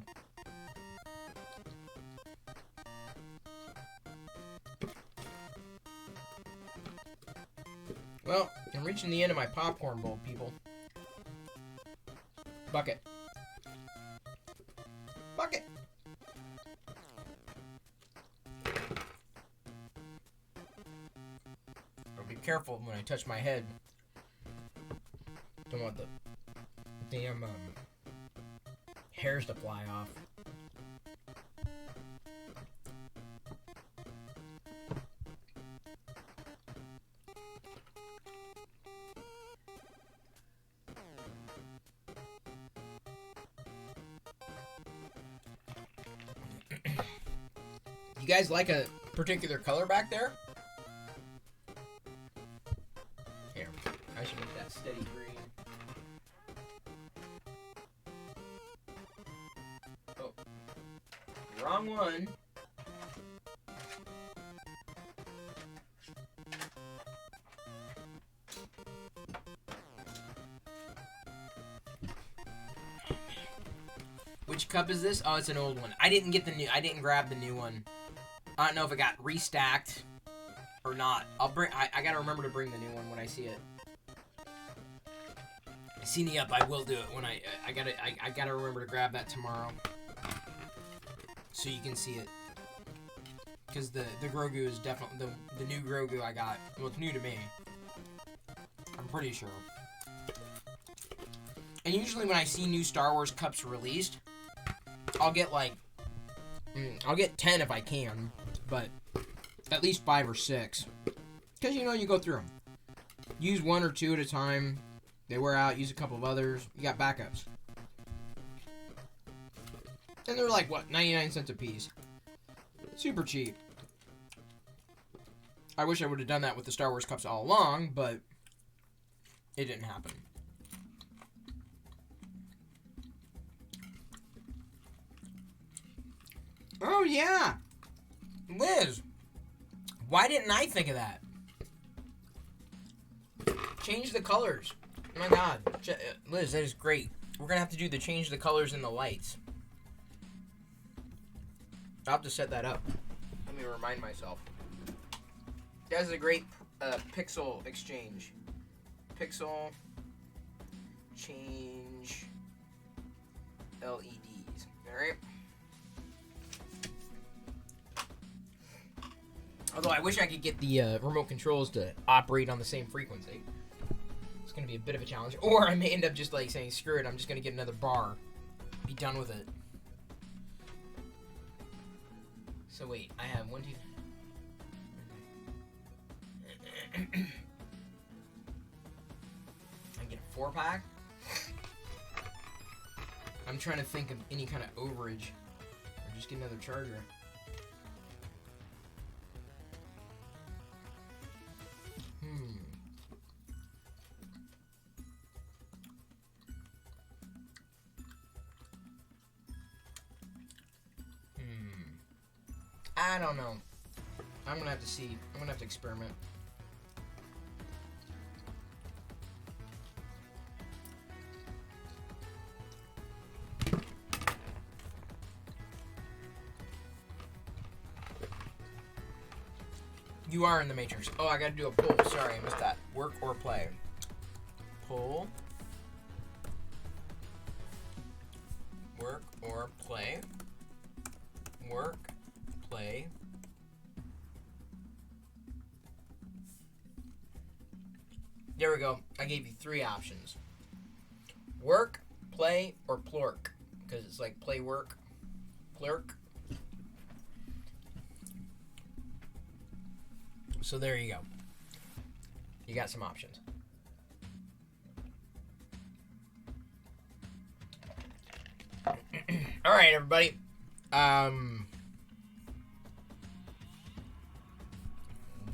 Well, I'm reaching the end of my popcorn bowl, people. Bucket. Bucket! I'll be careful when I touch my head. Don't want the damn hairs to fly off. You guys like a particular color back there? Here, I should make that steady green. Oh, wrong one. Which cup is this? Oh, it's an old one. I didn't grab the new one. I don't know if it got restacked or not. I gotta remember to bring the new one when I see it. Seen up, I will do it when I gotta remember to grab that tomorrow. So you can see it. Because the Grogu is definitely, the new Grogu I got, well, it's new to me. I'm pretty sure. And usually when I see new Star Wars cups released, I'll get like, I'll get 10 if I can, but at least 5 or 6. Because, you know, you go through them. Use 1 or 2 at a time. They wear out, use a couple of others. You got backups. And they're like, what, 99 cents a piece. Super cheap. I wish I would have done that with the Star Wars cups all along, but it didn't happen. Oh, yeah! Liz! Why didn't I think of that? Change the colors. Oh my god. Liz, that is great. We're gonna have to do the change the colors in the lights. I'll have to set that up. Let me remind myself. That's a great pixel exchange. Pixel change LEDs. Alright. Although I wish I could get the remote controls to operate on the same frequency. It's going to be a bit of a challenge. Or I may end up just like saying, screw it, I'm just going to get another bar. Be done with it. So wait, I have 1, 2... I get a 4-pack? I'm trying to think of any kind of overage. Or just get another charger. I don't know. I'm gonna have to see. I'm gonna have to experiment. You are in the Matrix. Oh, I gotta do a poll. Sorry, I missed that. Work or play? Poll. Work or play? Work, play. There we go. I gave you 3 options. Work, play, or plork. Because it's like play, work, plurk. So there you go. You got some options. All right, everybody.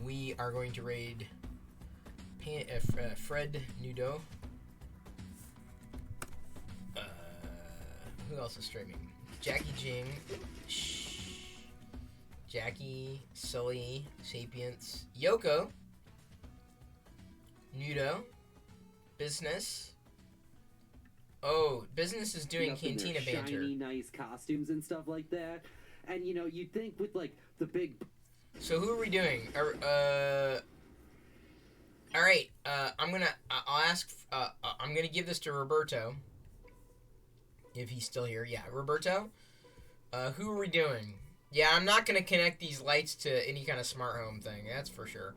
We are going to raid Fred Nudo. Who else is streaming? Jackie Jing. Jackie, Sully, Sapience, Yoko, Nudo, Business. Oh, Business is doing Cantina banter. Shiny, nice costumes and stuff like that. And you know, you'd think with like the big. So who are we doing? All right. I'll ask. I'm gonna give this to Roberto. If he's still here, yeah, Roberto. Who are we doing? Yeah, I'm not going to connect these lights to any kind of smart home thing. That's for sure.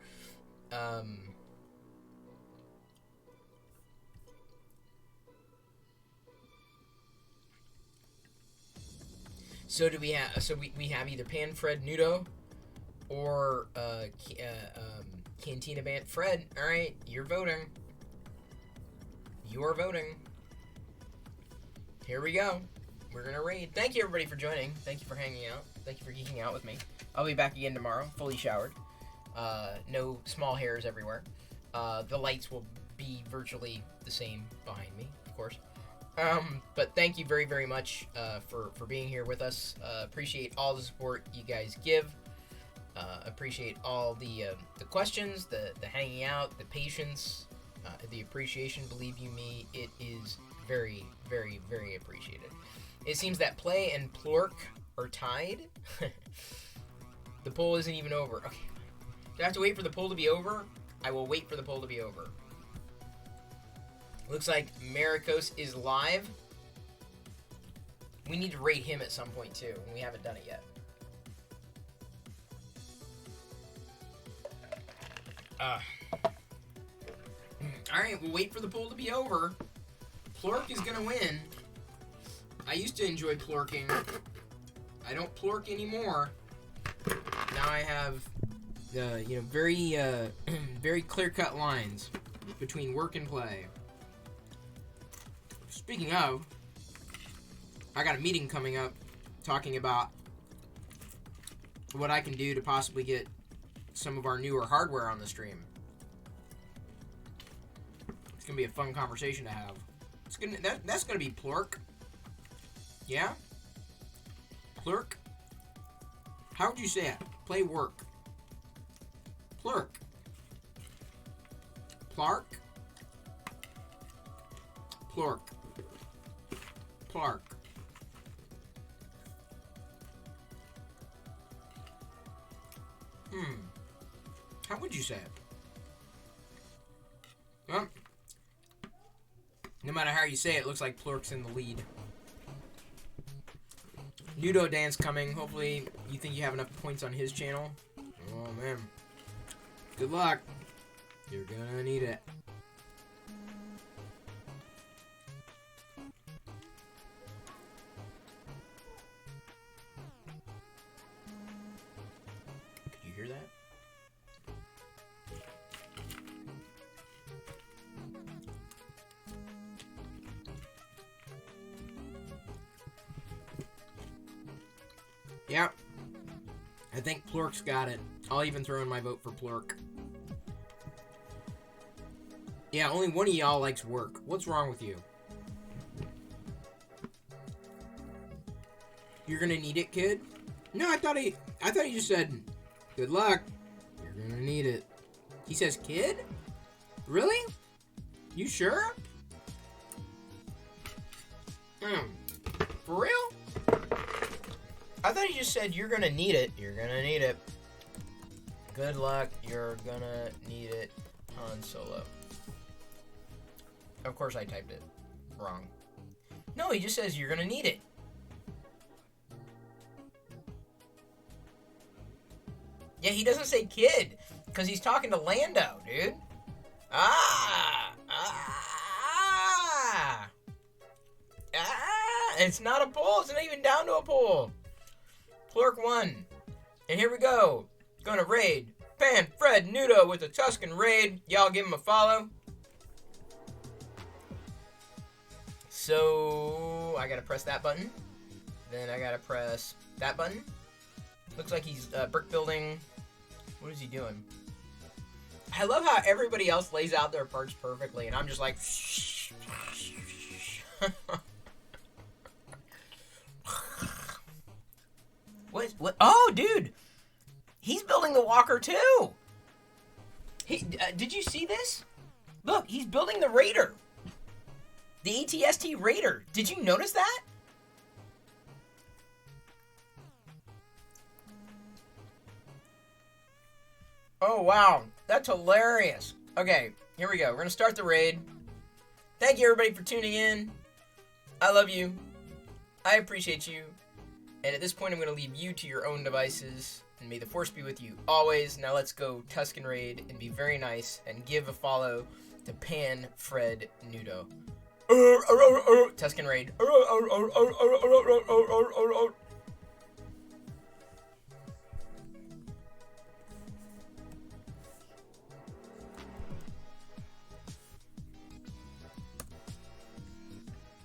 So do we have? So we have either Pan Fred Nudo or Cantina Band Fred. All right, you're voting. You are voting. Here we go. We're gonna raid. Thank you everybody for joining. Thank you for hanging out. Thank you for geeking out with me. I'll be back again tomorrow, fully showered. No small hairs everywhere. The lights will be virtually the same behind me, of course. But thank you very, very much for being here with us. Appreciate all the support you guys give. Appreciate all the questions, the hanging out, the patience, the appreciation. Believe you me, it is very, very, very appreciated. It seems that play and plork are tied. The poll isn't even over. Okay. Do I have to wait for the poll to be over? I will wait for the poll to be over. Looks like Maricos is live. We need to rate him at some point too, and we haven't done it yet. Alright, we'll wait for the poll to be over. Plork is gonna win. I used to enjoy plorking. I don't plork anymore. Now I have, very, very clear-cut lines between work and play. Speaking of, I got a meeting coming up talking about what I can do to possibly get some of our newer hardware on the stream. It's gonna be a fun conversation to have. That's gonna be plork. Yeah? Plurk? How would you say it? Play work. Plurk. Plark. Plork. Plark. How would you say it? Well, no matter how you say it, looks like Plurk's in the lead. Nudo Dan's coming. Hopefully, you think you have enough points on his channel. Oh, man. Good luck. You're gonna need it. Could you hear that? Yep. I think Plurk's got it. I'll even throw in my vote for Plurk. Yeah, only one of y'all likes work. What's wrong with you? You're gonna need it, kid? No, I thought he just said, good luck. You're gonna need it. He says, kid? Really? You sure? For real? I thought he just said, you're gonna need it. You're gonna need it. Good luck. You're gonna need it. Han Solo. Of course I typed it wrong. No, he just says, you're gonna need it. Yeah, he doesn't say kid, because he's talking to Lando, dude. It's not a pull. It's not even down to a pull. Plurk won. And here we go. Gonna raid. Pan Fred Nudo with a Tuscan raid. Y'all give him a follow. So, I gotta press that button. Then I gotta press that button. Looks like he's brick building. What is he doing? I love how everybody else lays out their parts perfectly, and I'm just like... What? Oh, dude! He's building the walker, too! Did you see this? Look, he's building the Raider. The ATST Raider. Did you notice that? Oh, wow. That's hilarious. Okay, here we go. We're going to start the raid. Thank you, everybody, for tuning in. I love you. I appreciate you. And at this point, I'm going to leave you to your own devices. And may the force be with you always. Now let's go Tuscan Raid and be very nice and give a follow to Pan Fred Nudo. Tuscan Raid.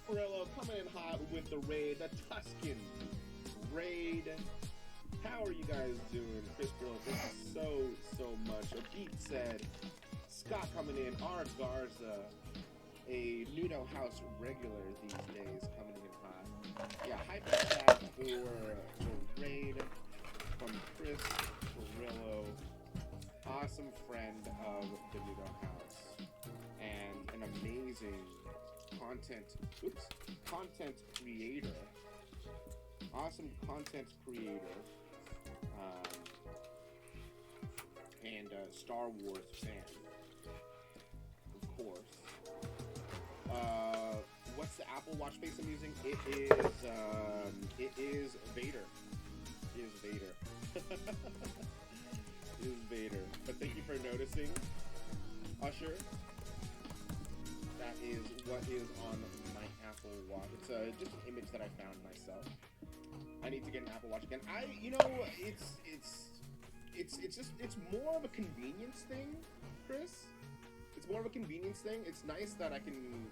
Morello coming in hot with the raid, the Tuscan Raid. How are you guys doing? Chris Brillo, thank you so much. Abit said, Scott coming in, R. Garza, a Nudo House regular these days, coming in hot. Yeah, hyper chat for the raid from Chris Brillo, awesome friend of the Nudo House, and an amazing content creator. Awesome content creator. And Star Wars fan, of course. What's the Apple Watch face I'm using? It is Vader. It is Vader. It is Vader. But thank you for noticing, Usher. That is what is on my Apple Watch. It's just an image that I found myself. I need to get an Apple Watch again. It's more of a convenience thing, Chris. It's more of a convenience thing. It's nice that I can